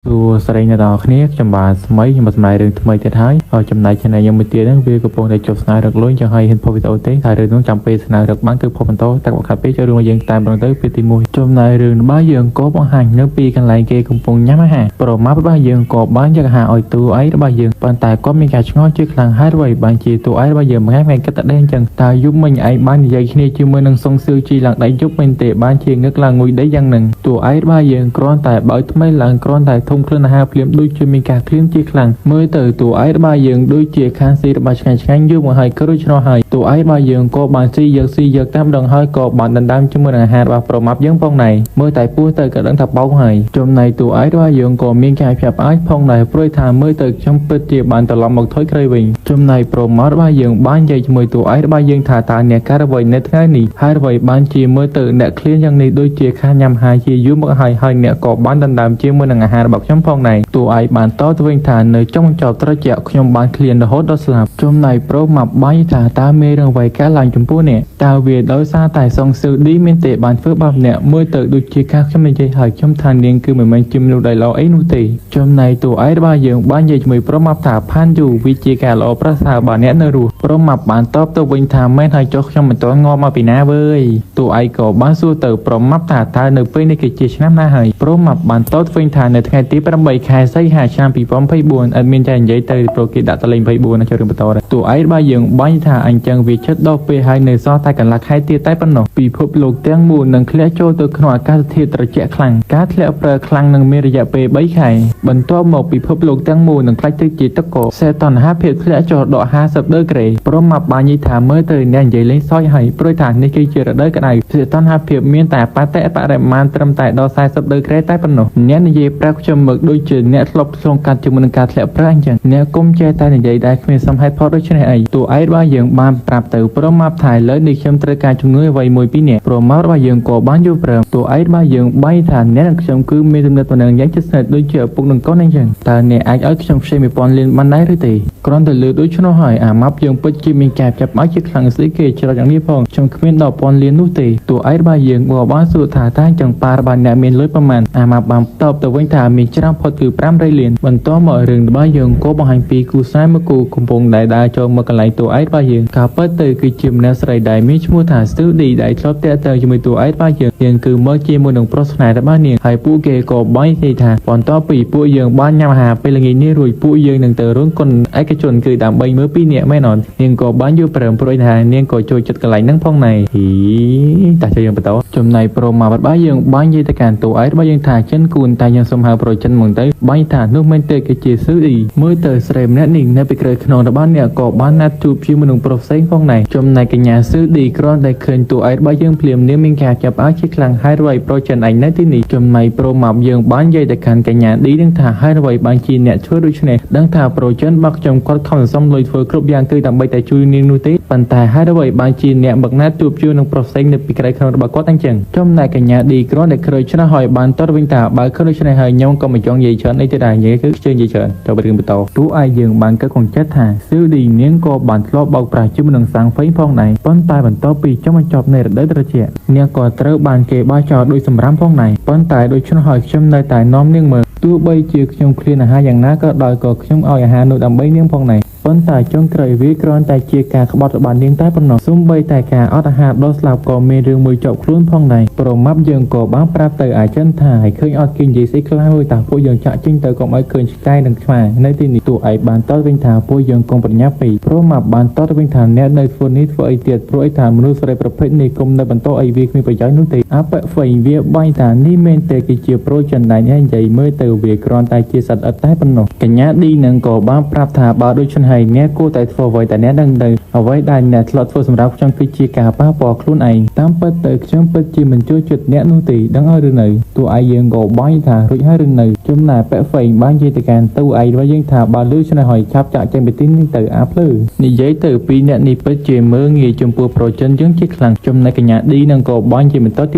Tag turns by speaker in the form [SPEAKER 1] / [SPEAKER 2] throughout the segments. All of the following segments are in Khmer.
[SPEAKER 1] Tua sering ada khniek jambas mấy nhưng mà mai rừng thay thiệt hái ở trong này trên nàyยังมีเตียนវាកំពុងតែជប់ស្នារឹកលុយចង់ឲ្យហ៊ានផុសវីដេអូទេហើយរឿងនោះចាំពេលស្នារឹកបានគឺផុសបន្តតែបខាត់ពេកចូលរឿងយើងតាមបន្តទៅពេលទី1ចំណាយរឿងរបស់យើងក៏បង្ហាញនៅពីកន្លែងគេកំពុងញ៉ាំអាហារប្រមាថរបស់យើងក៏បានយកអាហារឲ្យតួឯករបស់យើងប៉ុន្តែក៏មានការឆ្ងល់ជាខ្លាំងហើយអ្វីបានជាតួឯករបស់យើងមិនថ្ងៃគិតតែដេញអញ្ចឹងតើយប់មិញឯងបាននិយាយគ្នាជាមួយនឹងសុងសឿជីឡើងដៃយប់មែនទេបានជាងឹកឡើងងុយដេញយ៉ាងហ្នឹងតួឯករបស់យើងគ្រាន់តែបើថ្មីឡើងគ្រាន់តែធំក្លិនអាហារភ្លាមដូចជាមានការឃ្លានជាខ្លាំងមើលទៅតួឯករបស់យើងដូចជាខានស៊ីរបស់ឆ្ងាញ់យូរមកហើយក៏រួចឆ្នោហើយតួឯករបស់យើងក៏បានស៊ីយកតាមដងហើយក៏បានដណ្ដើមជាមួយនឹងអាហាររបស់ប្រមាប់យើងផងដែរមើលតែពោះទៅក៏ដឹងថាបោកហើយចំណែកតួឯករបស់យើងក៏មានការភ្ញាក់ផ្អើលផងដែរព្រោះថាមើលទៅខ្ញុំពិតជាបានត្រឡប់មកថយក្រោយវិញចំណែកប្រមាប់របស់យើងបាននិយាយជាមួយតួឯករបស់យើងថាតើអ្នកការអ្វីនៅថ្ងៃនេះហើយអ្វីបានជាមើលទៅអ្នកឃ្លានយ៉ាងនេះដូចជាខាញ៉ាំហាយជាយូរមកហើយអ្នកក៏បានដណ្ដើមជាមួយនឹងអាហាររបស់ខ្ញុំផងដែរតួឯកបានតទៅវិញថានៅចុងចប់ត្រជាក់ខ្ញុំបានឃ្លានរហូតដល់ស្លាប់ចំណែកប្រមាប់បាយថាតើមេរឿងអ្វីកើតឡើងចំពោះអ្នកតើវាដោយសារតែសងសឺឌីមានទេបានធ្វើបាបអ្នកមើលទៅដូចជាការខ្ញុំនិយាយហើយខ្ញុំថានាងគឺមិនមែនជាមនុស្សដែលល្អអីនោះទេចំណែកតួឯករបស់យើងបាននិយាយជាមួយប្រមាប់ថាផានយូវាជាការល្អប្រសើរបើអ្នកនៅរស់ប្រមាប់បានតបទៅវិញថាមែនហើយចុះខ្ញុំមិនទាន់ងល់មកពីណាវើយតួឯកក៏បានសួរទៅប្រមាប់ថាតើនៅពេលនេះគឺជាឆ្នាំណាហើយប្រមាប់បានតបទៅវិញថានៅថ្ងៃទី8ខែសីហាឆ្នាំ2024អត់មានតែនិយាយទៅព្រោះគេដាក់តលេង24ណាចូលរឿងបន្តតួឯករបស់យើងបាញ់ថាអញ្ចឹងវាជិតដល់ពេលហើយនៅសល់តែកន្លះខែទៀតតែប៉ុណ្ណោះពិភពលោកទាំងមូលនឹងធ្លាក់ចូលទៅក្នុងអាកាសធាតុត្រជាក់ខ្លាំងការធ្លាក់ព្រើខ្លាំងនឹងមានរយៈពេល3ខែបន្ទាប់មកពិភពលោកទាំងមូលនឹងខ្លាចទៅជាទឹកកកសេតណ្ហាភាពធ្លាក់ចុះដល់50ដឺក្រេព្រមមកបាននិយាយថាមើលទៅអ្នកនិយាយលេងសើចហើយព្រោះថានេះគឺជារដូវក្តៅសេតណ្ហាភាពមានតែបរិមាណត្រឹមតែដល់40ដឺក្រេតែប៉ុណ្ណោះអ្នកនិយាយប្រាប់ខ្ញុំមើលដូចជាអ្នកធ្លាប់ឆ្លងកាត់ជាមួយនឹងការធ្លាក់ព្រើអញ្ចឹងអ្នកគុំចេះតែនិយាយដែលគ្មានសមហេតុផលដូច្នេះអីតួឯករបស់យើងបានប្រាប់ទៅប្រមាប់ថាឥឡូវនេះខ្ញុំត្រូវការជំនួយអ្វីមួយពីអ្នកប្រមាប់របស់យើងក៏បានយល់ព្រមតួឯករបស់យើងបាយថាអ្នកនិងខ្ញុំគឺមានទំនាក់ទំនងយ៉ាងជិតស្និទ្ធដូចជាឪពុកនិងកូនអញ្ចឹងតើអ្នកអាចឲ្យខ្ញុំផ្សេង1000លានបានដែរឬទេគ្រាន់តែលើដូចនោះហើយអាម៉ាប់យើងពិតជាមានការចាប់ឲ្យជាខ្លាំងស្អីគេច្រត់យ៉ាងនេះផងខ្ញុំគ្មានដល់1000លាននោះទេតួឯករបស់យើងក៏បានសួរថាតើចង្ប៉ារបស់អ្នកមានលុយប្រមាណអាម៉ាប់បានតបទៅវិញថាមានច្រើនផុតគឺ500លានបន្ទាប់មករឿងរបស់យើងក៏បង្ហាញពីគូស្នេហ៍មួយគូកំពុងដើរចូលមកកន្លែងតួឯករបស់យើងការពិតទៅគឺជាម្នាក់ស្រីដែលមានឈ្មោះថាស្ទូឌីដែលធ្លាប់តាក់ទងជាមួយតួឯករបស់យើងគឺមកជាមួយនឹងប្រុសស្នេហ៍របស់នាងហើយពួកគេក៏បាននិយាយថាបន្ទាប់ពីពួកយើងបានញ៉ាំអាហារពេលល្ងាចនេះរួចពួកយើងនឹងទៅរោងកុនឯកជនគឺដើម្បីមើលពីអ្នកមែនអត់នាងក៏បានយល់ព្រមព្រួយថានាងក៏ចូលចិត្តកន្លែងហ្នឹងផងដែរតែយើងបន្តចំណែកប្រមារបស់យើងបាននិយាយទៅកាន់តួឯករបស់យើងថាចិនគូនតែយើងសុំហៅប្រូចិនមកទៅបានថានោះមែនទេគឺជាស៊ឺឌីមើលទៅស្រីម្នាក់នេះនៅពីក្រោយខ្នងរបស់អ្នកក៏បានណាត់ជួបជាមួយនឹងប្រុសផ្សេងផងដែរចំណែកកញ្ញាស៊ឺឌីគ្រាន់តែឃើញតួឯករបស់យើងភ្លាមនាងមានការចាប់អាជាខ្លាំងហើយរួយប្រូចិនឯងនៅទីនេះចំណែកប្រមាប់យើងបាននិយាយទៅកាន់កញ្ញាឌីនឹងថាហើយរួយបានជាអ្នកជួយដូច្នេះដឹងថាប្រូចិនបាក់ខ្ញុំគាត់ខំសន្សំលុយធ្វើគ្រប់យ៉ាងគឺដើម្បីតែជួយនាងនោះទេប៉ុន្តែហើយរួយបានជាអ្នកមកណាត់ជួបជាមួយនឹងប្រុសផ្សេងនៅពីក្រោយខ្នងរបស់គាត់អញ្ចឹងចំណែកកញ្ញាឌីគ្រាន់តែក្រោយឆ្នះហើយបានតតវិញថាបើឃើញដូច្នេះហើយខ្ញុំក៏មិនចង់និយាយច្រើនអីទេដែរនិយាយគឺជឿនិយាយច្រើនទៅរឿងបន្តតួឯកយើងបានក៏គង់ចិត្តថាស៊ឺឌីនាងក៏បានធ្លាប់បោកប្រាស់ជាមួយនឹងសាំងហ្វេងផងដែរប៉ុន្តែបន្ទាប់ពីចុងបញ្ចប់នៃរដូវត្រជាក់នាងក៏ត្រូវបានគេបោះចោលដោយសម្រាមផងដែរប៉ុន្តែដូច្នោះហើយខ្ញុំនៅតែនាំនាងមើលទោះបីជាខ្ញុំឃ្លានអាហារយ៉ាងណាក៏ដោយក៏ខ្ញុំឲ្យអាហារនោះដើម្បីនាងផងដែរប៉ុន្តែចុងក្រោយវាគ្រាន់តែជាការក្បត់របស់នាងតែប៉ុណ្ណោះសូម្បីតែការអត់អាហារដល់ស្លាប់ក៏មានរឿងមួយជាប់ខ្លួនផងដែរប្រមាប់យើងក៏បានប្រាប់ទៅអាចិនថាឲ្យឃើញអត់គេនិយាយស្អីខ្លះហើយតាពួកយើងចាក់ចេញទៅកុំឲ្យឃើញឆ្កែនិងឆ្មានៅទីនេះតួឯកបានតតវិញថាពួកយើងកុំប្រញាប់ពេកប្រមាប់បានតតវិញថាអ្នកនៅធ្វើនេះធ្វើអីទៀតព្រោះឯថាមនុស្សស្រីប្រភេទនេះគុំនៅបន្តអីវាគ្មានប្រយោជន៍នោះទេអបហ្វេងវាបាញ់ថានេះមែនទេគឺជាប្រូចិនដែលនិយាយមើលទៅវាគ្រាន់តែជាសត្វឥតតែប៉ុណ្ណោះកញ្ញាឌីនឹងក៏បានប្រាប់ថាបើដូច្នេះហើយអ្នកគួរតែធ្វើអ្វីតែអ្នកដឹងទៅអ្វីដែលអ្នកធ្លាប់ធ្វើសម្រាប់ខ្ញុំគឺជាការប៉ះពាល់ខ្លួនឯងតាមពិតទៅខ្ញុំពិតជាមិនចូលចិត្តអ្នកនោះទេដឹងហើយឬនៅតួឯកយើងក៏បាញ់ថារួចហើយឬនៅចំណែកប៉ែហ្វេងបាននិយាយទៅកាន់តួឯករបស់យើងថាបើលឺឆ្នេះហើយឆាប់ចាក់ចេញពីទីនេះទៅអាភ្លឺនិយាយទៅពីអ្នកនេះពិតជាមើងងាយចំពោះប្រូចិនយើងជាខ្លាំងចំណែកកញ្ញាឌីនឹងក៏បាញ់ជាបន្តទ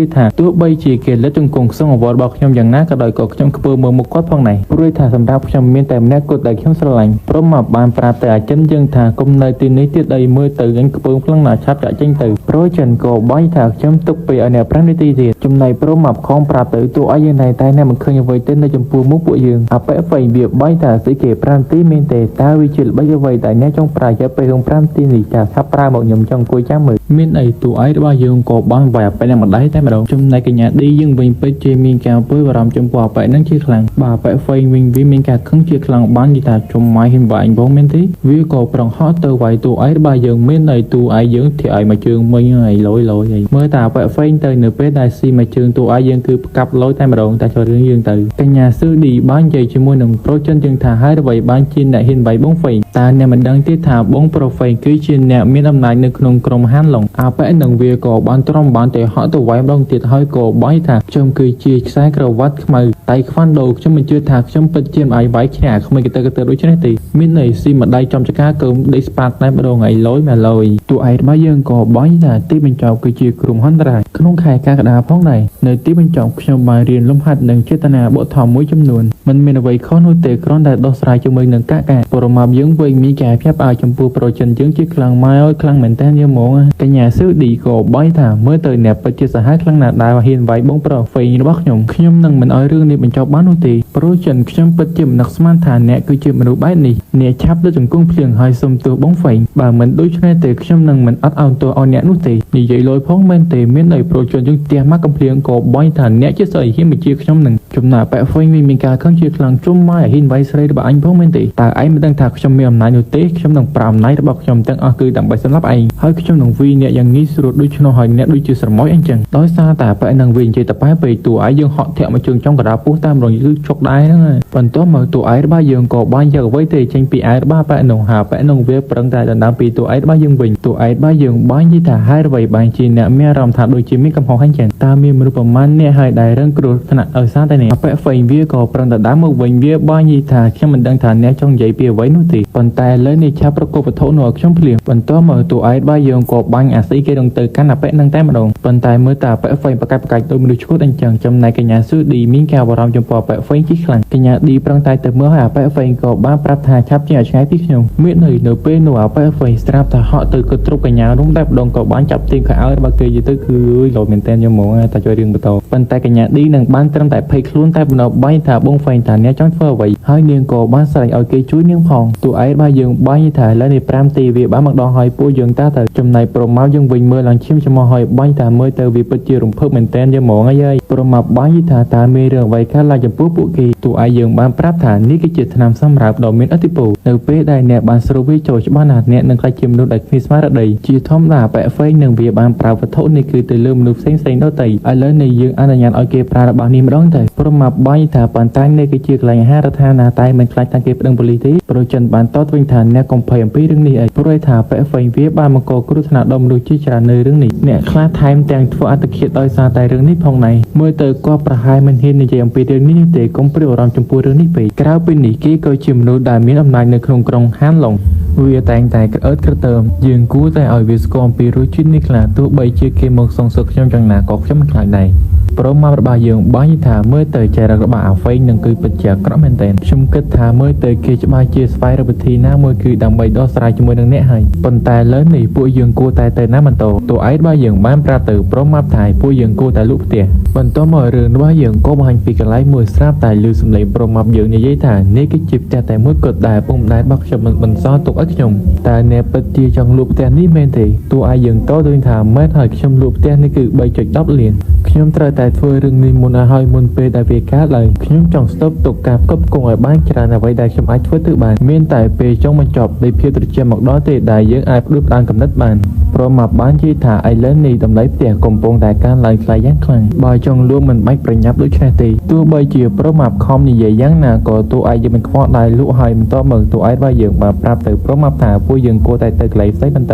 [SPEAKER 1] ៀតថាទោះបីជាគេលិតជង្គង់ខ្សងអវត្តរបស់ខ្ញុំយ៉ាងណាក៏ដោយក៏ខ្ញុំខ្ពើមើលមុខគាត់ផងដែរព្រោះថាសម្រាប់ខ្ញុំមានតែម្នាក់គត់ដែលខ្ញុំស្រឡាញ់ព្រមមកបានប្រាប់ទៅអាចិនយើងថាគុំនៅទីនេះទៀតអីមើលទៅវិញខ្ពើខ្លាំងណាស់ឆាប់ចាក់ចេញទៅប្រូចិនក៏បាញ់ថាខ្ញុំទុកពេលឲ្យអ្នក5នាទីទៀតចំណែកព្រមមកខំប្រាប់ទៅតួឯកយើងតែអ្នកមិនឃើញអ្វីទេនៅចំពោះ ពោះមុខពួកយើងអបិវ័យវាបាញ់តាស្អីគេ5ទីមានទេតើវាជាល្បិចអ្វីដែលអ្នកចង់ប្រាយពេលក្នុង5ទីនេះចាថាប្រើមកខ្ញុំចង់អង្គុយចាំមើលមានអីតួឯករបស់យើងក៏បានវាយអបិនឹងម្ដាយតែម្ដងចំណែកកញ្ញាឌីយើងវិញពេកជាមានការព្រួយបារម្ភចំពោះអបិនឹងជាខ្លាំងបាទអបិវ័យវិញវាមានការខឹងជាខ្លាំងបាននិយាយថាចំម៉ាយហ៊ានវាយបងមែនទេវាក៏ប្រងហត់ទៅវាយតួឯករបស់យើងមានអីតួឯកយើងធាឲ្យមកជើងមិញហើយលយអីមើលតាអបិវ័យទៅនៅពេលដែលស៊ីមកជើងតួឯកយើងគឺផ្កាប់លយតែម្ដងតែចូលរឿងយើងទៅកញ្ញាស៊ឺឌីបាននិយាយជាមួយនឹងប្រូចិនយើងថាហើយអ្វីបានជាអ្នកហ៊ានវាយបងហ្វេងតើអ្នកមិនដឹងទេថាបងប្រូហ្វេងគឺជាអ្នកមានអំណាចនៅក្នុងក្រុមហានឡុងអបិនឹងវាក៏បានទ្រាំបានតែហក់ទៅវាយម្ដងទៀតហើយក៏បាយថាខ្ញុំគឺជាខ្សែក្រវ៉ាត់ខ្មៅតែខ្វាន់ដូខ្ញុំមិនជឿថាខ្ញុំពិតជាមិនអាយវាយឈ្នះក្មេងកទៅដូចនេះទេមានន័យស៊ីម្ដាយចំចការកើមដេកស្ប៉ាតតែម្ដងឯលយមកលយតួឯករបស់យើងក៏បាយថាទីបញ្ចប់គឺជាក្រុមហន្តរាយក្នុងខែកក្កដាផងដែរនៅទីបញ្ចប់ខ្ញុំបានរៀនលំហាត់និងចេតនាបទធម៌មួយចំនួនមិនមានអ្វីខុសនោះទេគ្រាន់តែដោះស្រាយជាមួយនឹងកាប្រមាប់យើងវិញមានការភ្ញាក់ផ្អើលចំពោះប្រូចិនយើងជាខ្លាំងម៉ែឲ្យខ្លាំងមែនតើយើងហ្មងកញ្ញាស៊ឺឌីក៏បាយថាមើលទៅអ្នកពិតជាសាហាវខ្លាំងណាស់ដែលហ៊ានវាយបងប្រូហ្វេងរបស់ខ្ញុំនឹងមិនឲ្យរឿងនេះបញ្ចប់បាននោះទេប្រូចិនខ្ញុំពិតជាមិននឹកស្មានថាអ្នកគឺជាមនុស្សបែបនេះអ្នកឆាប់ទៅចង្គង់ភ្លៀងហើយសុំទោសបងហ្វេងបើមិនដូច្នេះទេខ្ញុំនឹងមិនអត់ឲ្យទោសឲ្យអ្នកនោះទេនិយាយលយផងមែនទេមានន័យប្រូចិនយើងផ្ទះមកកំភ្លៀងក៏បាយថាអ្នកជាស្អីហ៊ានមកជាខ្ញុំនឹងចំណាបែហ្វេងមានការខឹងជាខ្លាំងជុំម៉ែហ៊ានវាយស្រីរបស់អញផងមែនទេតើឯងមិនដឹងថាខ្ញុំមានអំណាចនោះទេខ្ញុំនឹងប្រើអំណាចរបស់ខ្ញុំទាំងអស់គឺដើម្បីសម្លាប់ឯងហើយខ្ញុំនឹងវាយអ្នកយ៉ាងងាយស្រួលដូច្នោះហើយអ្នកដូចជាស្រមោចអញ្ចឹងដោយសារតែបែនឹងវានិយាយតែបែពេកតួឯងយើងហក់ធាក់មកជើងចំកណ្ដាលពោះតាមរយគឺជុកដែរហ្នឹងហើយបន្ទាប់មកតួឯងរបស់យើងក៏បានយកអ្វីទេចេញពីឯងរបស់បែនោះហាបែនោះវាប្រឹងតែដណ្ដើមពីតួឯងរបស់យើងវិញតួឯងរបស់យើងបាននិយាយថាហើយអ្វីបានជាអ្នកមានអារម្មណ៍ថាដូចជាមានកំហុសអញ្ចឹងតើមានមនុស្សប្រមាណអ្នកហើយដែលរងគ្រោះថ្នាក់ដោយសារតែនេះបែហ្វេងវាក៏ប្រឹងតែដើរមកវិញវាបាននិយាយថាខ្ញុំមិនដឹងថាអ្នកចង់និយាយពីអ្វីនោះទេប៉ុន្តែលើនេះឆាប់ប្រកបវត្ថុនោះឲ្យខ្ញុំភ្លាមបន្ទាប់មកតួឯងរបស់យើងក៏បាញ់អាស៊ីគេនឹងទៅកាន់អបិនឹងតែម្ដងប៉ុន្តែមើលតាអបិហ្វេងប្រកាច់ដោយមនុស្សឈួតអញ្ចឹងចំណែកកញ្ញាស៊ឺឌីមានការបារម្ភចំពោះអបិហ្វេងជាខ្លាំងកញ្ញាឌីប្រឹងតែទៅមើលហើយអបិហ្វេងក៏បានប្រាប់ថាឆាប់ជាឆ្ងាយពីខ្ញុំមាននៅពេលនោះអបិហ្វេងស្រាប់តែហក់ទៅគិតទ្រុបកញ្ញានោះតែម្ដងក៏បានចាប់ទីខោអាវរបស់គេយទៅគឺលោមែនតើខ្ញុំហ្មងតែជួយរឿងបន្តប៉ុន្តែកញ្ញាឌីនឹងបានត្រឹមតែភ័យខ្លួនតែបណ្ដោះបាយថាបងហ្វេងថាអ្នកចង់ធ្វើអ្វីហើយនាងក៏បានស្រែកឲ្យគេជួយនាងផងតួឯងរបស់យើងបាយថាឥឡូវនេះ5ទីវាបានមកដល់ហើយពួកយើងតើទៅចំណែកប្រមាប់យើងវិញមើលឡើងឈាមច្រមុះហើយបាញ់ថាមើលទៅវាពិតជារំភើបមែនតើយើងហ្មងហើយប្រមាប់បាញ់ថាតើមានរឿងអ្វីកើតឡើងចំពោះពួកគេតួឯងយើងបានប្រាប់ថានេះគឺជាថ្នាំសម្រាប់ដ៏មានឥទ្ធិពលនៅពេលដែលអ្នកបានស្រូបវាចូលច្បាស់ណាស់អ្នកនឹងខ្លាចជាមនុស្សដែលគ្មានស្មារតីជាធម្មតាបែហ្វេងនឹងវាបានប្រើវត្ថុនេះគឺទៅលើមនុស្សផ្សេងៗដទៃឥឡូវនេះយើងអនុញ្ញាតឲ្យគេប្រើរបស់នេះម្ដងទៅប្រមាប់បាញ់ថាប៉ុន្តែនេះគឺជាកន្លែងអាហារដ្ឋានណាតែមិនខ្លាចថាគេប្តឹងប៉ូលីសទេប្រូចិនបានតតវិញថាអ្នកកុំភ័យអំពីរឿងនេះឯងព្រោះថាបែហ្វេងវាបានបង្កគ្រោះថ្នាក់ដល់មនុស្សជាច្រើននៅរឿងនេះអ្នកខ្លះថែមទាំងធ្វើអត្តឃាតដោយសារតែរឿងនេះផងដែរមើលទៅគាត់ប្រហែលមិនហ៊ាននិយាយអំពីរឿងនេះទេកុំព្រួយបារម្ភចំពោះរឿងនេះពេកក្រៅពីនេះគេក៏ជាមនុស្សដែលមានអំណាចនៅក្នុងក្រុងហានឡុងវាតែងតែក្អើតក្រទើមយើងគួរតែឲ្យវាស្គាល់អំពីរសជាតិនេះខ្លះទោះបីជាគេមកសងសឹកខ្ញុំយ៉ាងណាក៏ខ្ញុំមិនខ្លាចដែរប្រមាប់របស់យើងបាញ់ថាមើលទៅចរិតរបស់អាហ្វេងនឹងគឺពិតជាអាក្រក់មែនទែនខ្ញុំគិតថាមើលទៅគេច្បាស់ជាស្វែងរកវិធីណាមួយគឺដើម្បីដោះស្រាយជាមួយនឹងអ្នកហើយប៉ុន្តែលើនេះពួកយើងគួរតែទៅណាបន្តតួឯងរបស់យើងបានប្រាប់ទៅប្រមាប់ថាពួកយើងគួរតែលក់ផ្ទះបន្ទាប់មករឿងរបស់យើងក៏បង្ហាញពីកន្លែងមួយស្រាប់តែឮសំឡេងប្រមាប់យើងនិយាយថានេះគឺជាផ្ទះតែមួយគត់ដែលពុកម្ដាយរបស់ខ្ញុំមិនសល់ទុកឲ្យខ្ញុំតើអ្នកពិតជាចង់លក់ផ្ទះនេះមែនទេតួឯងយើងតដូចថាមែនហើយខ្ញុំលក់ផ្ទះនេះគឺ 3.10 លានខ្ញុំត្រូវតែធ្វើរឿងនេះមុនឲ្យមុនពេលដែលវាកើតឡើងខ្ញុំចង់ស្ទប់ទុកការផ្គប់ផ្គង់ឲ្យបានច្រើនអ្វីដែលខ្ញុំអាចធ្វើទៅបានមានតែពេលចង់បញ្ចប់ដោយភាពត្រជាក់មកដល់ទេដែលយើងអាចផ្ដួចផ្ដើមកំណត់បានព្រមមកបាននិយាយថាឥឡូវនេះតម្លៃផ្ទះកំពុងតែកើនឡើងថ្លៃយ៉ាងខ្លាំងបើចង់លក់មិនបាច់ប្រញាប់ដូចនេះទេទោះបីជាព្រមមកខំនិយាយយ៉ាងណាក៏តួឯងយើងមិនខ្វល់ដែរលក់ឲ្យបន្តមកតួឯងរបស់យើងបានប្រាប់ទៅព្រមមកថាពួកយើងគួរតែទៅកន្លែងផ្សេងបន្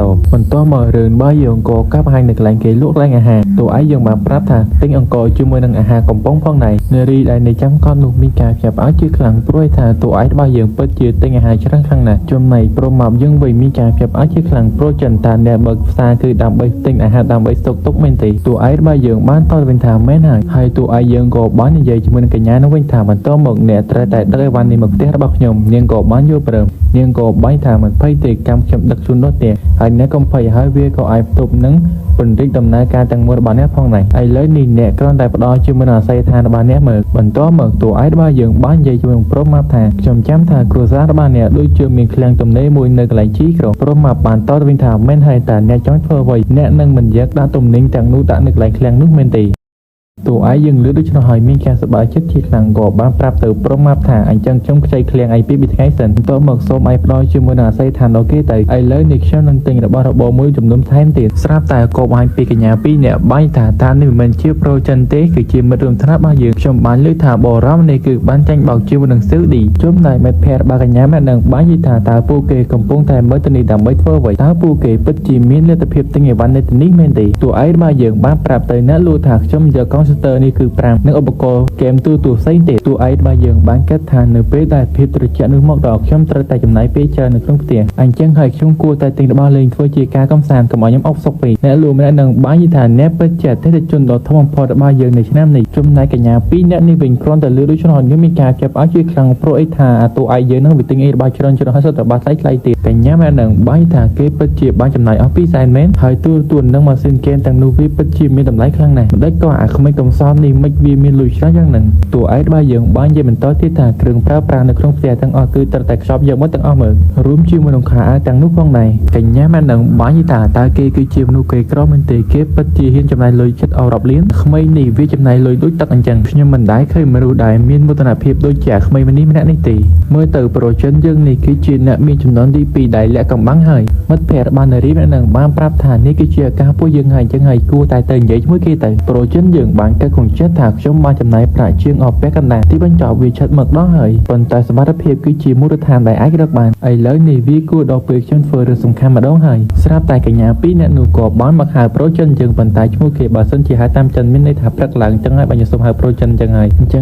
[SPEAKER 1] តមករឿងរបស់យើងក៏កាប់ឲ្យនៅកន្លែងគេលក់កន្លែងអាហារតួឯងយើងបានប្រាប់ថាទិញអង្គរជាមួយនឹងអាហារកំប៉ុងផងដែរនារីដែលនៅចាំកត់នោះមានការចាប់ឲ្យជាខ្លាំងព្រោះថាតួឯងរបស់យើងពិតជាទិញអាហារច្រើនខ្លាំងណាស់ចំណែកព្រមមកយើងវិញមានការចាប់ឲ្យជាខ្លាំងព្រោះចិនតាអ្នកបើកផ្សារគឺដើម្បីទិញអាហារដើម្បីស្តុកទុកមែនទេតួឯងរបស់យើងបានតវិញថាមែនហើយតួឯងយើងក៏បាននិយាយជាមួយនឹងកញ្ញានោះវិញថាបន្តមកអ្នកត្រូវតែដឹកអីវ៉ាន់នេះមកផ្ទះរបស់ខ្ញុំនាងក៏បានយល់ព្រមនាងក៏បាញ់ថាមិនភ័យទេកម្មខ្ញុំដឹកជូននោះទេហើយអ្នកកុំភ័យហើយវាក៏អាចផ្ទប់នឹងពន្រិចដំណើរការទាំងមូលរបស់អ្នកផងដែរឥឡូវ នេះអ្នកគ្រាន់តែផ្ដល់ជាមួយនឹងអាស័យដ្ឋានរបស់អ្នកមើលបន្ទាប់មកតួឯករបស់យើងបាននិយាយជាមួយនឹងព្រមមកថាខ្ញុំចាំថាគ្រួសាររបស់អ្នកដូចជាមានឃ្លាំងទំនេរមួយនៅកន្លែងជីក្រុងព្រមមកបានតទៅវិញថាមិនហើយតើអ្នកចង់ធ្វើអ្វីអ្នកនឹងមិនយកដាក់ទំនិញទាំងនោះដាក់នៅកន្លែងឃ្លាំងនោះមែនទេតួឯកយើងលឺដូច្នោះហើយមានការសប្បាយចិត្តជាខ្លាំងក៏បានប្រាប់ទៅព្រមមកថាអញ្ចឹងខ្ញុំខ្ចីឃ្លាំងឯពីថ្ងៃសិនបន្ទាប់មកសូមឯផ្ដល់ជាមួយនឹងអាស័យដ្ឋានដល់គេទៅឥឡូវនេះខ្ញុំនឹងទិញរបស់របរមួយចំនួនថែមទៀតស្រាប់តែកបឲ្យពីកញ្ញាពីរអ្នកបាញ់ថាតានេះមិនមែនជាប្រូចិនទេគឺជាមិត្តរួមថ្នាក់របស់យើងខ្ញុំបានលើកថាបរមនេះគឺបានចាញ់បោកជាមួយនឹងស៊ឺឌីជុំតែមិត្តភ័ក្តិរបស់កញ្ញាម្នាក់នឹងបាញ់និយាយថាតើពួកគេកំពុងតែមើលទៅនេះដើម្បីធ្វើអ្វីតើពួកគេពិតជាមានលទ្ធភាពទិញអីវ៉ាន់នៅទីនេះមែនទេតួឯករបស់យើងបានប្រាប់ទៅអ្នកលក់ថាខ្ញុំយកកុំព្យូទ័រនេះគឺ5និងឧបករណ៍ហ្គេមទូផ្សេងទៀតតួឯករបស់យើងបានគិតថានៅពេលដែលភាពត្រជាក់នោះមកដល់ខ្ញុំត្រូវតែចំណាយពេលច្រើននៅក្នុងផ្ទះអញ្ចឹងហើយខ្ញុំគួរតែទិញរបស់លេងធ្វើជាការកំសាន្តកុំឲ្យខ្ញុំអុកសុកពេកអ្នកលក់ម្នាក់នឹងបាននិយាយថាអ្នកពិតជាអតិថិជនដ៏ធំបំផុតរបស់យើងនៅឆ្នាំនេះចំណែកកញ្ញាពីរអ្នកនេះវិញគ្រាន់តែលឺដូច្នោះខ្ញុំមានការចាប់ឲ្យជាខ្លាំងព្រោះអីថាតួឯកយើងនឹងវាទិញអីរបស់ច្រើនហើយសុទ្ធតែបាត់ថ្លៃទៀតកញ្ញាម្នាក់នឹងបានថាគេពិតជាបានចំណាយអស់200,000មែនហើយទូនឹងម៉ាស៊ីនហ្គេមទាំងនោះវាពិតជាមានតម្លៃខ្លាំងណាស់មិនដេចក៏អាក្មេងកំសត់នេះមិនវាមានលុយច្រើនយ៉ាងហ្នឹងតួឯករបស់យើងបាននិយាយបន្តទៀតថាគ្រឿងប្រើប្រាស់នៅក្នុងផ្ទះទាំងអស់គឺត្រូវតែខ្ចប់យកមកទាំងអស់មើលរួមជាមួយនឹងខោអាវទាំងនោះផងដែរកញ្ញាម្នាក់នឹងបាននិយាយថាតើគេគឺជាមនុស្សក្រីក្រមែនទេគេពិតជាហ៊ានចំណាយលុយចិត្តអស់រាប់លានក្មេងនេះវាចំណាយលុយដូចទឹកអញ្ចឹងខ្ញុំមិនដែលឃើញមនុស្សដែលមានមោទនភាពដូចជាក្មេងម្នាក់នេះទេមើលទៅប្រូចិនយើងនេះគឺជាអ្នកមានចំនួនទី2ដែលលាក់កំបាំងហើយមិត្តភ័ក្តិរបស់នារីម្នាក់នឹងបានប្រាប់ថានេះគឺជាឱកាសពួកយើងហើយអញ្ចឹងហើយគួរតែទៅនិយាយជាមួយគេទៅប្រូចិនយើងបានកាត់កញ្ចក់ថាខ្ញុំបានចំណាយប្រាក់ជាងអស់ពាក់កណ្ដាលទីបញ្ចប់វាឆិតមកដល់ហើយប៉ុន្តែសមត្ថភាពគឺជាមូលដ្ឋានដែលអាចរកបានឥឡូវនេះវាគួរដល់ពេលខ្ញុំធ្វើរឿងសំខាន់ម្ដងហើយស្រាប់តែកញ្ញាពីរអ្នកនោះក៏បានមកហៅប្រូចិនយើងប៉ុន្តែឈ្មោះគេបើសិនជាហៅតាមចិនមានន័យថាព្រឹកឡើងអញ្ចឹងហើយបើខ្ញុំសុំហៅប្រូចិនអញ្ចឹង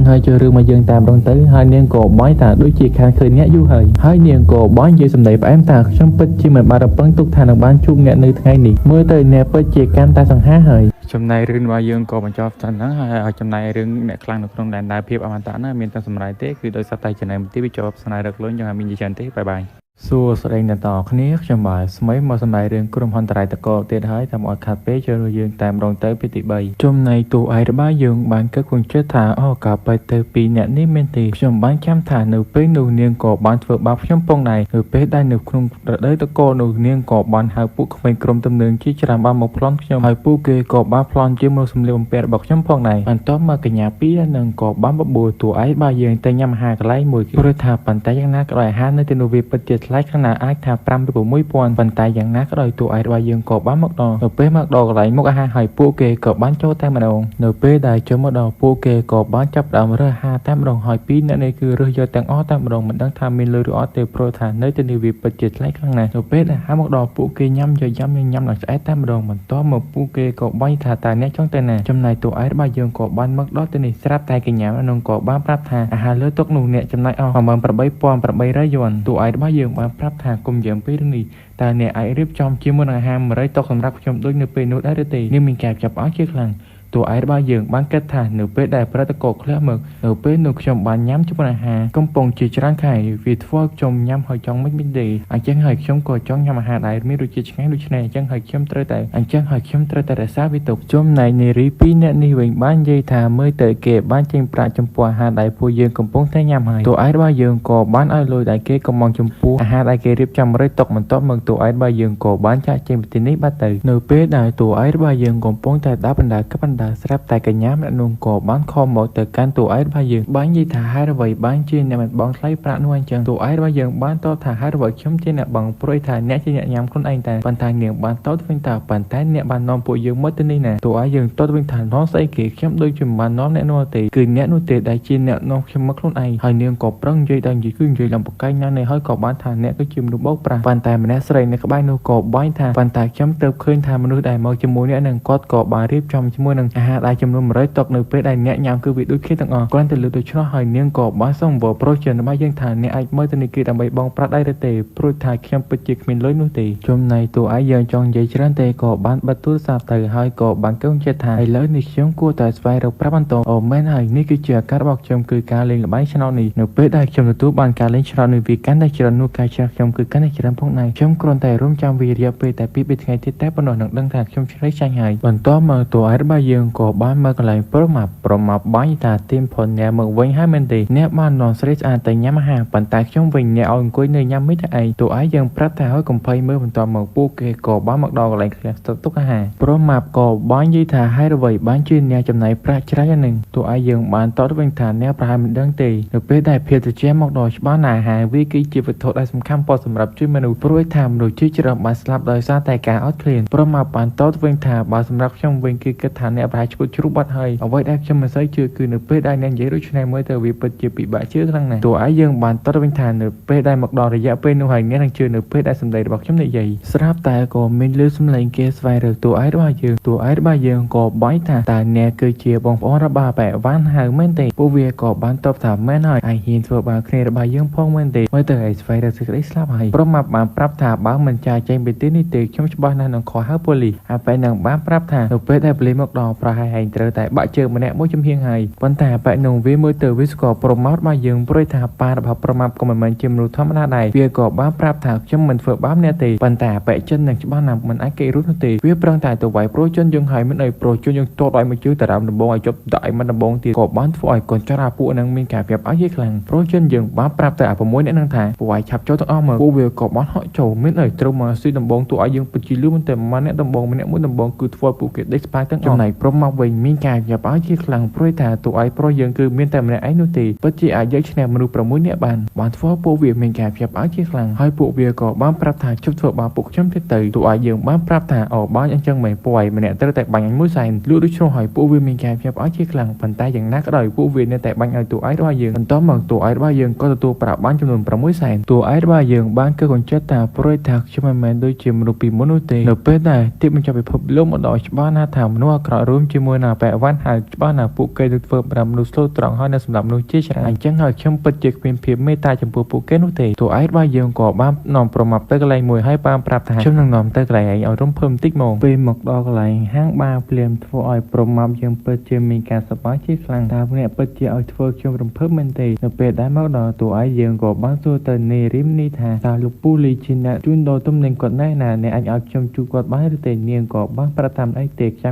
[SPEAKER 1] ហើយចូលរឿងមកយើងតាមដងទៅហើយនាងក៏បានថាដូចជាខានឃើញអ្នកយូរហើយនាងក៏បាននិយាយសម្ដីផ្អែមថាខ្ញុំពិតជាមិនបានរំពឹងទុកថានឹងបានជួបអ្នកនៅថ្ងៃនេះមើលទៅអ្នកពិតជាកាន់តែសង្ហាហើយចំណែករឿងរបស់យើងក៏បញ្ចប់តាមហ្នឹងហើយចំណែករឿងអ្នកខ្លាំងនៅក្នុងដែនដើរភាពអមតៈណាមានតែសម្រាប់ទេគឺដោយសារតែចំណែកមន្ទីរវាជាប់ស្នារឹកលុញយ៉ាងមានច្រើនទេបាយបាយសួស្តីអ្នកទាំងអស់គ្នាខ្ញុំបាទស្មីមកសម្ដែងរឿងក្រុមហ៊ុនតារាយតកោទៀតហើយតាមអត់ខាត់ពេកចូលយើងតាមរងទៅពីទី3ចំណែកតួឯករបស់យើងបានគិតគូចិត្តថាអូកាបែកទៅពីអ្នកនេះមែនទេខ្ញុំបានចាំថានៅពេលនោះនាងក៏បានធ្វើបាបខ្ញុំផងដែរនៅពេលដែលនៅក្នុងរដូវតកោនោះនាងក៏បានហៅពួកក្មេងក្រុមទំនើងជាច្រើនបានមកប្លន់ខ្ញុំហើយពួកគេក៏បានប្លន់ជាមួយសម្លៀកបំពាក់របស់ខ្ញុំផងដែរបន្ទាប់មកកញ្ញាពីរនឹងក៏បានបបួលតួឯករបស់យើងទៅញ៉ាំអាហារកន្លែងមួយព្រោះថាប៉ុន្តែយ៉ាងណាក៏ដោយអាហារនៅទីនោះវាពិតជាថ្លៃខ្លាំងណាស់អាចថា5ឬ6,000ប៉ុន្តែយ៉ាងណាក៏ដោយតួឯករបស់យើងក៏បានមកដល់នៅពេលមកដល់កន្លែងមុខអាហារហើយពួកគេក៏បានចូលតែម្ដងនៅពេលដែលចូលមកដល់ពួកគេក៏បានចាប់ផ្ដើមរើសអាហារតែម្ដងហើយពីរអ្នកនេះគឺរើសយកទាំងអស់តែម្ដងមិនដឹងថាមានលុយឬអត់ទេព្រោះថានៅទីនេះវាពិតជាថ្លៃខ្លាំងណាស់នៅពេលដែលអាហារមកដល់ពួកគេញ៉ាំដល់ឆ្អែតតែម្ដងបន្ទាប់មកពួកគេក៏បាញ់ថាតើអ្នកចង់ទៅណាចំណែកតួឯករបស់យើងក៏បានមកដល់ទីនេះស្រាប់តែកញ្ញានោះក៏បានប្រាប់ថាអាហារលើតុនោះអ្នកចំណាយអស់ 18,800 យួនតួឯករបស់យើងបានប្រាប់ថាគុំយើងពីរឿងនេះតើអ្នកអាចរៀបចំជាមួយនឹងអាហារ100តុសម្រាប់ខ្ញុំដូចនៅពេលនោះដែរឬទេនេះមានការចាប់អស់ជាខ្លាំងតួឯករបស់យើងបានគិតថានៅពេលដែលប្រតិកោឃ្លាក់មកនៅពេលនោះខ្ញុំបានញ៉ាំជាមួយអាហារកំពុងជាច្រើនខែវាធ្វើឲ្យខ្ញុំញ៉ាំហើយចង់មិនទេអញ្ចឹងហើយខ្ញុំក៏ចង់ញ៉ាំអាហារដែលមានរសជាតិឆ្ងាញ់ដូចនេះអញ្ចឹងហើយខ្ញុំត្រូវតែរក្សាវាទុកចំណែកនារីពីរអ្នកនេះវិញបាននិយាយថាមើលទៅគេបានចេញប្រាក់ចំពោះអាហារដែលពួកយើងកំពុងតែញ៉ាំហើយតួឯករបស់យើងក៏បានឲ្យលុយដែលគេកំងចំពោះអាហារដែលគេរៀបចំ100តុបន្ទាប់មកតួឯករបស់យើងក៏បានចាក់ចេញពីទីនេះបាត់ទៅនៅពេលដែលតួឯករបស់យើងកំពុងតែដាក់បណ្ដាកបណ្ដាស្រាប់តែកញ្ញាម្នាក់នោះក៏បានខំមកទៅកាន់តួឯករបស់យើងបាននិយាយថាហេតុអ្វីបានជាអ្នកមិនបងថ្លៃប្រាក់នោះអញ្ចឹងតួឯករបស់យើងបានតបថាហេតុអ្វីខ្ញុំជាអ្នកបងព្រួយថាអ្នកជាអ្នកញ៉ាំខ្លួនឯងតែប៉ុន្តែនាងបានតបវិញថាប៉ុន្តែអ្នកបាននាំពួកយើងមកទៅនេះណាតួឯកយើងតបវិញថានាំស្អីគេខ្ញុំដូចជាមិនបាននាំអ្នកនោះទេគឺអ្នកនោះទេដែលជាអ្នកនាំខ្ញុំមកខ្លួនឯងហើយនាងក៏ប្រឹងនិយាយដល់និយាយឡើងប្រកែកណាស់នេះហើយក៏បានថាអ្នកគឺជាមនុស្សបោកប្រាស់ប៉ុន្តែម្នាក់ស្រីនៅក្បែរនោះក៏បាញ់ថាប៉ុន្តែខ្ញុំទៅឃើញថាមនុស្សដែលមកជាមួយអ្នកនឹងគាត់ក៏បានរៀបចំជាមួយនឹងអាហារដែលចំនួន100តុនៅពេលដែលអ្នកញ៉ាំគឺវាដូចគ្នាទាំងអស់គ្រាន់តែលើកដូច្នោះហើយនាងក៏បានសុំវល់ប្រូចិនរបស់យើងថាអ្នកអាចមើលទៅនេះគេដើម្បីបងប្រាក់ដែរឬទេព្រោះថាខ្ញុំពិតជាគ្មានលុយនោះទេចំណែកតួឯកយើងចង់និយាយច្រើនទេក៏បានបិទទូរស័ព្ទទៅហើយក៏បានកូនចិត្តថាឥឡូវនេះខ្ញុំគួរតែស្វែងរកប្រាប់បន្តអូមែនហើយនេះគឺជាឱកាសរបស់ខ្ញុំគឺការលេងល្បែងឆ្នោតនេះនៅពេលដែលខ្ញុំទទួលបានការលេងឆ្នោតនេះវាកាន់តែច្រើននោះការឆ្នោតខ្ញុំគឺកាន់តែច្រើនផងដែរខ្ញុំគ្រាន់តែរំចាំវារយៈពេលតែ2-3ថ្ងៃទៀតតែប៉ុណ្ណោះនឹងដឹងថាខ្ញុំឆ្លេចចាញ់ហើយបន្ទាប់មកតួឯករបស់យើង យើងក៏បានមកកន្លែងប្រមាប់បាញ់តាទីមផុនអ្នកមកវិញហើយមែនទេអ្នកបាននន់ស្រីស្អាតតែញ៉ាំអាហារប៉ុន្តែខ្ញុំវិញអ្នកឲ្យអង្គុយនៅញ៉ាំមិនតែឯងតួឯងយើងប្រាប់ថាហើយកុំភ័យមើលបន្តមកពួកគេក៏បានមកដល់កន្លែងឃ្លាំងស្តុកទុកអាហារប្រមាប់ក៏បាននិយាយថាហេតុអ្វីបានជាអ្នកចំណាយប្រាក់ច្រើនយ៉ាងនេះតួឯងយើងបានតតវិញថាអ្នកប្រហែលមិនដឹងទេនៅពេលដែលភេទត្រជាមកដល់ច្បាស់ណាអាហារវាគឺជាវត្ថុដែលសំខាន់បំផុតសម្រាប់ជួយមនុស្សព្រោះថាមនុស្សជាច្រើនបានស្លាប់ដោយសារតែការអត់ឃ្លានប្រមាប់បានតតវិញថាបើសម្រាប់ខ្ញុំវិញគឺគិតថាអ្នកប្រហែលឈួតជ្រុះបាត់ហើយអ្វីដែលខ្ញុំមិនសូវជឿគឺនៅពេលដែលអ្នកនិយាយដូចនេះមើលទៅវាពិតជាពិបាកជឿខ្លាំងណាស់តួឯងយើងបានតតវិញថានៅពេលដែលមកដល់រយៈពេលនោះហើយអ្នកនឹងជឿនៅពេលដែលសម្ដីរបស់ខ្ញុំនិយាយស្រាប់តែក៏មានលើសំឡេងគេស្វែងរកតួឯងរបស់យើងក៏បាញ់ថាតើអ្នកគឺជាបងប្អូនរបស់បែវ៉ាន់ហៅមែនទេពួកវាក៏បានតបថាមែនហើយឯងហ៊ានធ្វើបាបគ្នារបស់យើងផងមែនទេមើលទៅឯងស្វែងរកសេចក្តីស្លាប់ហើយប្រមាប់បានប្រាប់ថាបើមិនចាយចេញពីទីនេះទេខ្ញុំច្បាស់ណាស់នឹងខកហៅប៉ូលីសហើយបែរនឹងបានប្រាប់ថានៅពេលដែលប៉ូលីសមកដល់ប្រហែលឯងត្រូវតែបាក់ជើងម្នាក់មួយចំហៀងហើយប៉ុន្តែបែរនឹងវាមើលទៅវាស្គាល់ប្រមាប់របស់យើងព្រោះថាប៉ារបស់ប្រមាប់ក៏មិនមែនជាមនុស្សធម្មតាដែរវាក៏បានប្រាប់ថាខ្ញុំមិនធ្វើបាបអ្នកទេប៉ុន្តែបែកចិននឹងច្បាស់ណាស់មិនអាចគេរត់នោះទេវាប្រឹងតែទៅវាយប្រូជនយើងហើយមិនអីប្រូជនយើងតតឲ្យមកជឿតារាមដំបងឲ្យជប់ដាក់ឲ្យមិនដំបងទៀតក៏បានធ្វើឲ្យកូនចរាពួកនឹងមានការប្រាប់ឲ្យខ្លាំងប្រូជនយើងបានប្រាប់តែអា6អ្នកនឹងថាពួកវាយឆាប់ចូលទាំងអស់មកពួកវាក៏បានហក់ចូលមានអីត្រូវមកស៊ីដំបងទូឲ្យយើងពិតជាលឿនតែមិនអ្នកដំបងម្នាក់មួយដំបងគឺធ្វើពួកគេដេកស្បាយទាំងអស់ចំណែកប្រមាប់វិញមានការប្រាប់ឲ្យខ្លាំងព្រោះថាទូឲ្យប្រូយើងគឺមានតែម្នាក់ឯងនោះទេពិតជាអាចយកឈ្នះមនុស្ស6នាក់បានធ្វើពួកវាមានការប្រាប់ឲ្យខ្លាំងហើយពួកវាក៏បានប្រាប់ថាជប់ធ្វើបាបពួកខ្ញុំទៀតទៅទូឲ្យយើងបានប្រាប់ថាអូបានអញ្ចឹងមែនពួកឯងម្នាក់ត្រូវតែបាញ់អញមួយសែនលក់ដូចនោះហើយពួកវាមានការប្រាប់ឲ្យខ្លាំងប៉ុន្តែយ៉ាងណាក៏ដោយពួកវានៅតែបាញ់ឲ្យទូឲ្យរបស់យើងបន្តមកទូឲ្យរបស់យើងក៏ទទួលប្រាក់បានចំនួន6សែនទូឲ្យរបស់យើងបានគឺកញ្ចក់ថាប្រួយថាខ្ញុំមិនមែនដូចជាមនុស្សពីមុននោះទេនៅពេលដែលទីបញ្ចប់ពិភពលោកមកដល់ច្បាស់ណាស់ថាមនុស្សអាក្រក់រួមជាមួយណាបែវ៉ាន់ហើយច្បាស់ណាស់ពួកគេទៅធ្វើប្រាំមនុស្សស្លូតត្រង់ហើយនៅសម្រាប់មនុស្សជាច្រើនអញ្ចឹងហើយខ្ញុំពិតជាគ្មានភាពមេត្តាចំពោះពួកគេនោះទេទូឲ្យរបស់យើងក៏បាននាំប្រមាប់ទៅកន្លែងមួយហើយបានប្រាប់ថាខ្ញុំនឹងនាំទៅកន្លែងឯងឲ្យរំភើបបន្តិចមកពេលមកដល់កន្លែងហាងបារភ្លាមធ្វើឲ្យប្រមាប់យើងពិតជាមានការសប្បាយជាខ្លាំងតើអ្នកពិតជាឲ្យធ្វើខ្ញុំរំភើបមែនទេនៅពេលដែលមកដល់ទូឲ្យយើងក៏បានសួរទៅនេរីមនេះថាតើលោកពូលីជាអ្នកជួនដល់ទំនិញគាត់ណែណាអ្នកអាចឲ្យខ្ញុំជួបគាត់បានឬទេនាងក៏បានប្រាប់តាមអីទេខ្ញុ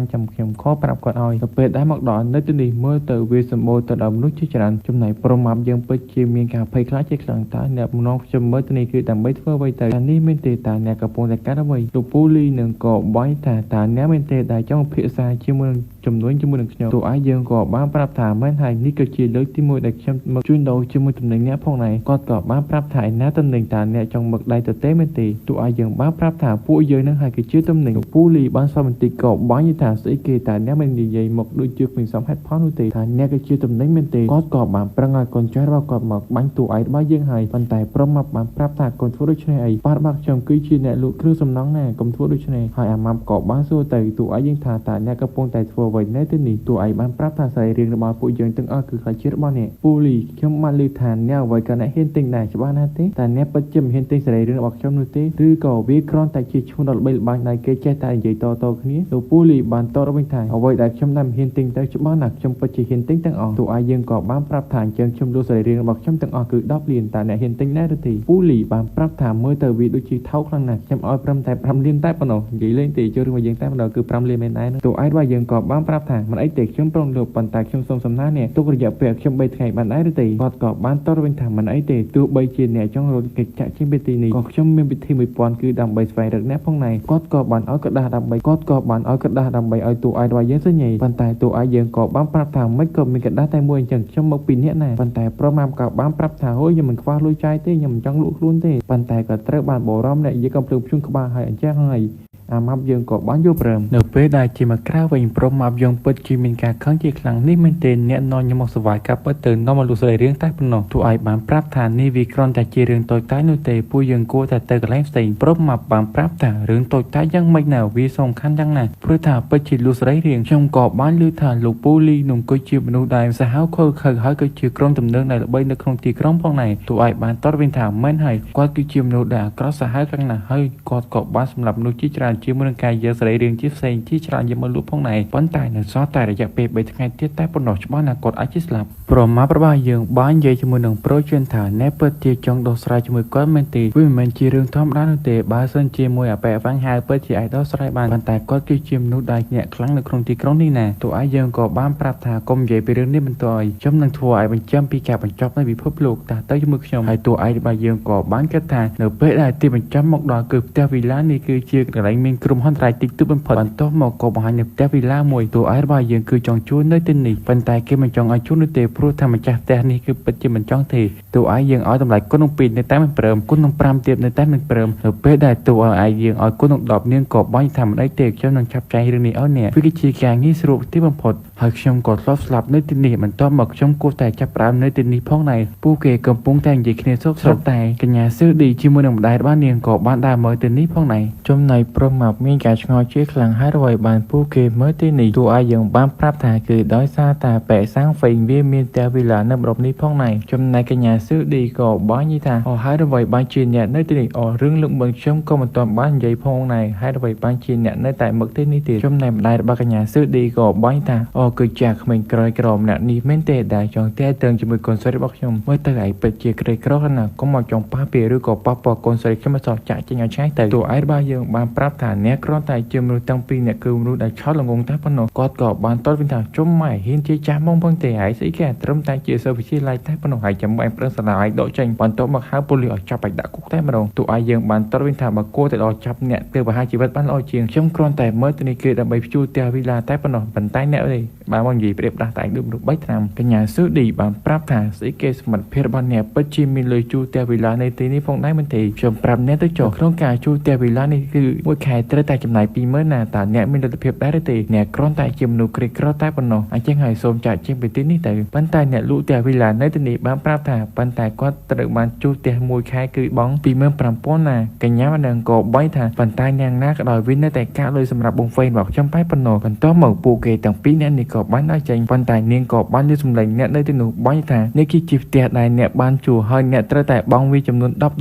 [SPEAKER 1] ំខប្រាប់គាត់ឲ្យនៅពេលដែលមកដល់នៅទីនេះមើលទៅវាសម្បូរទៅដោយមនុស្សជាច្រើនចំណែកប្រមាប់យើងពិតជាមានការភ័យខ្លាចជាខ្លាំងតើអ្នកម្ដងខ្ញុំមើលទីនេះគឺដើម្បីធ្វើអ្វីទៅអានេះមែនទេតើអ្នកកំពុងតែកាត់អ្វីលោកពូលីនឹងក៏បាញ់ថាតើអ្នកមែនទេដែលចង់ពិភាក្សាជាមួយជំនួយជាមួយនឹងខ្ញុំទូឲ្យយើងក៏បានប្រាប់ថាមែនហើយនេះក៏ជាលើកទី1ដែលខ្ញុំមកជួញដូរជាមួយទំនិញអ្នកផងដែរគាត់ក៏បានប្រាប់ថាឯណាទំនិញតើអ្នកចង់មកដៃទៅទេមែនទេទូឲ្យយើងបានប្រាប់ថាពួកយើងនឹងហើយគឺជាទំនិញលោកពូលីបានសន្មតិក៏បាញ់ថាស្អីគេតើអ្នកមិននិយាយមកដូចជាគ្មានសមហេតុផលនោះទេថាអ្នកគឺជាទំនិញមែនទេគាត់ក៏បានប្រឹងឲ្យកូនចៅរបស់គាត់មកបាញ់ទូឲ្យរបស់យើងហើយប៉ុន្តែប្រមាប់បានប្រាប់ថាកូនធ្វើដូច្នេះអីប៉ារបស់ខ្ញុំគឺជាអ្នកលក់គ្រឿងសំណង់ណាកុំធ្វើដូច្នេះហើយអាម៉ាប់ក៏បានសួរទៅទូឲ្យយើងថាតើអ្នកកំពុងតែធ្វើអ្វីនៅទីនេះទូឲ្យបានប្រាប់ថាស្រីរៀងរបស់ពួកយើងទាំងអស់គឺខ្លាចជារបស់អ្នកពូលីខ្ញុំបានលើកថាអ្នកអ្វីក៏អ្នកហ៊ានទិញដែរច្បាស់ណាស់ទេតែអ្នកពិតជាមិនហ៊ានទិញស្រីរៀងរបស់ខ្ញុំនោះទេឬក៏វាគ្រាន់តែជាឈ្មោះដ៏ល្បីល្បាញដែលគេចេះតែនិយាយតគ្នាលោកពូលីបានតរវិញថាអ្វីដែលខ្ញុំដែលមិនហ៊ានទិញទៅច្បាស់ណាស់ខ្ញុំពិតជាហ៊ានទិញទាំងអស់ទូឲ្យយើងក៏បានប្រាប់ថាអញ្ចឹងខ្ញុំលក់ស្រីរៀងរបស់ខ្ញុំទាំងអស់គឺ10លានតើអ្នកហ៊ានទិញដែរឬទេពូលីបានប្រាប់ថាមើលទៅវាដូចជាថោកខ្លាំងណាស់ខ្ញុំឲ្យព្រមតែ5លានតែប៉ុណ្ណោះនិយាយលេងទេចូលរឿងរបស់យើងតែម្ដងគឺ5លានមែនដែរទូឲ្យរបស់យើងក៏បានប្រាប់ថាមិនអីទេខ្ញុំព្រមលក់ប៉ុន្តែខ្ញុំសូមសំណើអ្នកទុករយៈពេលខ្ញុំ3ថ្ងៃបានដែរឬទេគាត់ក៏បានតរវិញថាមិនអីទេទោះបីជាអ្នកចង់រត់កិច្ចចាក់ជាពិធីនេះក៏ខ្ញុំមានពិធី1000គឺដើម្បីស្វែងរកអ្នកផងដែរគាត់ក៏បានឲ្យក្រដាសដើម្បីឲ្យទូឲ្យរបស់យើងសញ្ញេប៉ុន្តែទូឲ្យយើងក៏បានប្រាប់ថាមិនក៏មានក្រដាសតែមួយអញ្ចឹងខ្ញុំមកពីអ្នកណាប៉ុន្តែប្រមាប់ក៏បានប្រាប់ថាហូខ្ញុំមិនខ្វះលុយចាយទេខ្ញុំមិនចង់លក់ខ្លួនទេប៉ុន្តែក៏ត្រូវបានបរំអ្នកនិយាយកំភ្លើងភ្ជុំក្បាលហើយអញ្ចឹងហើយអាម៉ាប់យើងក៏បានយល់ព្រមនៅពេលដែលជាមកក្រៅវិញប្រមាប់យើងពិតជាមានការខឹងជាខ្លាំងនេះមែនទេអ្នកនរខ្ញុំមកសវាយកាប់ពិតទៅនាំមកលុះស្រីរឿងតែប៉ុណ្ណោះទូឲ្យបានប្រាប់ថានេះវាគ្រាន់តែជារឿងតូចតាចនោះទេពួកយើងគួរតែទៅកន្លែងផ្សេងប្រមាប់បានប្រាប់ថារឿងតូចតាចយ៉ាងម៉េចណាវាសំខាន់យ៉ាងណាព្រោះថាពិតជាលុះស្រីរឿងខ្ញុំក៏បានឮថាលោកពូលីនឹងគឺជាមនុស្សដែលសាហាវខើហើយក៏ជាក្រុមទំនើងដែលល្បីនៅក្នុងទីក្រុងផងដែរទូឲ្យបានតតវិញថាមិនហើយគាត់គឺជាមនុស្សដែលអាក្រក់សាហាវខ្លាំងណាស់ហើយគាត់ក៏បានសម្លាប់មនុស្សជាច្រើន ជាមួយនឹងការយកសេរីរឿងជាផ្សេងជាច្រើនយកមកលក់ផងដែរប៉ុន្តែនៅសល់តែរយៈពេល3ថ្ងៃទៀតតែប៉ុណ្ណោះច្បាស់ណាគាត់អាចជាស្លាប់ប្រមារបស់យើងបាននិយាយជាមួយនឹងប្រូជឿនថាអ្នកពិតជាចង់ដោះស្រាយជាមួយគាត់មែនទេវាមិនមែនជារឿងធម្មតានោះទេបើសិនជាមួយអាប៉ែវាំងហៅពិតជាអាចដោះស្រាយបានប៉ុន្តែគាត់គឺជាមនុស្សដែលញាក់ខ្លាំងនៅក្នុងទីក្រុងនេះណាតួឯងយើងក៏បានប្រាប់ថាកុំនិយាយពីរឿងនេះបន្តឲ្យខ្ញុំនឹងធ្វើឲ្យបញ្ចាំពីការបញ្ចប់នៃពិភពលោកតាទៅជាមួយខ្ញុំហើយតួឯងរបស់យើងក៏បានគិតថានៅពេលដែលទីបញ្ចាំមកដល់គឺផ្ទះវីឡានេះគឺជាកន្លែងមានក្រុមហ៊ុនរ៉ៃតិចតួចបំផុតបន្ទាប់មកក៏បង្ហាញនៅផ្ទះវីឡាមួយតួឯងរបស់យើងគឺចង់ជួលនៅទីនេះប៉ុន្តែគេមិនចង់ឲ្យជួលនោះទេព្រោះថាម្ចាស់ផ្ទះនេះគឺពិតជាមិនចង់ទេតួឯងយើងឲ្យតម្លៃគុណនឹង2នៅតែមិនព្រមគុណនឹង5ទៀតនៅតែមិនព្រមនៅពេលដែលតួឯងយើងឲ្យគុណនឹង10នាងក៏បាញ់ថាមិនអីទេខ្ញុំនឹងចាប់ចែងរឿងនេះឲ្យអ្នកវាគឺជាការងាយស្រួលទីបំផុតហើយខ្ញុំក៏ធ្លាប់ស្លាប់នៅទីនេះបន្ទាប់មកខ្ញុំគួរតែចាប់ផ្ដើមនៅទីនេះផងដែរពួកគេកំពុងតែនិយាយគ្នាសោកសៅតែកញ្ញាស៊ឺឌីជាមួយនឹងម្ដាយរបស់នាងក៏បានដើរមើលទីនេះផងដែរចំណែកព្រមមកមានការឆ្ងល់ជាខ្លាំងហើយអ្វីបានពួកគេមើលទីនេះតួឯងយើងបានប្រាប់ថាគឺដោយសារតែប៉ែសាំងហ្វេងវាមានផ្ទះវីឡានៅម្ដុំនេះផងដែរចំណែកកញ្ញាស៊ឺឌីក៏បាននិយាយថាហើយអ្វីបានជាអ្នកនៅទីនេះរឿងលើកមុនខ្ញុំក៏មិនទាន់បាននិយាយផងដែរហើយអ្វីបានជាអ្នកនៅតែមកទីនេះទៀតចំណែកម្ដាយរបស់កញ្ញាស៊ឺឌីក៏បានថាគឺជាក្មេងក្រោយក្រម្នាក់នេះមែនទេដែលចង់តែតឹងជាមួយកូនស្រីរបស់ខ្ញុំមើលទៅឯងពិតជាក្រីក្រណាស់កុំមកចង់ប៉ះពីឬក៏ប៉ះពាល់កូនស្រីខ្ញុំមកសោះចាក់ចេញឲ្យឆ្ងាយទៅតួឯងរបស់យើងបានប្រាប់ថាអ្នកគ្រាន់តែជាមនុស្សទាំងពីរអ្នកគឺមនុស្សដែលឆោតល្ងងតែប៉ុណ្ណោះគាត់ក៏បានតតវិញថាជុំម៉ែហ៊ានជាចាស់មកផងទេហើយស្អីគេត្រឹមតែជាសិស្សវិទ្យាល័យតែប៉ុណ្ណោះហើយចាំបាច់ប្រឹងសាលាឲ្យដកចេញបន្ទាប់មកហៅប៉ូលីសឲ្យចាប់ឲ្យដាក់គុកតែម្ដងតួឯងយើងបានតតវិញថាបើគួរតែដល់ចាប់អ្នកទៅបហាជីវិតបានល្អជាងខ្ញុំគ្រាន់តែមើលទៅនេះគឺដើម្បីព្យួរផ្ទះវីឡាតែប៉ុណ្ណោះប៉ុន្តែអ្នកអើយបានមកនិយាយប្រៀបដាស់តែដូចមនុស្ស3ឆ្នាំកញ្ញាស៊ឺឌីបានប្រាប់ថាស្អីគេសមត្ថភាពរបស់អ្នកពិតជាមានលុយជួលផ្ទះវីឡានៅទីនេះផងដែរមែនទេខ្ញុំប្រាប់អ្នកទៅចុះក្នុងការជួលផ្ទះវីឡានេះគឺមួយខែត្រូវតែចំណាយ20000ណាតើអ្នកមានលទ្ធភាពដែរទេអ្នកគ្រាន់តែជាមនុស្សក្រីក្រតែប៉ុណ្ណោះអញ្ចឹងហើយសូមចាក់ចេញពីទីនេះទៅប៉ុន្តែអ្នកលក់ផ្ទះវីឡានៅទីនេះបានប្រាប់ថាប៉ុន្តែគាត់ត្រូវបានជួលផ្ទះមួយខែគឺបង់25000ណាកញ្ញាម្នាក់ក៏បាញ់ថាប៉ុន្តែអ្នកណាក៏ដោយវានៅតែកាក់លុយសម្រាប់បងហ្វេនរបស់ខ្ញុំតែប៉ុណ្ណោះបន្ទាប់មកពួកគេទាំងពីរអ្នកនេះក៏បានដល់ចេញប៉ុន្តែនាងក៏បានលើសម្លេងអ្នកនៅទីនោះបាញ់ថានេះគឺជាផ្ទះដែលអ្នកបានជួលហើយអ្នកត្រូវតែបង់វាចំនួន10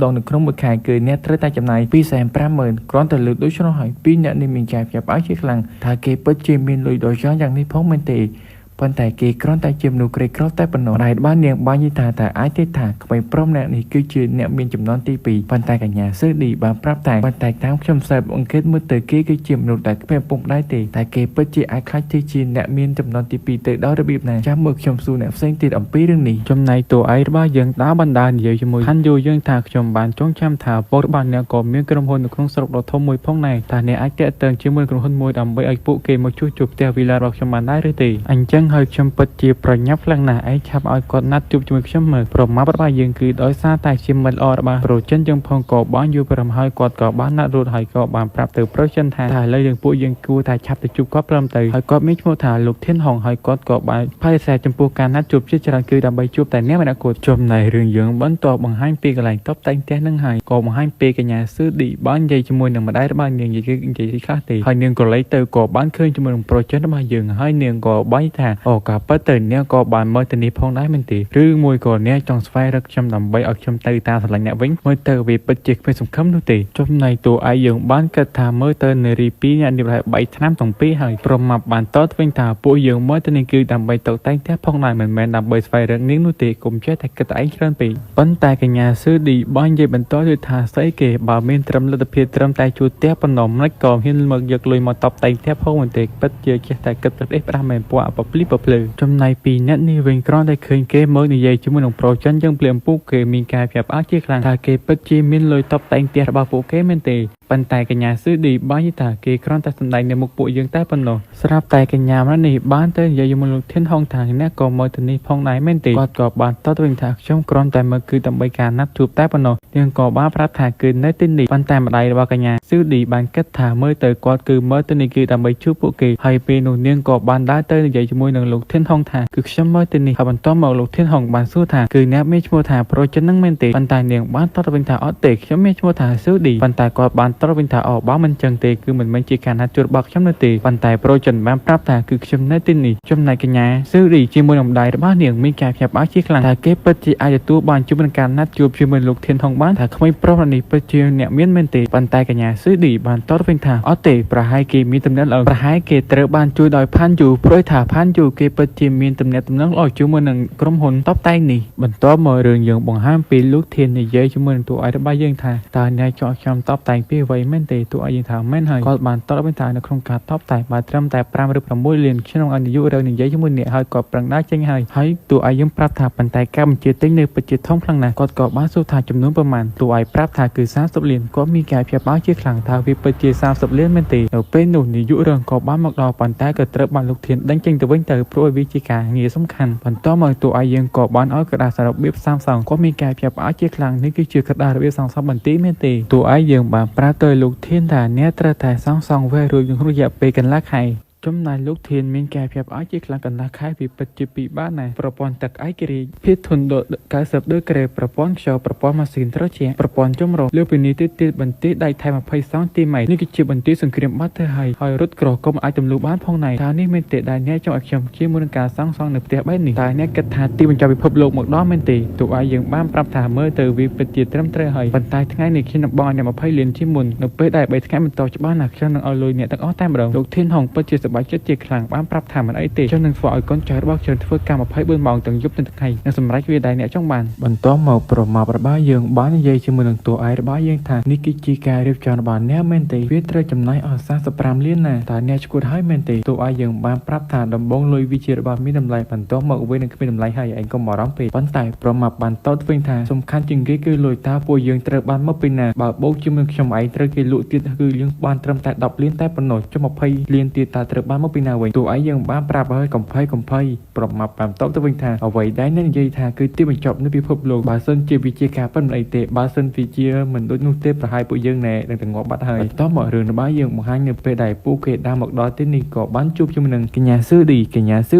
[SPEAKER 1] ដងនៅក្នុងមួយខែគឺអ្នកត្រូវតែចំណាយ250,000គ្រាន់តែលើកដូចនោះហើយពីរអ្នកនេះមានការចាប់ឲ្យជាខ្លាំងថាគេពិតជាមានលុយដល់យ៉ាងនេះផងមែនទេប៉ុន្តែគេគ្រាន់តែជាមនុស្សក្រីក្រតែប៉ុណ្ណោះដែលបាននាងបាននិយាយថាអាចទេថាក្មេងប្រុសអ្នកនេះគឺជាអ្នកមានចំនួនទី2ប៉ុន្តែកញ្ញាស៊ឺឌីបានប្រាប់តែប៉ុន្តែតាមខ្ញុំសើបអង្កេតមើលទៅគេគឺជាមនុស្សដែលគ្មានពុំដែរទេតែគេពិតជាអាចខ្លាចទីជាអ្នកមានចំនួនទី2ទៅដោយរបៀបណាចាំមើលខ្ញុំសួរអ្នកផ្សេងទៀតអំពីរឿងនេះចំណែកតួឯងរបស់យើងដើរបណ្ដានិយាយជាមួយខាន់យូយើងថាខ្ញុំបានចងចាំថាពលរបស់អ្នកក៏មានក្រុមហ៊ុននៅក្នុងស្រុកដ៏ធំមួយផងដែរតែអ្នកអាចតាក់ទងជាមួយក្រុមហ៊ុនមួយដើម្បីឲ្យពួកគេមកជួសជុលផ្ទះវីឡារបស់ខ្ញុំបានដែរឬទេអញ្ចឹងហើយខ្ញុំពិតជាប្រញាប់ខ្លាំងណាស់ឯងឆាប់ឲ្យគាត់ណាត់ជួបជាមួយខ្ញុំមើលប្រមាថរបស់យើងគឺដោយសារតែជាមិត្តល្អរបស់ប្រូចិនយើងផងក៏បានយល់ព្រមហើយគាត់ក៏បានណាត់រួចហើយក៏បានប្រាប់ទៅប្រូចិនថាឥឡូវយើងពួកយើងគួរតែឆាប់ទៅជួបគាត់ព្រមទៅហើយគាត់មានឈ្មោះថាលោកធានហុងហើយគាត់ក៏បានបដិសេធចំពោះការណាត់ជួបជាច្រើនគឺដើម្បីជួបតែអ្នកម្នាក់គាត់ចំណែករឿងយើងបន្ទាប់បង្ហាញពីកន្លែងតុបតែងផ្ទះនឹងហើយក៏បង្ហាញពីកញ្ញាស៊ឺឌីបាននិយាយជាមួយនឹងម្ដាយរបស់នាងនិយាយខ្លះទេហើយនាងក៏លេចទៅក៏បានឃើញជាមួយនឹងប្រូចិនរបស់យើងហើយនាងក៏បានថាការពិតទៅអ្នកក៏បានមើលទៅនេះផងដែរមែនទេឬមួយក៏អ្នកចង់ស្វែងរកខ្ញុំដើម្បីឲ្យខ្ញុំទៅតាមស្រឡាញ់អ្នកវិញមើលទៅវាពិតជាគ្មានសង្ឃឹមនោះទេចំណែកតួឯងយើងបានគិតថាមើលទៅនារី2អ្នកនេះប្រហែល3ឆ្នាំទាំងពីរហើយប្រមាប់បានតតវិញថាពួកយើងមើលទៅនេះគឺដើម្បីតុបតែងផ្ទះផងដែរមិនមែនដើម្បីស្វែងរកនាងនោះទេកុំចេះតែគិតតែឯងច្រើនពេកប៉ុន្តែកញ្ញាស៊ឺឌីបាននិយាយបន្តទៀតថាស្អីគេបើមានត្រឹមលទ្ធភាពត្រឹមតែជួលផ្ទះប៉ុណ្ណោះមិនក៏ហ៊ានមកយកលុយមកតុបតែងផ្ទះផងមែនទេពិតជាចេះតែគិតផ្ដេសផ្ដាស់មែនពួកអពភ្លីបភ្លើចំណែកពីអ្នកនេះវិញគ្រាន់តែឃើញគេមើលនិយាយជាមួយនឹងប្រូចិនយើងភ្លាមពួកគេមានការប្រាប់អើជាខ្លាំងថាគេពិតជាមានលុយតុបតែងផ្ទះរបស់ពួកគេមែនទេប៉ុន្តែកញ្ញាស៊ឺឌីបាននិយាយថាគេគ្រាន់តែសម្ដែងនៅមុខពួកយើងតែប៉ុណ្ណោះស្រាប់តែកញ្ញាម្នាក់នេះបានទៅនិយាយជាមួយលោកធានហុងថាអ្នកក៏មើលទៅនេះផងដែរមែនទេគាត់ក៏បានតតវិញថាខ្ញុំគ្រាន់តែមើលគឺដើម្បីការណាត់ជួបតែប៉ុណ្ណោះនាងក៏បានប្រាប់ថាគឺនៅទីនេះប៉ុន្តែម្ដាយរបស់កញ្ញាស៊ឺឌីបានគិតថាមើលទៅគាត់គឺមើលទៅនេះគឺដើម្បីជួបពួកគេហើយពេលនោះនាងក៏បានដើរទៅនិយាយជាមួយនឹងលោកធានហុងថាគឺខ្ញុំមើលទៅនេះហើយបន្ទាប់មកលោកធានហុងបានសួរថាគឺអ្នកមានឈ្មោះថាប្រូចិននឹងមែនទេប៉ុន្តែនាងបានតតវិញថាអត់ទេខ្ញុំមានឈ្មោះថាស៊ឺឌីប៉ុន្តែគាត់បាន តរវិញថាអូបើមិនចឹងទេគឺមិនមែនជាការណាត់ជួបរបស់ខ្ញុំនោះទេប៉ុន្តែប្រូចិនបានប្រាប់ថាគឺខ្ញុំនៅទីនេះចំណែកកញ្ញាស៊ឺឌីជាមួយនឹងម្ដាយរបស់នាងមានការភ្ញាក់ផ្អើលជាខ្លាំងថាគេពិតជាអាចទទួលបានជួបនឹងការណាត់ជួបជាមួយលោកធានថងបានថាក្មេងប្រុសនេះពិតជាអ្នកមានមែនទេប៉ុន្តែកញ្ញាស៊ឺឌីបានតរវិញថាអត់ទេប្រហែលគេមានទំនាក់ល្អប្រហែលគេត្រូវបានជួយដោយផាន់យូព្រោះថាផាន់យូគេពិតជាមានទំនាក់ទំនងល្អជាមួយនឹងក្រុមហ៊ុនតបតែងនេះបន្ទាប់មករឿងយើងបង្ហាញពីលោកធាននិយាយជាមួយនឹងតួឯករបស់យើងថាតើអ្នកចង់ខ្ញុំតបតែងពីអ្វីមែនទេតួឯកយើងថាមែនហើយគាត់បានតបវិញថានៅក្នុងការតបតែងបានត្រឹមតែ5ឬ6លានខ្ញុំអនុយុរឿងនិយាយជាមួយអ្នកហើយគាត់ប្រឹងដើរចេញហើយតួឯកយើងប្រាប់ថាប៉ុន្តែការបញ្ជាទិញនៅពិតជាធំខ្លាំងណាស់គាត់ក៏បានសួរថាចំនួនប្រមាណតួឯកប្រាប់ថាគឺ30លានគាត់មានការភ្ញាក់ផ្អើលជាខ្លាំងថាវាពិតជា30លានមែនទេនៅពេលនោះនាយករឿងក៏បានមកដល់ប៉ុន្តែក៏ត្រូវបានលោកធានដេញចេញទៅវិញទៅព្រោះវាជាការងារសំខាន់បន្ទាប់មកតួឯកយើងក៏បានឲ្យក្រដាសរបៀបសាងសង់គាត់មានការភ្ញាក់ផ្អើលជាខ្លាំងនេះគឺជាក្រដាសរបៀបសាងសង់បន្ទីមែនទេតួឯកយើងបានប្រាប់ទៅលោកធានថាអ្នកត្រូវតែសាងសង់វារួចក្នុងរយៈពេលកន្លះខែចំណែកលោកធានមានការភ្ញាក់ផ្អើលជាខ្លាំងកន្លះខែពីពិតជាពីបានណាប្រព័ន្ធទឹកឯករាជ្យភាពធន់90ដឺក្រេប្រព័ន្ធខ្យល់ប្រព័ន្ធម៉ាស៊ីនត្រជាក់ប្រព័ន្ធចម្រោះលើពីនេះទៀតបន្ទាយដៃថែម20សង់ទីម៉ែត្រនេះគឺជាបន្ទាយសង្គ្រាមបាត់ទៅហើយរត់ក្រក៏មិនអាចទម្លុះបានផងដែរថានេះមែនទេដែលអ្នកចង់ឲ្យខ្ញុំជាមួយនឹងការសាងសង់នៅផ្ទះបែបនេះតែអ្នកគិតថាទីបញ្ចប់ពិភពលោកមកដល់មែនទេទោះឲ្យយើងបានប្រាប់ថាមើលទៅវាពិតជាត្រឹមត្រូវហើយប៉ុន្តែថ្ងៃនេះខ្ញុំនឹងបងឲ្យអ្នក20លានជាមុននៅពេលដែល3ថ្ងៃបន្តច្បាស់ណាស់ខ្ញុំនឹងឲ្យលុយអ្នកទាំងអស់តែម្ដងលោកធានហុងពិតជាសប្បាយចិត្តជាខ្លាំងបានប្រាប់ថាមិនអីទេខ្ញុំនឹងធ្វើឲ្យកូនចៅរបស់ខ្ញុំធ្វើការ24ម៉ោងទាំងយប់ទាំងថ្ងៃនិងសម្រេចវាដែលអ្នកចង់បានបន្ទាប់មកប្រមាប់របស់យើងបាននិយាយជាមួយនឹងតួឯករបស់យើងថានេះគឺជាការរៀបចំរបស់អ្នកមែនទេវាត្រូវចំណាយអស់45លានណាតើអ្នកឈួតហើយមែនទេតួឯកយើងបានប្រាប់ថាដំបងលុយវាជារបស់មានតម្លៃបន្ទាប់មកវានឹងគ្មានតម្លៃហើយឯងកុំបារម្ភពេកប៉ុន្តែប្រមាប់បានតតវិញថាសំខាន់ជាងគេគឺលុយតើពួកយើងត្រូវបានមកពីណាបើបូកជាមួយខ្ញុំឯងត្រូវគេលក់ទៀតគឺយើងបានត្រឹមតែ10លានតែប៉ុណ្ណោះចុះ20លានទៀតតើត្រូវបានមកពីណាវិញតួឯកយើងបានប្រាប់ហើយកំភៃប្រមាប់បានតបទៅវិញថាអ្វីដែលអ្នកនិយាយថាគឺទីបញ្ចប់នៃពិភពលោកបើសិនជាវិជាការប៉ុណ្ណឹងទេបើសិនវិជាមិនដូចនោះទេប្រហែលពួកយើងណែនឹងតែងាប់បាត់ហើយបន្តមករឿងរបស់យើងបង្ហាញនៅពេលដែលពួកគេដើរមកដល់ទីនេះក៏បានជួបជាមួយនឹងកញ្ញាស៊ឺ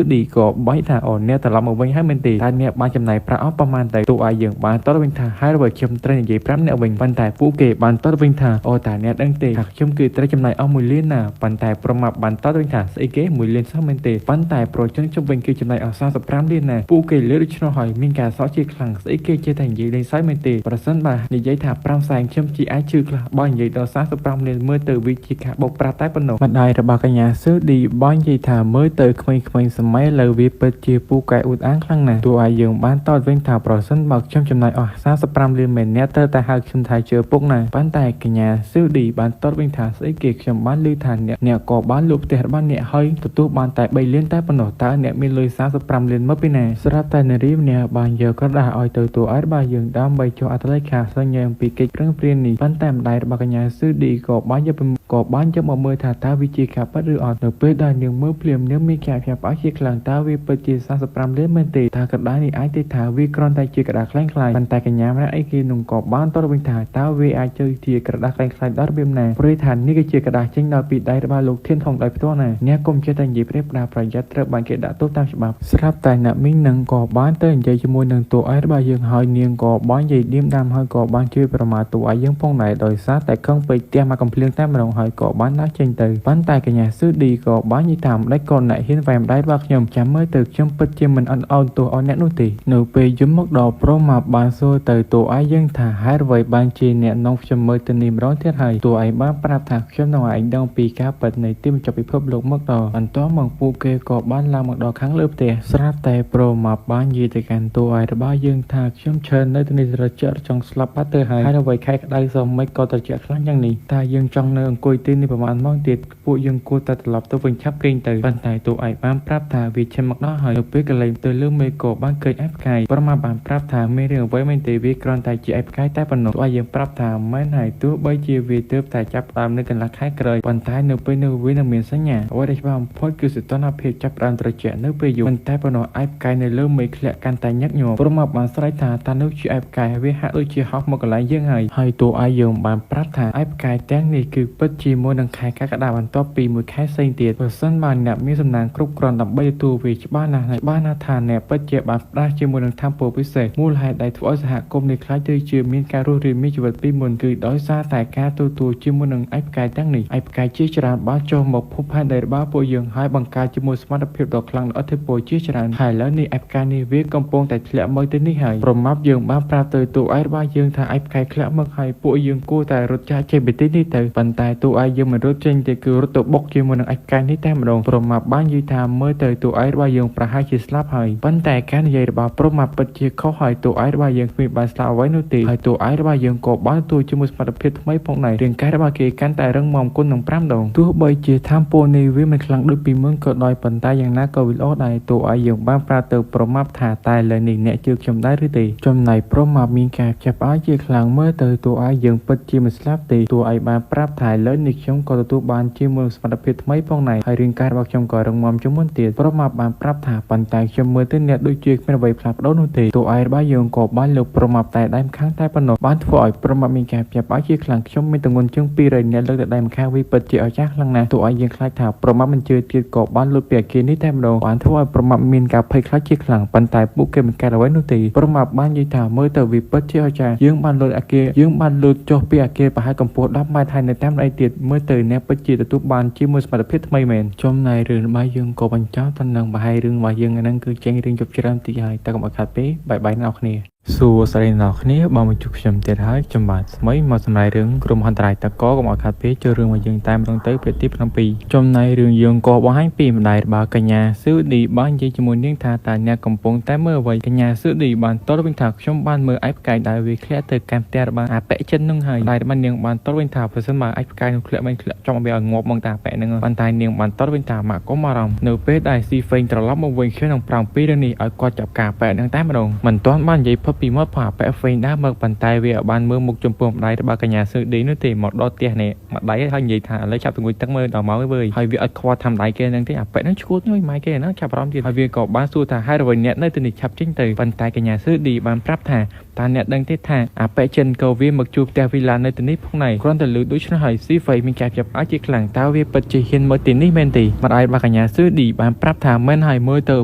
[SPEAKER 1] ឌីក៏បែកថាអូអ្នកត្រឡប់មកវិញហើយមែនទេតែអ្នកបានចំណាយប្រាក់អស់ប្រមាណតែតួឯកយើងបានតបវិញថាហើយបើខ្ញុំត្រូវនិយាយប្រាប់អ្នកវិញប៉ុន្តែពួកគេបានតបវិញថាអូតាអ្នកដឹងទេថាខ្ញុំគឺត្រូវចំណាយអស់1លានណាប៉ុន្តែប្រមាប់បានតបវិញថាស្អីគេ1លានសោះមែនទេប៉ុន្តែប្រូជនជុំវិញគឺចំណាយអស់45លានណាពួកគេលើដូច្នោះហើយមានការសោកជាខ្លាំងស្អីគេចេះតែនិយាយលេងសើចមែនទេប្រសិនបើនិយាយថា5សែនខ្ញុំជាអាចជឿខ្លះបើនិយាយដល់45លានមើលទៅវាជាការបោកប្រាស់តែប៉ុណ្ណោះម្ដាយរបស់កញ្ញាស៊ឺឌីបាននិយាយថាមើលទៅក្មេងៗសម័យឥឡូវវាពិតជាពូកែអ៊ូតអាងខ្លាំងណាស់ទោះឲ្យយើងបានតតវិញថាប្រសិនបើខ្ញុំចំណាយអស់45លានមែនអ្នកត្រូវតែហៅខ្ញុំថាជឿពុកណាប៉ុន្តែកញ្ញាស៊ឺឌីបានតតវិញថាស្អីគេខ្ញុំបានឮថាអ្នកក៏បានលក់ផ្ទះរបស់អ្នកហើយទទួលបានតែ3លានតែប៉ុណ្ណោះតើអ្នកមានលុយ45លានមកពីណាស្រាប់តែនារីម្នាក់បានយកក្រដាសឲ្យទៅតួឯករបស់យើងដើម្បីចុះអត្ថលេខាសញ្ញាអំពីកិច្ចប្រឹងប្រែងនេះប៉ុន្តែម្ដាយរបស់កញ្ញាស៊ឺឌីក៏បានយកមកមើលថាតើវាជាការពិតឬអត់នៅពេលដែលនាងមើលភ្លាមនាងមានការភ្ញាក់ផ្អើលជាខ្លាំងតើវាពិតជា45លានមែនទេតើក្រដាសនេះអាចទេថាវាគ្រាន់តែជាក្រដាសខ្លាំងៗប៉ុន្តែកញ្ញាម្នាក់អីគេនោះក៏បានតរវិញថាតើវាអាចទៅជាក្រដាសខ្លាំងៗដល់របៀបណាព្រោះថានេះគឺជាក្រដាសចេញដល់ពីដៃរបស់លោកធានថងដោយផ្ទាល់ណាអ្នកកុំចេះតែនិយាយប្រេះផ្ដាប្រយ័ត្នត្រូវបានគេដាក់ទោសតាមច្បាប់ស្រាប់តែអ្នកមីងនឹងក៏បានទៅនិយាយជាមួយនឹងតួឯករបស់យើងហើយនាងក៏បាននិយាយឌៀមដាមហើយក៏បានជួយប្រមាថតួឯកយើងផងដែរដោយសារតែខឹងពេកផ្ទះមកកំភ្លៀងតែម្ដងហើយក៏បានដើរចេញទៅប៉ុន្តែកញ្ញាស៊ឺឌីក៏បាននិយាយថាម្ដេចក៏អ្នកហ៊ានវាយម្ដាយរបស់ខ្ញុំចាំមើលទៅខ្ញុំពិតជាមិនអត់ឱនទោសឲ្យអ្នកនោះទេនៅពេលយំមកដល់ប្រមាប់បានសួរទៅតួឯកយើងថាហេតុអ្វីបានជាអ្នកនងខ្ញុំមើលទៅនេះម្ដងទៀតហើយតួឯកបានប្រាប់ថាខ្ញុំនឹងឲ្យឯងដឹងពីការពិតនៃទីបញ្ចប់ពិភពលោកមកដល់បន្តមកពួកគេក៏បានឡើងមកដល់ខាងលើផ្ទះស្រាប់តែប្រមាប់បាននិយាយទៅកាន់តួឯករបស់យើងថាខ្ញុំឈើនៅទីនេះត្រជាក់ចង់ស្លាប់បាត់ទៅហើយអ្វីខែក្តៅសមមិនក៏ត្រជាក់ខ្លាំងយ៉ាងនេះតើយើងចង់នៅអង្គុយទីនេះប្រហែលម៉ោងទៀតពួកយើងគួរតែត្រឡប់ទៅវិញឆាប់គេងទៅប៉ុន្តែតួឯកបានប្រាប់ថាវាឈានមកដល់ហើយនៅពេលកលែងទៅលើមេក៏បានឃើញឯផ្កាយប្រមាប់បានប្រាប់ថាមានរឿងអ្វីមែនទេវាគ្រាន់តែជាឯផ្កាយតែប៉ុណ្ណោះតួឯកយើងប្រាប់ថាមិនហើយទោះបីជាវាទើបតែចាប់ផ្ដើមនៅកន្លះខែក្រោយប៉ុន្តែនៅពេលនោះវានឹងមានសញ្ញាអ្វីដែលច្បាស់បំផុតគឺសីតុណ្ហភាពចាប់ផ្ដើមត្រជាក់នៅពេលយប់ប៉ុន្តែប៉ុណ្ណោះឯផ្កាយនៅលើមេធ្លាក់កាន់តែញឹកញាប់ប្រមាប់បានស្រែកថាតើនោះជាឯផ្កាយវាហាក់ដូចជាហោះមកកន្លែងយើងហើយតួឯកយើងបានប្រាប់ថាឯផ្កាយទាំងនេះគឺពិត ជាមួយនឹងខែកក្កដាបន្ទាប់ពីមួយខែផ្សេងទៀតបើសិនបានអ្នកមានសំណាងគ្រប់គ្រាន់ដើម្បីទទួលវាច្បាស់ណាស់ថាអ្នកពិតជាបានផ្ដាស់ជាមួយនឹងធម៌ពិសេសមូលហេតុដែលធ្វើឲ្យសហគមន៍នេះខ្លាចទៅជាមានការរស់រានមានជីវិតពីមុនគឺដោយសារតែការទទួលជាមួយនឹងឯកផ្កាយទាំងនេះឯកផ្កាយជាច្រើនបានចុះមកភពផែនដីរបស់ពួកយើងហើយបង្កើតជាមួយសមត្ថភាពដ៏ខ្លាំងដល់អធិពលជាច្រើនហើយឥឡូវនេះឯកផ្កាយនេះវាកំពុងតែធ្លាក់មកទៅនេះហើយប្រមាប់យើងបានប្រាប់ទៅទូឯករបស់យើងថាឯកផ្កាយធ្លាក់មកហើយពួកយើងគួរតែរត់ចាកចេញពីទីនេះទៅប៉ុន្តែទូឯកយើងមិនរត់ចេញទេគឺរត់ទៅបុកជាមួយនឹងឯកផ្កាយនេះតែម្ដងប្រមាប់បាននិយាយថាមើលទៅទូឯករបស់យើងប្រហែលជាស្លាប់ហើយប៉ុន្តែការនិយាយរបស់ប្រមាប់ពិតជាខុសហើយទូឯករបស់យើងគ្មានបានស្លាប់អ្វីនោះទេហើយទូឯករបស់យើងក៏បានទទួលជាមួយសមត្ថភាពថ្មីផងដែររាងកាយរបស់គេកាន់តែរឹងមាំគុណនឹង5ដងទោះបីជាធម៌ពលនេះវាមិនខ្លាំងដូចពីមុនក៏ដោយប៉ុន្តែយ៉ាងណាក៏វាល្អដែរទូឯកយើងបានប្រាប់ទៅប្រមាប់ថាតែលើនេះអ្នកជឿខ្ញុំដែរឬទេចំណែកប្រមាប់មានការចាប់ផ្អើលជាខ្លាំងមើលទៅទូឯកយើងពិតជាមិនស្លាប់ទេទូឯកបានប្រាប់ថាលើនេះខ្ញុំក៏ទទួលបានជាមួយសមត្ថភាពថ្មីផងដែរហើយរាងកាយរបស់ខ្ញុំក៏រឹងមាំជាងមុនទៀតប្រមាប់បានប្រាប់ថាប៉ុន្តែខ្ញុំមើលទៅអ្នកដូចជាគ្មានអ្វីផ្លាស់ប្ដូរនោះទេទូឯករបស់យើងក៏បានលើកប្រមាប់តែដៃម្ខាងតែប៉ុណ្ណោះបានធ្វើឲ្យប្រមាប់មានការចាប់ផ្អើលជាខ្លាំងខ្ញុំមានទម្ងន់ជាង200អ្នកលើកតែដៃម្ខាងវាពិតជាអស្ចារ្យខ្លាំងណាស់ទូឯកយើងខ្លាចថាប្រមាប់មិនជឿទៀតក៏បានលុបពីអគារនេះតែម្ដងបានធ្វើឲ្យប្រមាប់មានការភ័យខ្លាចជាខ្លាំងប៉ុន្តែពួកគេមិនកើតអ្វីនោះទេប្រមាប់បាននិយាយថាមើលទៅវាពិតជាអស្ចារ្យយើងបានលុតអគារយើងបានលុតចុះពីអគារប្រហែលកម្ពស់10ម៉ែត្រហើយនៅតាមដៃទៀតមើលទៅអ្នកពិតជាទទួលបានជាមួយសមត្ថភាពថ្មីមែនចំណែករឿងរបស់យើងក៏បញ្ចប់ទៅនឹងប្រហែលរឿងរបស់យើងហ្នឹងគឺចេញរឿងជប់ច្រើនតិចហើយតែកុំឲ្យខាត់ពេកបាយអ្នកនរគ្នាសួស្តីអ្នកនរគ្នាបងមកជួបខ្ញុំទៀតហើយខ្ញុំបាទស្មីមកសម្ដែងរឿងក្រុមហន្តរាយតកកុំឲ្យខាត់ពេកចូលរឿងរបស់យើងតែម្ដងទៅពេលទី7ចំណែករឿងយើងក៏បង្ហាញពីម្ដាយរបស់កញ្ញាស៊ូឌីបាននិយាយជាមួយនាងថាតើអ្នកកំពុងតែមើលអ្វីកញ្ញាស៊ូឌីបានតល់វិញថាខ្ញុំបានមើលឯកផ្កាយដែលវាធ្លាក់ទៅកាន់ផ្ទះរបស់អាប៉ែចិននឹងហើយដែលបាននាងបានតល់វិញថាប្រសិនបើឯកផ្កាយនោះធ្លាក់មិនធ្លាក់ចំឲ្យងាប់មកតាប៉ែនឹងប៉ុន្តែនាងបានតល់វិញថាម៉ាក់កុំអារម្មណ៍នៅពេលដែលស៊ីហ្វេងត្រឡប់មកវិញខ្ញុំនឹងប្រឹងពីរឿងនេះឲ្យគាត់ចាប់ការប៉ែនឹងតែម្ដងមិនទាន់បាននិយាយផុតពីមាត់ផងអាប៉ែហ្វេងដែរមកប៉ុន្តែវាបានមើលមុខចំពោះម្ដាយរបស់កញ្ញាស៊ូឌីនោះទេមកដល់ផ្ទះនេះម្ដាយហើយនិយាយថាឥឡូវចាប់ទងុយទឹកមើលដល់មកវើយហើយវាអត់ខ្វល់ធ្វើម្ដាយគេនឹងទេអាប៉ែនឹងឈួតញយម៉ែគេហ្នឹងចាប់អារម្មណ៍ទៀតហើយវាក៏បានសួរថាហើយរវៃអ្នកនៅទីនេះឆាប់ចេញទៅប៉ុន្តែកញ្ញាស៊ូឌីបានប្រាប់ថាតើអ្នកដឹងទេថាអាប៉ែចិនក៏វាមកជួបផ្ទះវីឡានៅទីនេះផងដែរគ្រាន់តែលឺដូច្នោះហើយស៊ីហ្វេមានការចាប់ផ្អើលជាខ្លាំងតើវាពិតជាហ៊ានមកទីនេះមែនទេម្ដាយរបស់កញ្ញាស៊ូឌីបានប្រាប់ថាមែនហើយមើលទៅ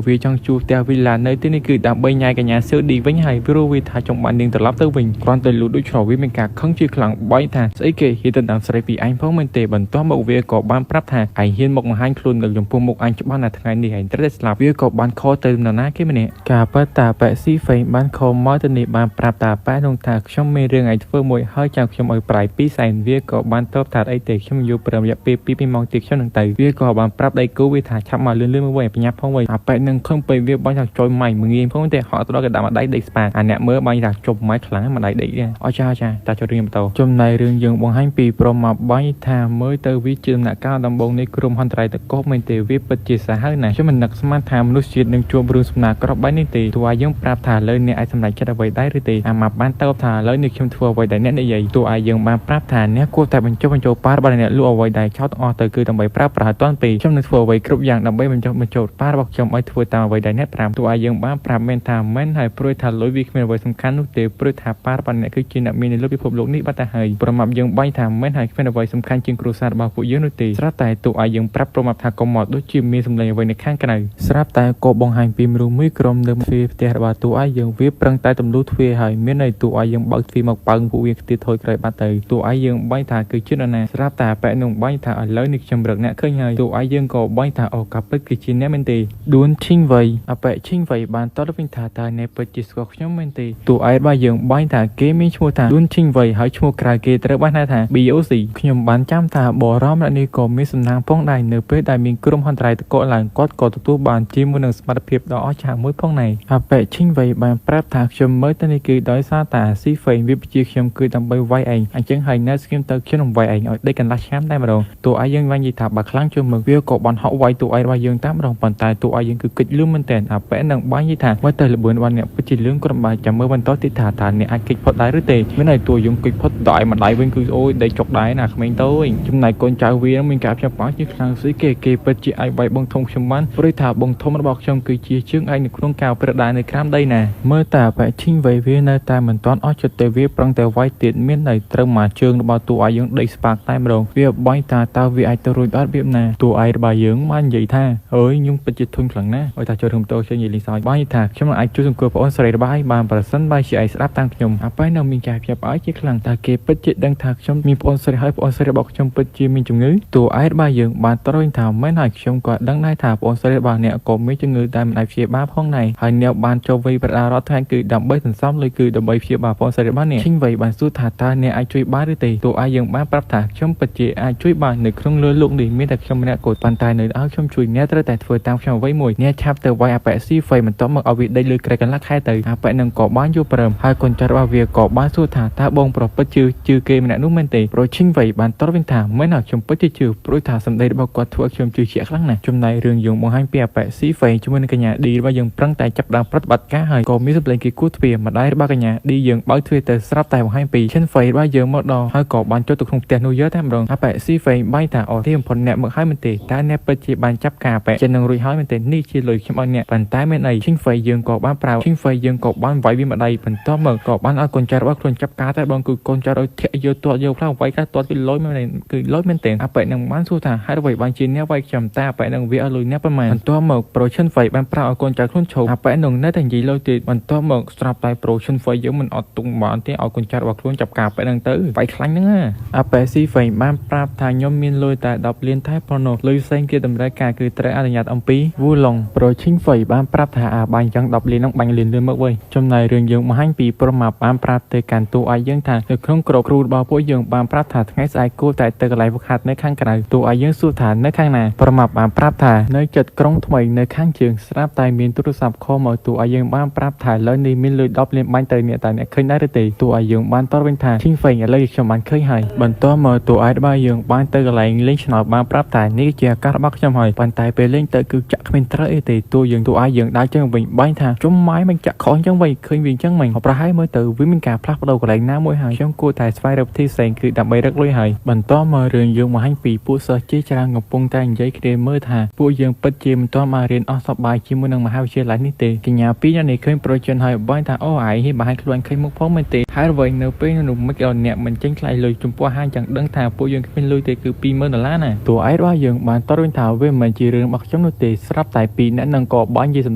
[SPEAKER 1] វាចង់ជួបផ្ទះវីឡានៅទីនេះគឺដើម្បីញ៉ាយកញ្ញាស៊ូឌីវិញហើយព្រោះវាថាចង់បាននាងត្រឡប់ទៅវិញគ្រាន់តែលឺដូច្នោះវាមានការខឹងជាខ្លាំងបែកថាស្អីគេហ៊ានទៅតាមស្រីពីឯងផងមែនទេបន្ទាប់មកវាក៏បានប្រាប់ថាឯងហ៊ានមកបង្ហាញខ្លួននៅចំពោះមុខអញច្បាស់ណាស់ថ្ងៃនេះឯងត្រូវតែស្លាប់វាក៏បានខកទៅនរណាគេម្នាក់ការប៉ែតាប៉ែស៊ីហ្វេបានខំមកទៅនេះបានប្រាប់តាប៉ែនោះថាខ្ញុំមានរឿងឲ្យធ្វើមួយហើយចាំខ្ញុំឲ្យប្រាយ200,000វាក៏បានតបថាអីទេខ្ញុំយកព្រមរយៈពេល2ម៉ោងទៀតខ្ញុំនឹងទៅវាក៏បានប្រាប់ដៃគូវាថាឆាប់មកលឿនៗមកវិញបញ្ញាផងវិញអាប៉ែនឹងខឹងពេកវាបាញ់ថាចុយម៉ៃមួយងាយផងទេហក់ទៅដល់កណ្ដាលម្ដាយដេកស្ប៉ាអាអ្នកមើលបាញ់ថាជប់ម៉ៃខ្លាំងម្ដាយដេកអចាតាចូលរឿងបន្តចំណែករឿងយើងបង្ហាញពីប្រមាប់បាញ់ថាមើលទៅវាជាដំណាក់កាលដំបូងនៃក្រុមហន្តរាយតកកមែនទេវាពិតជាសាហាវណាស់ខ្ញុំមិននឹកស្មានថាមនុស្សជាតិនឹងជួបរឿងសំណាក្រក់បែបនេះទេទោះឲ្យយើងប្រាប់ថាលើអ្នកអាចសម្រេចចិត្តអ្វីដែរឬទេអាម៉ាប់បានតបថាឥឡូវនេះខ្ញុំធ្វើអ្វីដែលអ្នកនិយាយទោះឲ្យយើងបានប្រាប់ថាអ្នកគួរតែបញ្ចុះបញ្ចូលប៉ារបស់អ្នកលក់អ្វីដែលចោតអស់ទៅគឺដើម្បីប្រើប្រាស់ឲ្យទាន់ពេលខ្ញុំនឹងធ្វើអ្វីគ្រប់យ៉ាងដើម្បីបញ្ចុះបញ្ចូលប៉ារបស់ខ្ញុំឲ្យធ្វើតាមអ្វីដែលអ្នកប្រាប់ទោះឲ្យយើងបានប្រាប់មែនថាមែនហើយព្រួយថាលុយវាគ្មានអ្វីសំខាន់នោះទេព្រួយថាប៉ារបស់អ្នកគឺជាអ្នកមាននៅលើពិភពលោកនេះបាត់ទៅហើយប្រមាប់យើងបាញ់ថាមែនហើយគ្មានអ្វីសំខាន់ជាងគ្រួសាររបស់ពួកយើងនោះទេស្រាប់តែទោះឲ្យយើងប្រាប់ប្រមាប់ថាកុំមកដូចជាមានសម្លេងអ្វីនៅខាងក្រៅស្រាប់តែក៏បង្ហាញពីមនុស្សមួយក្រុមនៅទ្វារផ្ទះរបស់ទោះឲ្យយើងវាប្រឹងតែទម្លុះទ្វារហើយមានន័យទោះឲ្យយើងបើកទ្វារមកប៉ើងពួកវាខ្ទាតថយក្រោយបាត់ទៅទោះឲ្យយើងបាញ់ថាគឺជានរណាស្រាប់តែប៉ែនោះបាញ់ថាឥឡូវនេះខ្ញុំរឹកអ្នកឃើញហើយទោះឲ្យយើងក៏បាញ់ថាអូកាពិតគឺជាអ្នកមែនទេដួនឈីងវៃអាប៉ែឈីងវៃបានតតវិញថាតើអ្នកពិតជាស្គាល់ខ្ញុំមែនទេទោះឲ្យរបស់យើងបាញ់ថាគេមានឈ្មោះថាដួនឈីងវៃហើយឈ្មោះក្រៅគេត្រូវបានហៅថា BOC ខ្ញុំបានចាំថាបរមអ្នកនេះក៏មានសំណាងផងដែរនៅពេលដែលមានក្រុមហន្តរាយតកកឡើងគាត់ក៏ទទួលបានជាមួយនឹងសមត្ថភាពដ៏អស្ចារ្យមួយផងដែរអាប៉ែឈីងវៃបានប្រាប់ថាខ្ញុំមើលទៅនេះគឺដោយសារតែស៊ីហ្វេងវាជាខ្ញុំគឺដើម្បីវាយឯងអញ្ចឹងហើយនៅស្គីមទៅខ្ញុំនឹងវាយឯងឲ្យដេកកន្លះឆ្នាំតែម្ដងទោះឲ្យយើងវិញនិយាយថាបើខ្លាំងជួយមើលវាក៏បានហក់វាយទោះឲ្យរបស់យើងតែម្ដងប៉ុន្តែទោះឲ្យយើងគឺគិតលឿនមែនតើអាប៉ែនឹងបាននិយាយថាមើលទៅល្បឿនរបស់អ្នកពិតជាលឿនគ្រាន់បើ ចាំមើលបន្តទៀតថាតើអ្នកអាចគេចផុតដែរឬទេមានន័យតួយើងគេចផុតដល់ម្ដាយវិញគឺអូយដេកចុកដែរណាក្មេងតូចចំណែកកូនចៅវាមានការចាប់បាច់ជាខ្លាំងស្អីគេពិតជាអាចវាយបងធំខ្ញុំបានព្រោះថាបងធំរបស់ខ្ញុំគឺជាជើងឯងនៅក្នុងការប្រដានៅក្រោមដីណាមើលតាបែកឈីងវៃវានៅតែមិនទាន់អស់ចិត្តទេវាប្រឹងតែវាយទៀតមានន័យត្រូវមកជើងរបស់តួឯងយើងដេកស្ប៉ាកតែម្ដងវាបាញ់តាតើវាអាចទៅរួចបានរបៀបណាតួឯងរបស់យើងបាននិយាយថាអើយខ្ញុំពិតជាធុញខ្លាំងណាស់ឲ្យថាចូលរួមតោជួយនិយាយលេងសើចបាញ់ថាខ្ញុំអាចជួយសង្គមបងអូនស្រីរបស់ឯងបានប្រសិនបើជាឯងស្ដាប់តាមខ្ញុំអាប៉ែនៅមានការចាប់ឲ្យជាខ្លាំងតើគេពិតជាដឹងថាខ្ញុំមានបងអូនស្រីហើយបងអូនស្រីរបស់ខ្ញុំពិតជាមានជំងឺតួឯងរបស់យើងបានត្រួយថាមែនហើយខ្ញុំក៏ដឹងដែរថាបងអូនស្រីរបស់អ្នកក៏មានជំងឺតែមិនអាចព្យាបាលផងដែរហើយអ្នកបានចូលវ័យប្រដារត់ថ្ងៃគឺដើម្បីសន្សំលុយគឺដើម្បីព្យាបាលបងអូនស្រីរបស់អ្នកឈិញវ័យបានសួរថាតើអ្នកអាចជួយបានឬទេតួឯងយើងបានប្រាប់ថាខ្ញុំពិតជាអាចជួយបាននៅក្នុងលើលោកនេះមានតែខ្ញុំម្នាក់គត់ប៉ុន្តែនៅឲ្យខ្ញុំជួយអ្នកត្រូវតែធ្វើតាមខ្ញុំអ្វីមួយអ្នកឆាប់ទៅវាយអាប៉ែស៊ីហ្វៃមិនតមកឲ្យវាដេកលើក្រែកន្លះខែទៅអាប៉ែនឹងក៏បានយល់ព្រមហើយកូនចៅរបស់វាក៏បានសួរថាតើបងប្រពន្ធជឿគេម្នាក់នោះមែនទេប្រូឈិញវ័យបានតបវិញថាមែនហើយខ្ញុំពិតជាជឿព្រោះថាសម្ដីរបស់គាត់ធ្វើខ្ញុំជឿជាក់ខ្លាំងណាស់ចំណែករឿងយើងបង្ហាញពីអាប៉ែស៊ីហ្វៃជាមួយនឹងកញ្ញាឌីរបស់យើងប្រឹងតែចាប់ដើមប្រតិបត្តិការហើយក៏មានសម្លេងគេគួរទ្វារម្ដាយរបស់កញ្ញាឌីយើងបើកទ្វារទៅស្រាប់តែបង្ហាញពីឈិនហ្វៃរបស់យើងមកដល់ហើយក៏បានចូលទៅក្នុងផ្ទះនោះយកតែម្ដងអាប៉ែស៊ីហ្វៃបាយថាអូទីបំផុតអ្នកមកហើយមែនទេតើអ្នកពិតជាបានចាប់ការប៉ែចិននឹងរួចហើយមែនទេនេះជាលុយខ្ញុំឲ្យអ្នកប៉ុន្តែមានអីឈិនហ្វៃយើងក៏បានប្រើឈិនហ្វៃយើងក៏បានវាយវាម្ដាយបន្ទាប់មកក៏បានឲ្យកូនចៅរបស់ខ្លួនចាប់ការតែបងគឺកូនចៅឲ្យធាក់យកទាត់យកផ្លោះវាយកាត់ទាត់គឺលុយមែនគឺលុយមែនទេអាប៉ែនឹងបានសួរថាហេតុអ្វីបានជាអ្នកវាយខ្ញុំតែអាប៉ែនឹងវាឲ្យលុយអ្នកប៉ុន្មានបន្ទាប់មកប្រូឈិនហ្វៃបានប្រើឲ្យកូនចៅខ្លួនឈប់អាប៉ែនឹងនៅតែនិយាយលុយទៀតបន្ទាប់មកស្រាប់តែប្រូឈិនហ្វៃយើងមិនអត់ទុកបានទេឲ្យកូនចៅរបស់ខ្លួនចាប់ការប៉ែនឹងទៅវាយខ្លាញ់ហ្នឹងអាប៉ែស៊ីហ្វៃបានប្រាប់ថាខ្ញុំមានលុយតែ10លានតែប៉ុណ្ណោះលុយផ្សេងគេតម្រូវការគឺត្រូវអនុញ្ញាតអំពីវូឡុងប្រូឈិនហ្វៃបានប្រាប់ថាបាញ់ចឹង10លានហ្នឹងបាញ់លានលឿនមកវិញចំណែករឿងយើងបង្ហាញពីប្រមាបានប្រាប់ទៅកាន់តួឯងយើងថានៅក្នុងក្រុមគ្រូរបស់ពួកយើងបានប្រាប់ថាថ្ងៃស្អែកគួរតែទៅកន្លែងហ្វឹកហាត់នៅខាងក្រៅតួឯងយើងសួរថានៅខាងណាប្រមាបានប្រាប់ថានៅចិត្តក្រុងថ្មីនៅខាងជើងស្រាប់តែមានទូរស័ព្ទខលមកតួឯងយើងបានប្រាប់ថាឥឡូវនេះមានលុយ10លានបាញ់ទៅអ្នកតែអ្នកឃើញដែរឬទេតួឯងយើងបានតបវិញថាឈិងហ្វេងឥឡូវខ្ញុំបានឃើញហើយបន្ទាប់មកតួឯងរបស់យើងបានទៅកន្លែងលេងឆ្នោតបានប្រាប់ថានេះជាឱកាសរបស់ខ្ញុំហើយប៉ុន្តែពេលលេងទៅគឺចាក់គ្មានត្រូវអីទេតួឯងយើងដើរចឹងវិញបាញ់ថាជុំម៉ាយមិនចាក់ខំចឹងវិញឃើញវាចឹងមិនប្រហែលមើលទៅវាមានការផ្លាស់ប្ដូរកន្លែងណាមួយហើយខ្ញុំគួរតែស្វែងរកវិធីផ្សេងគឺដើម្បីរកលុយហើយបន្ទាប់មករឿងយើងបង្ហាញពីពួកសិស្សជាច្រើនកំពុងតែនិយាយគ្នាមើលថាពួកយើងពិតជាមិនទាន់បានរៀនអស់សប្បាយជាមួយនឹងមហាវិទ្យាល័យនេះទេកញ្ញាពីរនេះឃើញប្រូជិនហើយបាញ់ថាអូឯងហ៊ីបង្ហាញខ្លួនឃើញមុខផងមែនទេហើយអ្វីនៅពេលនោះមិនឲ្យអ្នកមិនចេញខ្លាយលុយចំពោះហាងចឹងដឹងថាពួកយើងគ្មានលុយទេគឺ$20000ណាតួឯងរបស់យើងបានតរវិញថាវាមិនមែនជារឿងរបស់ខ្ញុំនោះទេស្រាប់តែពីរអ្នកនឹងក៏បាញ់និយាយសម្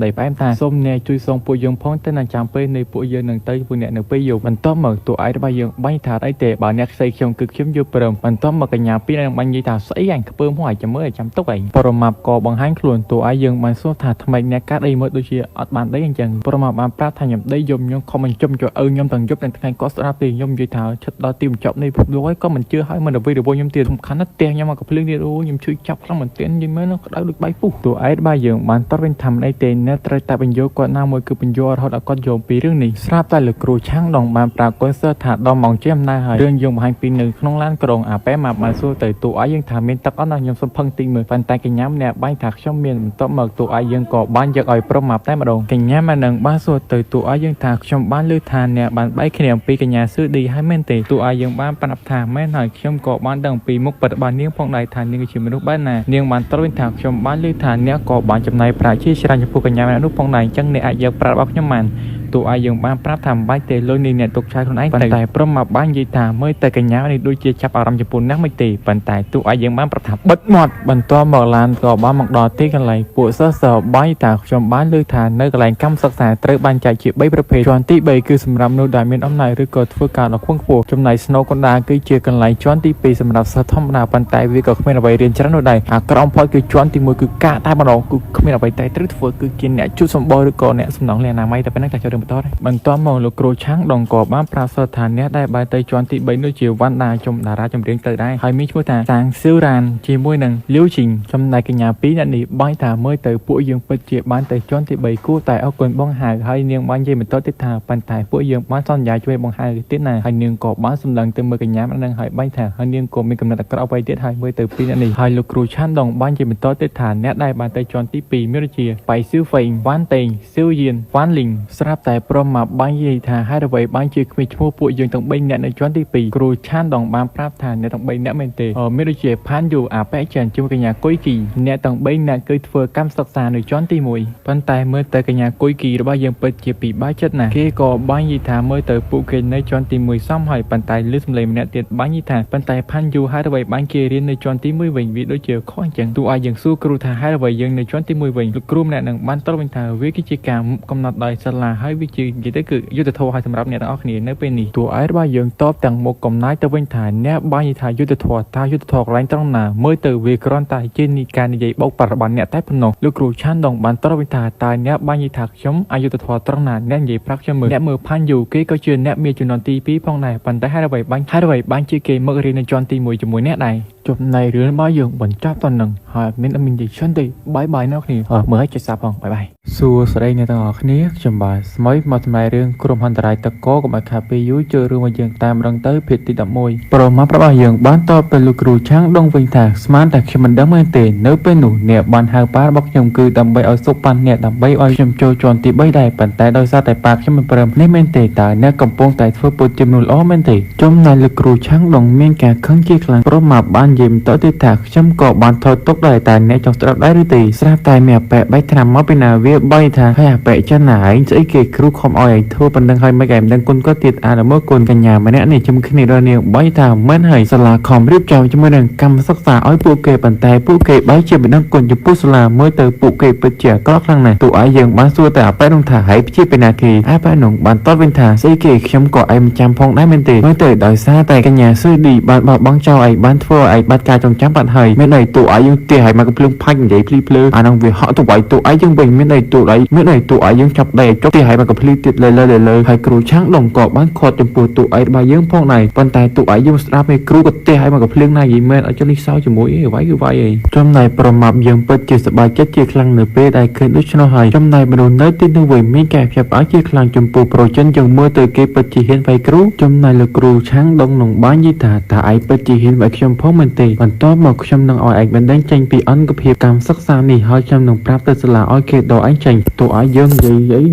[SPEAKER 1] ដីផ្អែមថាសូមអ្នកជួយសងពួកយើងផងទៅនឹងចាំពេលនៃពួកយើងនឹងទៅពួកអ្នកនៅពេលយប់បន្ទាប់មកតួឯងរបស់យើងបាញ់ថាអីទេបើអ្នកខ្ចីខ្ញុំគឺខ្ញុំយល់ព្រមបន្ទាប់មកកញ្ញាពីរនឹងបាញ់និយាយថាស្អីអញខ្ពើមហួរចាំមើលចាំទុកឯងប្រមាប់ក៏បង្ហាញខ្លួនតួឯងយើងបានសួរថាថ្មីអ្នកកាត់អីមើលដូចជាអត់បានដីអញ្ចឹងប្រមាប់បានប្រាប់ថាខ្ញុំដីយំខ្ញុំខំមិនជុំចូលឪខ្ញុំទាំងយប់ទាំងថ្ងៃក៏ស្ដាប់ទេខ្ញុំនិយាយថាឈិតដល់ទីបញ្ចប់នៃភពលោកហើយក៏មិនជឿហើយមិនអ្វីរបស់ខ្ញុំទៀតសំខាន់ណាស់ផ្ទះខ្ញុំមកកំភ្លើងទៀតអូខ្ញុំជួយចាប់ខ្លាំងមែនទែននិយាយមើលក្តៅដូចបាយពុះតួឯងរបស់យើងបានតរវិញថាមិនអីទេអ្នកត្រូវតែបញ្យល់គាត់ណាមួយគឺបញ្យល់រហូតដល់គាត់យល់ពីរឿងនេះស្រាប់តែលោកគ្រូឆាំងដងបានប្រាប់កូនសិស្សថាដល់ម៉ោងជាអំណើហើយរឿងយើងបង្ហាញពីនៅក្នុងឡានក្រុងអាប៉ែម៉ាប់បានសួរទៅតួឯងយើងថាមានទឹកអត់ណាខ្ញុំសុំផឹងតិចមើលប៉ុន្តែកញ្ញាម្នាក់បាញ់ថាខ្ញុំមានបន្ទាប់មកតួឯងយើងក៏បានយកឲ្យប្រុសម៉ាប់តែម្ដងកញ្ញាម៉ែនឹងបានសួរទៅតួឯងយើងថាខ្ញុំបានឮថាអ្នកបានបែកគ្នាអំពីកញ្ញាស៊ឺឌីហើយមែនទេតួឯងយើងបានប្រាប់ថាមែនហើយខ្ញុំក៏បានដឹងពីមុខពិតរបស់នាងផងដែរថានាងជាមនុស្សបែបណានាងបានត្រួតវិញថាខ្ញុំបានឮថាអ្នកក៏បានចំណាយប្រាក់ជាច្រើនចំពោះកញ្ញាម្នាក់នោះផងដែរអញ្ចឹងអ្នកអាចយកប្រាក់របស់ខ្ញុំបានតួឯងយើងបានប្រាប់ថាមិនបាច់ទេលុយនេះអ្នកទុកឆាយខ្លួនឯងប៉ុន្តែព្រមមកបាននិយាយថាមើលតែកញ្ញានេះដូចជាចាប់អារម្មណ៍ចំពោះអ្នកមិនទេប៉ុន្តែតួឯងយើងបានប្រាប់ថាបិទមាត់បន្ទាប់មកឡានក៏បានមកដល់ទីកន្លែងពួកសិស្សបាយថាខ្ញុំបានឮថានៅកន្លែងកម្មសិក្សាត្រូវបានចែកជា3ប្រភេទជាន់ទី3គឺសម្រាប់មនុស្សដែលមានអំណាចឬក៏ធ្វើការដល់ខ្ពង់ខ្ពស់ចំណែកស្នូកណ្ដាលគឺជាកន្លែងជាន់ទី2សម្រាប់សិស្សធម្មតាប៉ុន្តែវាក៏គ្មានអ្វីរៀនច្រើននោះដែរអាក្រក់បំផុតគឺជាន់ទី1គឺការតែម្ដងគឺគ្មានអ្វីតែត្រូវធ្វើគឺជាអ្នកជួយសម្បល់ឬក៏អ្នកសំណងលះអនាម័យតែប៉ុណ្ណឹងតែចូលរឿងបន្តបន្ទាប់មកលោកគ្រូឆាំងដងក៏បានប្រាប់សិស្សថាអ្នកដែលបែរទៅជាន់ទី3នោះជាវណ្ណដាចំតារាចម្រៀងទៅដែរហើយមានឈ្មោះថាសាងស៊ឺរ៉ានជាមួយនឹងលីវជីងចំណែកកញ្ញាពីរអ្នកនេះបាញ់ថាមើលទៅពួកយើងពិតជាបានទៅជាន់ទី3គួរតែអរគុណបងហៅហើយនាងបាននិយាយបន្តទៀតថាប៉ុន្តែពួកយើងបានសន្យាជួយបងហៅទៀតណាហើយនាងក៏បានសម្លឹងទៅមើលកញ្ញាម្នាក់នឹងហើយបាញ់ថាហើយនាងក៏មានកំណត់អាក្រក់អ្វីទៀតហើយមើលទៅពីរអ្នកនេះហើយលោកគ្រូឆាន់ដងបាននិយាយបន្តទៀតថាអ្នកដែលបានទៅជាន់ទី2មានដូចជាបៃស៊ឺហ្វេងវ៉ាន់តេងស៊ឺយៀនវ៉ាន់លីងស្រាប់តែ តែព្រមមកបាញ់និយាយថាហើយអ្វីបាញ់ជាគ្មានឈ្មោះពួកយើងទាំង3នាក់នៅជាន់ទី2គ្រូឆានដងបានប្រាប់ថាអ្នកទាំង3នាក់មែនទេមានដូចជាផានយូអាប៉ែចានជាមួយកញ្ញាគុយគីអ្នកទាំង3នាក់គឺធ្វើកម្មសិក្សានៅជាន់ទី1ប៉ុន្តែមើលទៅកញ្ញាគុយគីរបស់យើងពិតជាពិបាកចិត្តណាស់គេក៏បាញ់និយាយថាមើលទៅពួកគេនៅជាន់ទី1សមហើយប៉ុន្តែលឺសំឡេងម្នាក់ទៀតបាញ់និយាយថាប៉ុន្តែផានយូហើយអ្វីបាញ់គេរៀននៅជាន់ទី1វិញវាដូចជាខុសអញ្ចឹងទោះឲ្យយើងសួរគ្រូថាហើយអ្វីយើងនៅជាន់ទី1វិញលោកគ្រូម្នាក់នឹងបានតបវិញថាវាគឺជាការកំណត់ដោយសាលាហើយវាជានិយាយទៅគឺយុទ្ធធម៌ឲ្យសម្រាប់អ្នកទាំងអស់គ្នានៅពេលនេះតួឯរបស់យើងតបទាំងមុខកំណាយទៅវិញថាអ្នកបាញ់ថាយុទ្ធធម៌ថាយុទ្ធធម៌កន្លែងត្រង់ណាមើលទៅវាគ្រាន់តែជាការនិយាយបោកប្រាស់របស់អ្នកតែប៉ុណ្ណោះលោកគ្រូឆានដងបានតបវិញថាតើអ្នកបាញ់ថាខ្ញុំអយុទ្ធធម៌ត្រង់ណាអ្នកនិយាយប្រាប់ខ្ញុំមើលអ្នកមើលផាន់យូគេក៏ជាអ្នកមានចំនួនទី2ផងដែរប៉ុន្តែហើយអ្វីបាញ់ជាគេមករៀននៅជាន់ទី1ជាមួយអ្នកដែរចំណែករឿងរបស់យើងបញ្ចប់តនឹងហើយមានអមានជិនទេបាយបាយអ្នកគ្នាមើលឲ្យចេះសាប់ផងបាយបាយសួស្តីអ្នកទាំងអស់គ្នាខ្ញុំបាទស្មីមកសម្ដែងរឿងក្រុមហន្តរាយតកកុំឲ្យខាតពេលយូរចូលរឿងរបស់យើងតាមរងទៅភាគទី11ប្រមាណរបស់យើងបានតបទៅលោកគ្រូឆាងដងវិញថាស្មានតែខ្ញុំមិនដឹងមែនទេនៅពេលនោះអ្នកបានហៅប៉ារបស់ខ្ញុំគឺដើម្បីឲ្យសុខប៉ាន់អ្នកដើម្បីឲ្យខ្ញុំចូលជាន់ទី3ដែរប៉ុន្តែដោយសារតែប៉ាខ្ញុំមិនព្រមនេះមែនទេតើអ្នកកំពុងតែធ្វើពុតជាមនុស្សល្អមែនទេចំណែកលោកគ្រូឆាងដងមានការខឹងជាខ្លាំងប្រមាណបាននិយាយបន្តទៀតថាខ្ញុំក៏បានថតទុកដែរតែអ្នកចង់ស្ដាប់ដែរឬទេស្រាប់តែមានអាប៉ែបែកថ្នាំមកពីណាវាបាយថាហើយអាប៉ែចិនណាឯងស្អីគេគ្រូខំឲ្យឯងធ្វើប៉ុណ្្នឹងហើយមិនឯងដឹងគុណក៏ទៀតអានមើលគុណកញ្ញាម្នាក់នេះជំគ្នារនាងបាយថាមិនហើយសាលាខំរៀបចំជាមួយនឹងកម្មសិក្សាឲ្យពួកគេប៉ុន្តែពួកគេបាយជាមិនដឹងគុណចំពោះសាលាមើលទៅពួកគេពិតជាអាក្រក់ខ្លាំងណាស់ទូឯងយើងបានសួរតែអាប៉ែនោះថាហើយជាពីណាគេអាប៉ែនោះបានតបវិញថាស្អីគេខ្ញុំក៏ឯងមិនចាំផងដែរមែនទេមើលទៅដោយសារតែកញ្ញាស៊ឺឌីបានបោះបង់ចោលឯងបានធ្វើឲ្យបាត់ការចងចាំបាត់ហើយមានន័យទូឯងយើងទេឲ្យមកកំភ្លើងផាច់និយាយភ្លីភ្លើអានោះវាហក់ទៅវាយទូឯងយើងវិញមានន័យទូឯងមានន័យទូឯងយើងចាប់ដៃចុកទេឲ្យមកកំភ្លីទៀតលើហើយគ្រូឆាងដងក៏បានខាត់ចំពោះទូឯងរបស់យើងផងដែរប៉ុន្តែទូឯងយើងស្ដាប់ឯគ្រូក៏ទេឲ្យមកកំភ្លើងណានិយាយមែនឲ្យចុះនេះសោជាមួយអីវាយគឺវាយឯងចំណែកប្រមាប់យើងពិតជាសប្បាយចិត្តជាខ្លាំងនៅពេលដែលឃើញដូច្នោះហើយចំណែកមនុស្សនៅទីនោះវិញមានការភ្ញាក់ផ្អើលជាខ្លាំងចំពោះប្រូចិនយើងមើលទៅគេពិតជាហ៊ានវាយគ្រូចំណែកលោកគ្រូឆាងដងនឹងបាននិយាយថាតើឯងពិតជាហ៊ានវាយខ្ញុំផងមែនទេបន្ទាប់មកខ្ញុំនឹងឲ្យឯងបណ្ដឹងចេញពីអង្គភាពកម្មសិក្សានេះហើយខ្ញុំនឹងប្រាប់ទៅសាលាឲ្យគេដកឯងចេញតើឲ្យយើងន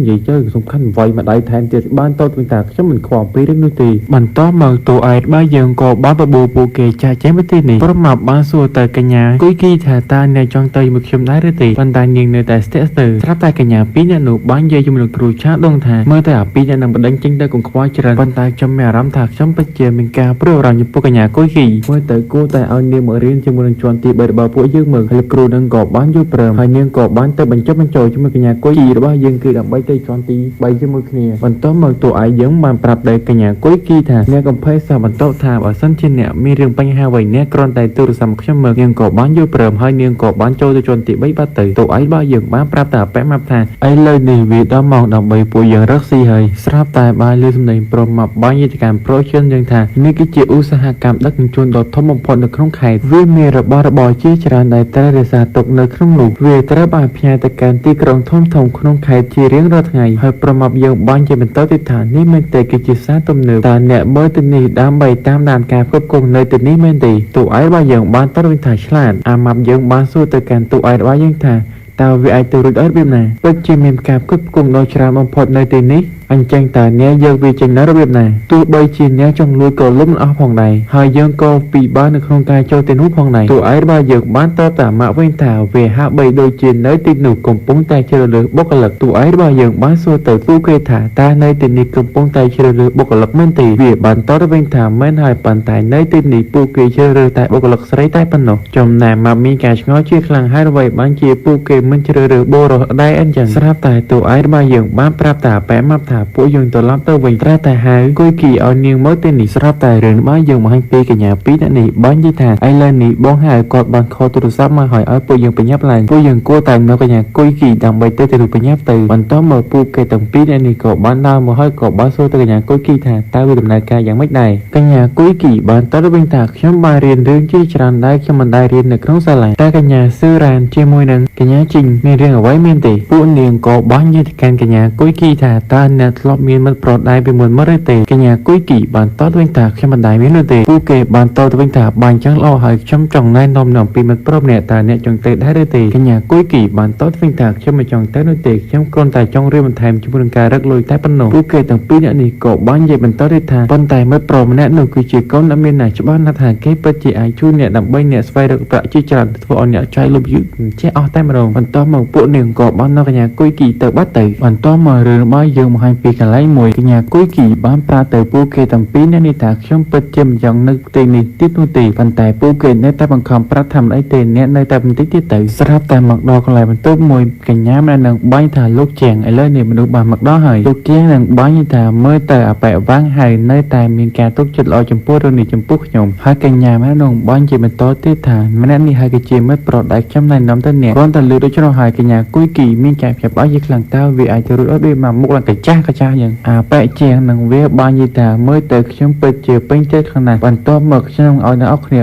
[SPEAKER 1] ិយាយទៅសំខាន់វាយម្ដាយថែមទៀតបានតតវិញថាខ្ញុំមិនខ្វល់ពីរឿងនោះទេបន្ទាប់មកតើឯងបើយើងក៏បានបបួលពួកគេចាស់ចេញពីទីនេះប្រមាប់បានសួរទៅកញ្ញាគុយគីថាតើអ្នកចង់ទៅមួយខ្ញុំដែរឬទេប៉ុន្តែនាងនៅតែស្ទាក់ស្ទើរស្រាប់តែកញ្ញាពីរអ្នកនោះបាននិយាយជាមួយនឹងគ្រូឆាដងថាមើលទៅអាពីរអ្នកនឹងបណ្ដឹងចេញទៅកុំខ្វល់ច្រើនប៉ុន្តែខ្ញុំមានអារម្មណ៍ថាខ្ញុំពិតជាមានការព្រួយបារម្ភចំពោះកញ្ញាគុយគីមើលទៅគួរតែឲ្យនាងមករៀនជាមួយនឹងជាន់ទី3របស់ពួកយើងមើលហើយគ្រូនឹងក៏បានយល់ព្រមហើយនាងក៏បានទៅបញ្ចុះបញ្ចូលជាមួយកញ្ញាគុយគីរបស់យើងគឺដើម្បីទៅជាន់ទី3ជាមួយគ្នាបន្ទាប់មកតួឯងយើងបានប្រាប់ដល់កញ្ញាគុយគីថាអ្នកកំភៃសាបន្តថាបើសិនជាអ្នកមានរឿងបញ្ហាអ្វីអ្នកគ្រាន់តែទូរស័ព្ទខ្ញុំមើលនាងក៏បានយល់ព្រមហើយនាងក៏បានចូលទៅជាន់ទី3បាត់ទៅតួឯងរបស់យើងបានប្រាប់តែប៉ែម៉ាប់ថាឥឡូវនេះវាដល់ម៉ោងដើម្បីពួកយើងរកស៊ីហើយស្រាប់តែបានលើសម្លេងប្រមាប់បានយន្តការប្រូចិនយើងថានេះគឺជាឧស្សាហកម្មដឹកជញ្ជូនដ៏ធំបំផុតនៅក្នុងខេត្តវាមានរបស់របរជាច្រើនដែលត្រូវរក្សាទុកនៅក្នុងនោះវាត្រូវបានផ្ញើទៅកាន់ទីក្រុងធំៗក្នុងខេត្តជារៀងរាល់ថ្ងៃហើយប្រមាប់យើងបានជាបន្តទៀតថានេះមែនទេគឺជាសារទំនើបតើអ្នកមើលទៅនេះដើម្បីតាមដានការផ្គត់ផ្គង់នៅទីនេះមែនទេទូឯងរបស់យើងបានតវិញថាឆ្លាតអាម៉ាប់យើងបានសួរទៅកាន់ទូឯងរបស់យើងថាតើវាអាចទៅរួចអត់របៀបណាពិតជាមានការផ្គត់ផ្គង់ដ៏ច្រើនបំផុតនៅទីនេះអញ្ចឹងតើអ្នកយកវាចេញនៅរបៀបណាទោះបីជាអ្នកចង់លួចក៏លុបមិនអស់ផងដែរហើយយើងក៏ពិបាកនៅក្នុងការចូលទៅនោះផងដែរទូឯងរបស់យើងបានតតាម៉ាក់វិញថាវាហាក់បីដូចជានៅទីនោះកំពុងតែជ្រើសរើសបុគ្គលិកទូឯងរបស់យើងបានសួរទៅពួកគេថាតើនៅទីនេះកំពុងតែជ្រើសរើសបុគ្គលិកមែនទេវាបានតទៅវិញថាមែនហើយប៉ុន្តែនៅទីនេះពួកគេជ្រើសរើសតែបុគ្គលិកស្រីតែប៉ុណ្ណោះចំណែកម៉ាក់មានការឆ្ងល់ជាខ្លាំងហើយអ្វីបានជាពួកគេមិនជ្រើសរើសបុរសដែរអញ្ចឹងស្រាប់តែទូឯងរបស់យើងបានប្រាប់តាប៉ែម៉ាប់ថាពួកយើងត្រឡប់ទៅវិញត្រូវតែហៅគុយគីឲ្យនាងមកទីនេះស្រាប់តែរឿងរបស់យើងបង្ហាញពីកញ្ញាពីរនាក់នេះបាននិយាយថាឥឡូវនេះបងហៅគាត់បានខលទូរស័ព្ទមកឲ្យពួកយើងបញ្ញាប់ឡើងពួកយើងគួរតែនៅកញ្ញាគុយគីដើម្បីទៅបញ្ញាប់ទៅបន្ទាប់មកពួកគេទាំងពីរនាក់នេះក៏បានដើរមកហើយក៏បានសួរទៅកញ្ញាគុយគីថាតើវាដំណើរការយ៉ាងម៉េចដែរកញ្ញាគុយគីបានតទៅវិញថាខ្ញុំបានរៀនរឿងជាច្រើនដែរខ្ញុំមិនដែលរៀននៅក្នុងសាលាតែកញ្ញាស៊ឺរ៉ានជាមួយនឹងកញ្ញាជីងមានរឿងអ្វីមែនទេពួកនាងក៏បាននិយាយទៅកាន់កញ្ញាគុយគីថាតើអ្នក ធ្លាប់មានមិត្តប្រុសដែរពីមុនមកឬទេកញ្ញាគួយគីបានតតវិញថាខ្ញុំមិនដែរមាននោះទេពួកគេបានតតវិញថាបានចឹងល្អហើយខ្ញុំចង់ណែនាំពីមិត្តប្រុសម្នាក់តើអ្នកចង់ទៅដែរឬទេកញ្ញាគួយគីបានតតវិញថាខ្ញុំមិនចង់ទៅនោះទេខ្ញុំគ្រាន់តែចង់រៀនបន្ថែមជាមួយនឹងការរឹកលុយតែប៉ុណ្ណោះពួកគេទាំងពីរនាក់នេះក៏បាននិយាយបន្តទៀតថាប៉ុន្តែមិត្តប្រុសម្នាក់នោះគឺជាកូនដែលមានណាស់ច្បាស់ណាស់ថាគេពិតជាអាចជួយអ្នកដើម្បីអ្នកស្វែងរកប្រាក់ជាច្រើនធ្វើឲ្យអ្នកចាយលុបយឺចេះអស់តែម្ដងបន្តមកពួកនាងក៏បាននៅកញ្ញាគួយគីទៅបាត់ទៅបន្តមករឿងរបស់យើងបង្ហាញពីកន្លែងមួយកញ្ញាគួយគីបានប្រាប់ទៅពួកគេទាំងពីរនាក់នេះថាខ្ញុំពិតជាមិនចង់នៅទីនេះទៀតនោះទេប៉ុន្តែពួកគេនៅតែបង្ខំប្រាប់ថាមិនអីទេអ្នកនៅតែបន្តិចទៀតទៅស្រាប់តែមកដល់កន្លែងបន្ទប់មួយកញ្ញាម្នាក់នឹងបាញ់ថាលោកជាងឥឡូវនេះមនុស្សបានមកដល់ហើយលោកជាងនឹងបាញ់ថាមើលទៅអបែវាំងហើយនៅតែមានការទុកចិត្តល្អចំពោះរឿងនេះចំពោះខ្ញុំហើយកញ្ញាម្នាក់នឹងបាញ់ជាបន្តទៀតថាម្នាក់នេះហើយគឺជាមិត្តប្រុសដែលខ្ញុំណែនាំទៅអ្នកគ្រាន់តែលើដូច្នោះហើយកញ្ញាគួយគីមានការဖြាប់អស់ជាខ្លាំងតើវាអាចទៅរួចអត់ដូចមកមុខឡើងកាចាស់យ៉ាងអាបែជាងនឹងវាបាញ់ថាមើលទៅខ្ញុំពិតជាពេញចិត្តខ្លាំងណាស់បន្ទាប់មកខ្ញុំឲ្យអ្នកអស់គ្នា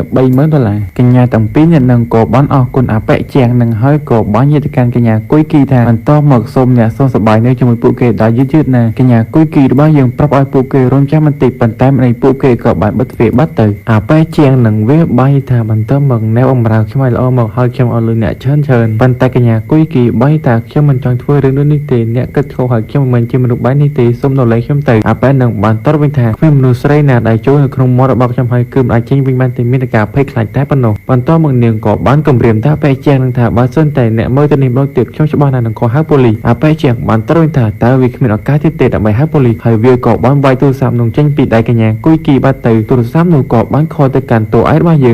[SPEAKER 1] $30,000កញ្ញាទាំងពីរនាក់នឹងក៏បានអរគុណអាបែជាងនឹងហើយក៏បាននិយាយទៅកាន់កញ្ញាគួយគីថាបន្ទាប់មកសូមអ្នកសួរសប្បាយនៅជាមួយពួកគេដល់យឺតណាកញ្ញាគួយគីរបស់យើងប្រាប់ឲ្យពួកគេរំចាំបន្តិចប៉ុន្តែម្លេះពួកគេក៏បានបិទទ្វារបាត់ទៅអាបែជាងនឹងវាបាញ់ថាបន្ទាប់មកណែបំរើខ្ញុំឲ្យល្អមកហើយខ្ញុំឲ្យលុយអ្នកច្រើនប៉ុន្តែកញ្ញាគួយគីបាញ់ថាខ្ញុំមិនចង់ធ្វើរឿងនេះទេអ្នកគិតខុសហើយខ្ញុំមិនជាមនុស្សបែបនេះទេសូមដល់លេខខ្ញុំទៅអាបែនឹងបានតតវិញថាគ្មានមនុស្សស្រីណាដែលចូលនៅក្នុងមាត់របស់ខ្ញុំហើយគឺមិនអាចចេញវិញបានទេមានតែការភ័យខ្លាចតែប៉ុណ្ណោះបន្ទាប់មកនាងក៏បានគំរាមថាបែជាងនឹងថាបើសិនតែអ្នកមើលទៅនេះម្ដងទៀតខ្ញុំច្បាស់ណាស់នឹងខកហៅប៉ូលីសអាបែជាងបានតតវិញថាតើវាគ្មានឱកាសទៀតទេដើម្បីហៅប៉ូលីសហើយវាក៏បានវាយទូរស័ព្ទនឹងចេញពីដៃកញ្ញាគួយគីបាត់ទៅទូរស័ព្ទនោះក៏បានខលទៅកាន់តួឯករបស់យ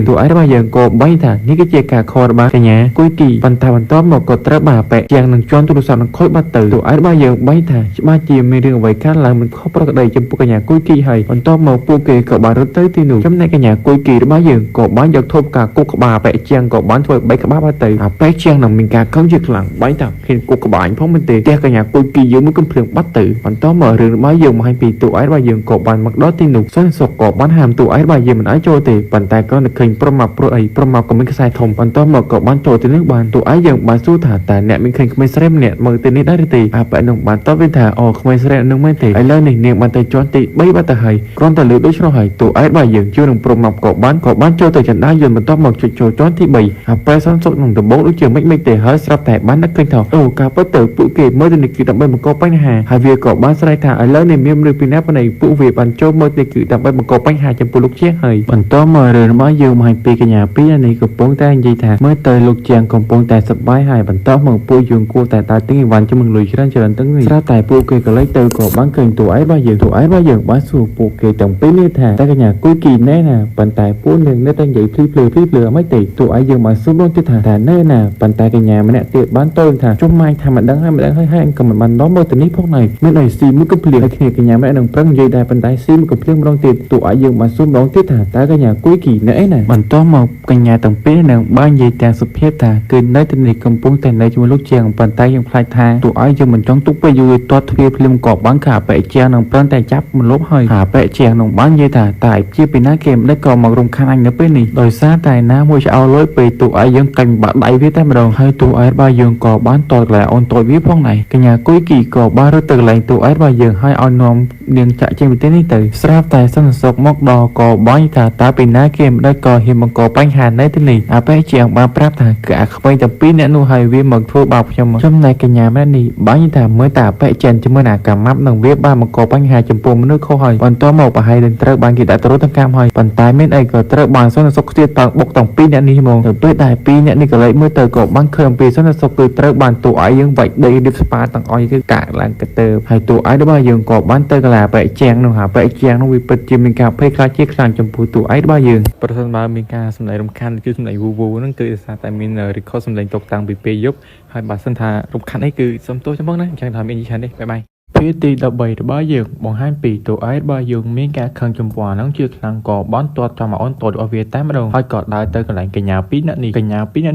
[SPEAKER 1] ើងក៏បាញ់ថានេះគឺជាការខលរបស់កញ្ញាគួយគីបន្ទាប់មកក៏ត្រូវបានអាបែជាងនឹងជន់ទូរស័ព្ទនឹងខូចបាត់ទៅតួឯករបស់យើងបាញ់ថាច្បាស់ជាមានរឿងអ្វីកើតឡើងមិនខុសប្រក្រតីចំពោះកញ្ញាគួយគីហើយបន្ទាប់មកពួកគេក៏បានរត់ទៅទីនោះចំណែកកញ្ញាគួយគីរបស់យើងក៏បានយកធូបការគុកក្បាលអាបែជាងក៏បានធ្វើបែកក្បាលបាត់ទៅអាបែជាងនឹងមានការខឹងជាខ្លាំងបាញ់ថាហ៊ានគុកក្បាលផងមែនទេផ្ទះកញ្ញាគួយគីយើងមួយកំភ្លៀងបាត់ទៅបន្ទាប់មករឿងរបស់យើងបង្ហាញពីតួឯករបស់យើងក៏បានមកដល់ទីនោះសន្តិសុខក៏បានហាមតួឯករបស់យើងមិនឲ្យចូលទេប៉ុន្តែគ្រាន់តែឃើញព្រមមកក៏មានខ្សែធំបន្ទាប់មកក៏បានចូលទីនោះបានតួឯកយើងបានសួរថាតើអ្នកមានឃើញក្មេងស្រីម្នាក់មើលទៅនេះដែរឬទេអាបែនឹងបានតបវិញថាអូក្មេងស្រីនឹងមែនទេឥឡូវនេះនាងបានទៅជាន់ទី3បាត់ទៅហើយគ្រាន់តែលើកដូច្នោះហើយតួឯករបស់យើងជួយនឹងព្រមមកក៏បានចូលទៅចណ្ដាលយន្តបន្ទាប់មកជួយចូលជាន់ទី3អាបែសន្តិសុខនឹងដំបូងដូចជាមិនទេហើយស្រាប់តែបាននឹកឃើញថាអូការពិតទៅពួកគេមើលទៅនេះគឺដើម្បីបង្កបញ្ហាហើយវាក៏បានស្រែកថាឥឡូវនេះមានមនុស្សពីណាប៉ុណ្ណេះពួកវាបានចូលមើលនេះគឺដើម្បីបង្កបញ្ហាចំពោះលោកជាងហើយបន្ទាប់មករឿងរបស់យើងបង្ហាញពីកញ្ញាពីរនេះកំពុងតែនិយាយថាមើលទៅលោកជាងកំពុងតែសប្បាយហើយបន្ទាប់មកពួកយើងគួរតែដើរទិញអីវ៉ាន់ជាមួយលុយច្រើនទាំងនេះស្រាប់តែពួកគេក៏លេចទៅក៏បានឃើញតួឯករបស់យើងបានសួរពួកគេទាំងពីរនេះថាតើកញ្ញាគួយគីណែណាប៉ុន្តែពួកនាងនៅតែនិយាយភ្លឺមិនទេតួឯកយើងបានសួរបងទៀតថាណែណាប៉ុន្តែកញ្ញាម្នាក់ទៀតបានតូនថាជុំម៉ាញ់ថាមិនដឹងហើយក៏មិនបាននាំមកទៅនេះផងដែរមានអីស៊ីមួយកំភ្លៀងហើយគ្នាកញ្ញាម្នាក់នឹងប្រឹងនិយាយដែរប៉ុន្តែស៊ីមួយកំភ្លៀងម្ដងទៀតតួឯកយើងបានសួរម្ដងទៀតថាតើកញ្ញាគួយគីនៅអីណាបន្ទាប់មកកញ្ញាទាំងពីរនឹងបាននិយាយទាំងសុភាពថាគឺនៅទីនេះកំពុងតែនៅជាមួយលោកជាងប៉ុន្តែយើងខ្លាចថាតួឯកយើងមិនចង់ទុកពេលយូរទាត់ទ្វារភ្លាមក៏បានខាបែជាងនឹងប្រឹងតែចាប់មកលុបហើយបែជាងនឹងបាននិយាយថាតើជាពីណាគេមិនដឹងក៏មករំខានអញនៅពេលនេះដោយសារតែណាមួយឆ្អោលលុយពេលតួឯកយើងកាញ់បាក់ដៃវាតែម្ដងហើយតួឯករបស់យើងក៏បានតតកន្លែងអូនតូចវាផងដែរកញ្ញាគួយគីក៏បានរត់ទៅកន្លែងតួឯករបស់យើងហើយឲ្យនាំនាងចាក់ចេញពីទីនេះទៅស្រាប់តែសន្តិសុខមកដល់ក៏បាញ់ថាតើពីណាគេមិនដឹងក៏ហ៊ានបង្កបញ្ហានៅទីនេះអាបែជាងបានប្រាប់ថាគឺអាក្មេងទាំងពីរអ្នកនោះហើយវាមកធ្វើបាបខ្ញុំចំណែកកញ្ញាម្នាក់នេះបាញ់ថាមើលតាបែចិនជាមួយអាកាម៉ាប់នឹងវាបានបង្កបញ្ហាចំពោះមនុស្សខុសហើយបន្ទាប់មកប្រហែលនឹងត្រូវបានគេដាក់ទរទាំងកម្មហើយប៉ុន្តែមានអីក៏ត្រូវបានសន្តិសុខទៀតតើបុកទាំងពីរអ្នកនេះហ្មងទៅពេលដែលពីរអ្នកនេះក៏លេចមើលទៅក៏បានឃើញពីសន្តិសុខគឺត្រូវបានតួឯកយើងវាច់ដីរៀបស្ប៉ាទាំងអស់គឺកាក់ឡើងកទៅហើយតួឯករបស់យើងក៏បានទៅកន្លែងបែជាងនោះបែជាងនោះវាពិតជាមានការភ័យខ្លាចជាខ្លាំងចំពោះតួឯករបស់យើងប្រសិនបើមានការសម្ដែងរំខានគឺសម្ដែងវូហ្នឹងគឺដោយសារតែមាន record សម្ដែងតកតាំងពីពេលយប់ហើយបើសិនថារំខានអីគឺសុំទោសចំពោះណាអញ្ចឹងថាមានយីឆាននេះបាយ ភាគទី13របស់យើងបង្ហាញពីតួឯករបស់យើងមានការខឹងចំពោះអានឹងជាខ្លាំងក៏បានទាត់តាមអូនតូចរបស់វាតែម្ដងហើយក៏ដើរទៅកន្លែងកញ្ញាពីរនាក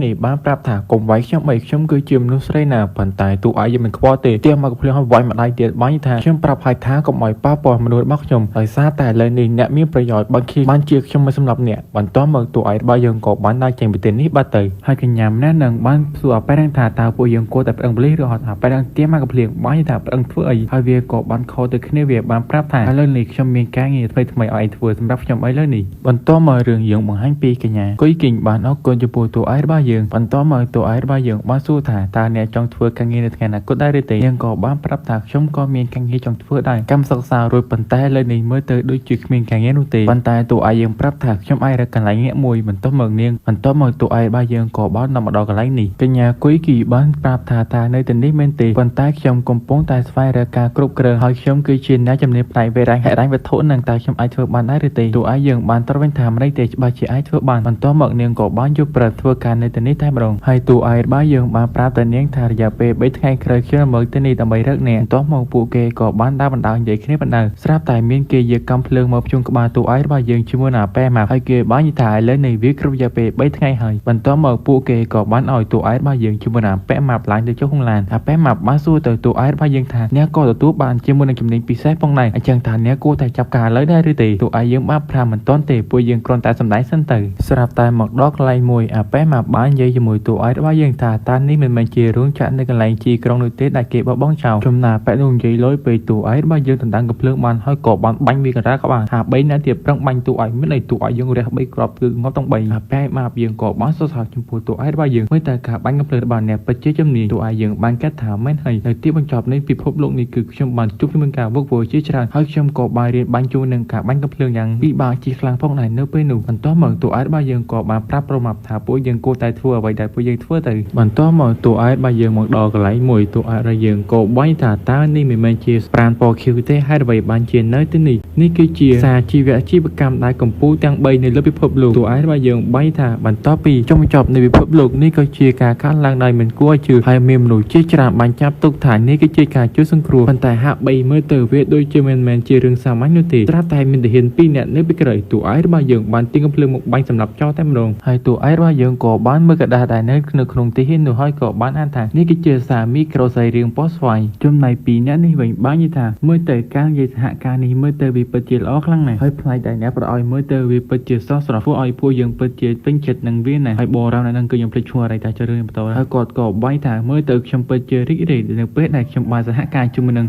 [SPEAKER 1] ់នេះបានប្រាប់ថាកុំវាយខ្ញុំអីខ្ញុំគឺជាមនុស្សស្រីណាប៉ុន្តែតួឯកយើងមិនខ្វល់ទេទៀងមកភ្លៀងឲ្យវាយម្ដាយទៀតបាញ់ថាខ្ញុំប្រាប់ឲ្យថាកុំឲ្យប៉ះពាល់មនុស្សរបស់ខ្ញុំដោយសារតែឥឡូវនេះអ្នកមានប្រយោជន៍បានជាខ្ញុំមិនសម្លាប់អ្នកបន្ទាប់មកតួឯករបស់យើងក៏បានដើរចេញពីទីនេះបាត់ទៅហើយកញ្ញាម្នាក់នឹងបានសួរអប៉ែរថាតើពួកយើងគួរតែប្តឹងប៉ូលីសឬហត់ថាប៉ែរទៀងមកភ្លៀងបាញ់ថាប្តឹងធ្វើអី ហើយវាក៏បានខលទៅគ្នាវាបានប្រាប់ថាឥឡូវនេះខ្ញុំមានការងារថ្មីឲ្យឯងធ្វើសម្រាប់ខ្ញុំឥឡូវនេះបន្ទាប់មករឿងយើងបង្ហាញពីកញ្ញាគុយគីងបានអរគុណចំពោះតួឯករបស់យើងបន្ទាប់មកតួឯករបស់យើងបានសួរថាតើអ្នកចង់ធ្វើការងារនៅថ្ងៃអនាគតដែរឬទេយើងក៏បានប្រាប់ថាខ្ញុំក៏មានការងារចង់ធ្វើដែរកម្មសិក្សារួចប៉ុន្តែឥឡូវនេះមើលទៅដូចជាគ្មានការងារនោះទេប៉ុន្តែតួឯកយើងប្រាប់ថាខ្ញុំអាចរកកន្លែងងាកមួយបន្ទាប់មកតួឯករបស់យើងក៏បាននាំមកដល់កន្លែងនេះកញ្ញាគុយគីបានប្រាប់ថាតើនៅទីនេះមែនទេប៉ុន្តែខ្ញុំកំពុងតែស្វែងរកការគ្រប់គ្រងហើយខ្ញុំគឺជាអ្នកជំនាញផ្នែកវិរៈហិរញ្ញវត្ថុនឹងតើខ្ញុំអាចធ្វើបានដែរឬទេតួឯកយើងបានត្រួតវិញថាមិនទេច្បាស់ជាអាចធ្វើបានបន្ទាប់មកនាងក៏បានយកប្រធ្វើការនៅទីនេះតែម្ដងហើយតួឯករបស់យើងបានប្រាប់ទៅនាងថារយៈពេល3ថ្ងៃក្រោយខ្ញុំមកទីនេះដើម្បីរកអ្នកបន្ទាប់មកពួកគេក៏បានដើរបណ្ដោយនិយាយគ្នាបណ្ដោយស្រាប់តែមានគេយកកាំភ្លើងមកភ្ជុំក្បាលតួឯករបស់យើងជាមួយនឹងអាប៉ែម៉ាប់ហើយគេបាននិយាយថាឥឡូវនេះវាគ្រប់រយៈពេល3ថ្ងៃហើយបន្ទាប់មកពួកគេក៏បានឲ្យតួឯករបស់យើងជាមួយនឹងអាប៉ែម៉ាប់ឡើងទៅចុះក្នុងឡានអាប៉ែម៉ាប់បានសួរទៅតួឯករបស់យើងថាអ្នកក៏ទទួលបានជាមួយនឹងជំនាញពិសេសផងដែរអញ្ចឹងថាអ្នកគួរតែចាប់ការឥឡូវដែរឬទេតួឯកយើងបានប្រាប់មិនទាន់ទេពួកយើងគ្រាន់តែសម្ដែងសិនទៅស្រាប់តែមកដល់កន្លែងមួយអាប៉ែម៉ាប់បាននិយាយជាមួយតួឯករបស់យើងថាតានេះមិនមែនជារោងចក្រនៅកន្លែងជីក្រុងនោះទេដែលគេបោះបង់ចោលចំណាប៉ែនោះនិយាយលុយពេលតួឯករបស់យើងដណ្ដើមកំភ្លើងបានហើយក៏បានបាញ់វាកណ្ដាលក្បាលថា3នាក់ទៀតប្រឹងបាញ់តួឯកមានន័យតួឯកយើងរះ3គ្រាប់គឺងាប់ទាំង3អាប៉ែម៉ាប់យើងក៏បានសរសើរចំពោះតួឯករបស់យើងមើលតែការបាញ់កំភ្លើងរបស់អ្នកពិតជាជំនាញតួឯកយើងបានកាត់ថាមែនហើយនៅទីបញ្ចប់នៃពិភពលោកនេះគឺខ្ញុំបានជួបជាមួយការវឹកវរជាច្រើនហើយខ្ញុំក៏បានរៀនបាញ់ជួននឹងការបាញ់កំភ្លើងយ៉ាងពិបាកជាខ្លាំងផងដែរនៅពេលនោះបន្ទាប់មកតួឯករបស់យើងក៏បានប្រាប់ប្រមាប់ថាពួកយើងគួរតែធ្វើអ្វីដែលពួកយើងធ្វើទៅបន្ទាប់មកតួឯករបស់យើងមកដល់កន្លែងមួយតួឯករបស់យើងក៏បាញ់ថាតើនេះមិនមែនជាប្រាណពណ៌ខៀវទេហេតុអ្វីបានជានៅទីនេះនេះគឺជាសារជីវកម្មដែលកម្ពុជាទាំង3នៅលើពិភពលោកតួឯករបស់យើងបាញ់ថាបន្ទាប់ពីចុងបញ្ចប់នៃពិភពលោកនេះក៏ជាការកើតឡើងដោយមិនគួរឲ្យជឿហើយមានមនុស្សជាច្រើនបានចាប់ទុកថានេះគឺជាការជួយសង្គ្រោះប៉ុន្តែហាក់បីមើលទៅវាដូចជាមិនមែនជារឿងសាមញ្ញនោះទេត្រាប់តែមានទាហាន2នាក់នៅពីក្រោយតួឯករបស់យើងបានទាញកំភ្លើងមកបាញ់សម្រាប់ចោលតែម្ដងហើយតួឯករបស់យើងក៏បានមើលกระดาษដែលនៅក្នុងទាហាននោះហើយក៏បានអានថានេះគឺជាសារមីក្រូសៃរៀងពណ៌ស្វាយចំណែក2នាក់នេះវិញបាននិយាយថាមើលទៅការនិយាយសហការនេះមើលទៅវាពិតជាល្អខ្លាំងណាស់ហើយផ្នែកដែលអ្នកប្រឲ្យមើលទៅវាពិតជាស្រស់ស្រស់ធ្វើឲ្យពួកយើងពិតជាពេញចិត្តនឹងវាណាស់ហើយបរោនៅនឹងគឺខ្ញុំភ្លេចឈ្មោះអីតែចូលរឿងបន្តហើយគាត់ក៏បាញ់ថាមើលទៅខ្ញុំពិតជារីករាយនៅពេលដែលខ្ញុំបានសហការជាមួយនឹ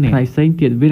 [SPEAKER 1] ងអ្នកផ្នែកផ្សេងទៀតវា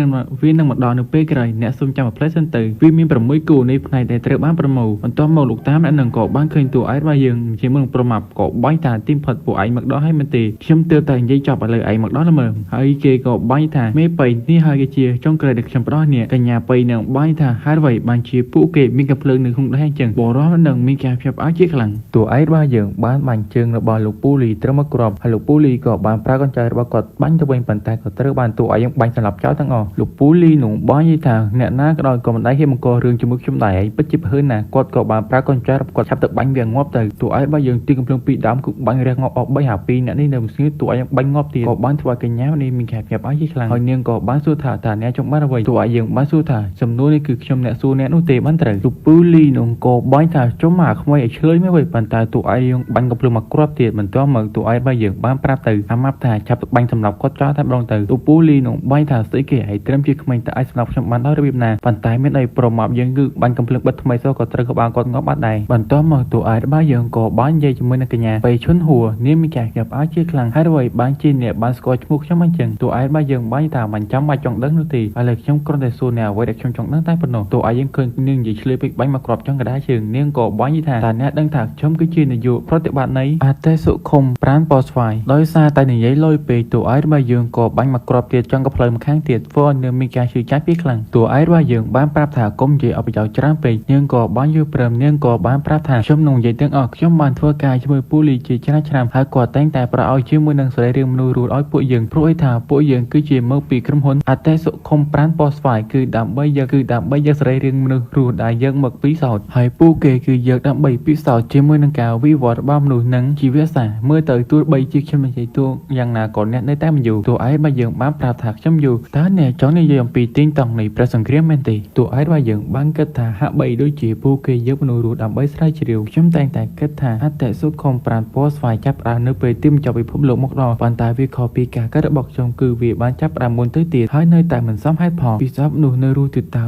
[SPEAKER 1] នឹងមកដល់នៅពេលក្រោយអ្នកសូមចាំផ្លែសិនទៅវាមាន6គូនៃផ្នែកដែលត្រូវបានប្រមូលបន្ទាប់មកលោកតាមអ្នកនឹងក៏បានឃើញតួឯករបស់យើងជាមួយនឹងប្រមាប់ក៏បាញ់ថាទីមផុតពួកឯងមកដល់ហើយមែនទេខ្ញុំទើបតែនិយាយចប់ឥឡូវឯងមកដល់មើលហើយគេក៏បាញ់ថាមេបៃនេះហើយគេជាចុងក្រោយដែលខ្ញុំផ្ដោះនេះកញ្ញាបៃនឹងបាញ់ថាហេតុអ្វីបានជាពួកគេមានកំភ្លើងនៅក្នុងដែរអញ្ចឹងបរោះនឹងមានការភ្ញាក់ផ្អើលជាខ្លាំងតួឯករបស់យើងបានបាញ់ជើងរបស់លោកពូលីត្រឹមមកគ្រាប់ហើយលោកពូលីក៏បានប្រើកញ្ចក់របស់គាត់បាញ់ទៅវិញប៉ុន្តែក៏ត្រូវបានតួឯកយើងបាញ់សម្លាប់ចោលទាំងអស់លោកពូលីនោះបាននិយាយថាអ្នកណាក៏ដោយក៏មិនដែរហ៊ានបង្ករឿងជាមួយខ្ញុំដែរហើយពិតជាប្រហែលណាគាត់ក៏បានប្រើកញ្ចក់គាត់ឆាប់ទៅបាញ់វាងាប់ទៅតួឯករបស់យើងទីកំភ្លើងពីដើមគឺបាញ់រះងាប់អស់3 2អ្នកនេះនៅស្ងៀតតួឯកយើងបាញ់ងាប់ទៀតក៏បានធ្វើឲ្យកញ្ញានេះមានការភ្ញាក់ផ្អើលជាខ្លាំងហើយនាងក៏បានសួរថាតើអ្នកចង់បានអ្វីតួឯកយើងបានសួរថាសំណួរនេះគឺខ្ញុំអ្នកសួរអ្នកនោះទេបានត្រូវលោកពូលីនោះក៏បាញ់ថាចុះមកក្មួយឲ្យឆ្លើយមកវិញប៉ុន្តែតួឯកយើងបាញ់កំភ្លើងមកគ្រាប់ទៀតបន្ទាប់មកតួឯករបស់យើងបានប្រាប់ទៅអាម៉ាប់ថាចាប់បាញ់សម្រាប់គាត់ចោលតែម្ដងទៅលោកពូលីនោះបាញ់ថាស្អីគេឲ្យត្រឹមជាក្មេងតែអាចសម្រាប់ខ្ញុំបានដោយរបៀបណាប៉ុន្តែមានអីប្រមាប់យើងគឺបាញ់កំភ្លើងបិទថ្មីសោះក៏ត្រូវក្បាលគាត់ងាប់បាត់ដែរបន្ទាប់មកតួឯករបស់យើងក៏បាននិយាយជាមួយនឹងកញ្ញាបៃឈុនហួរនាងមានការភ្ញាក់ផ្អើលជាខ្លាំងហើយអ្វីបានជាអ្នកបានស្គាល់ឈ្មោះខ្ញុំអញ្ចឹងតួឯករបស់យើងបាញ់ថាមិនចាំបាច់ចង់ដឹងនោះទេឥឡូវខ្ញុំគ្រាន់តែសួរអ្នកអ្វីដែលខ្ញុំចង់ដឹងតែប៉ុណ្ណោះតួឯកយើងឃើញនាងនិយាយឆ្លើយពេកបាញ់មកគ្រាប់ចង់កដាជើងនាងក៏បាញ់ថាតើអ្នកដឹងថាខ្ញុំគឺជានាយកប្រតិបត្តិនៃអតេសុខុមប្រានប៉ស្វាយដោយសារតែនិយាយលុយពេកតួឯករបស់យើងក៏បាញ់មកគ្រាប់ទៀតចង់ក៏ផ្លូវម្ខាងទៀតធ្វើឲ្យនាងមានការឈឺចាប់ពីខ្លាំងតួឯករបស់យើងបានប្រាប់ថាកុំនិយាយអបយោច្រើនពេកនាងក៏បានយល់ព្រមនាងក៏បានប្រាប់ថាខ្ញុំនឹងនិយាយទាំងអស់ខ្ញុំបានធ្វើការជាមួយពូលីជាច្រើនឆ្នាំហើយគាត់តែងតែប្រឲ្យជាមួយនឹងសរីរាង្គមនុស្សរស់ឲ្យពួកយើងព្រោះថាពួកយើងគឺជាមកពីក្រុមហ៊ុនអតេសុខុមប្រានប៉ស្វាយគឺដើម្បីយកសរីរាង្គមនុស្សរស់ដែលយើងមកពីសោតហើយពួកគេគឺយកដើម្បីពិសោធន៍ជាមួយនឹងការវិវត្តរបស់មនុស្សនិងជីវសាស្ត្រមើលទៅទោះបីជាខ្ញុំនិយាយទូយ៉ាងណាក៏អ្នកនៅតែមិនយល់តួឯករបស់យើងបានប្រាប់ថាខ្ញុំយល់តើអ្នកចង់និយាយអំពីទីងតង់នៃព្រះសង្គ្រាមមែនទេតួឯករបស់យើងបានគិតថាហាក់បីដូចជាពួកគេយកមនុស្សរស់ដើម្បីស្រាវជ្រាវខ្ញុំតែងតែគិតថាអតេសុខុមប្រានប៉ស្វាយចាប់ផ្ដើមនៅពេលទីមចប់ពិភពលោកមកដល់ប៉ុន្តែវាខុសពីការគិតរបស់ខ្ញុំគឺវាបានចាប់ផ្ដើមមុនទៅទៀតហើយនៅតែមិនសមហេតុផលពិសោធន៍មនុស្សនៅរស់ទៀតត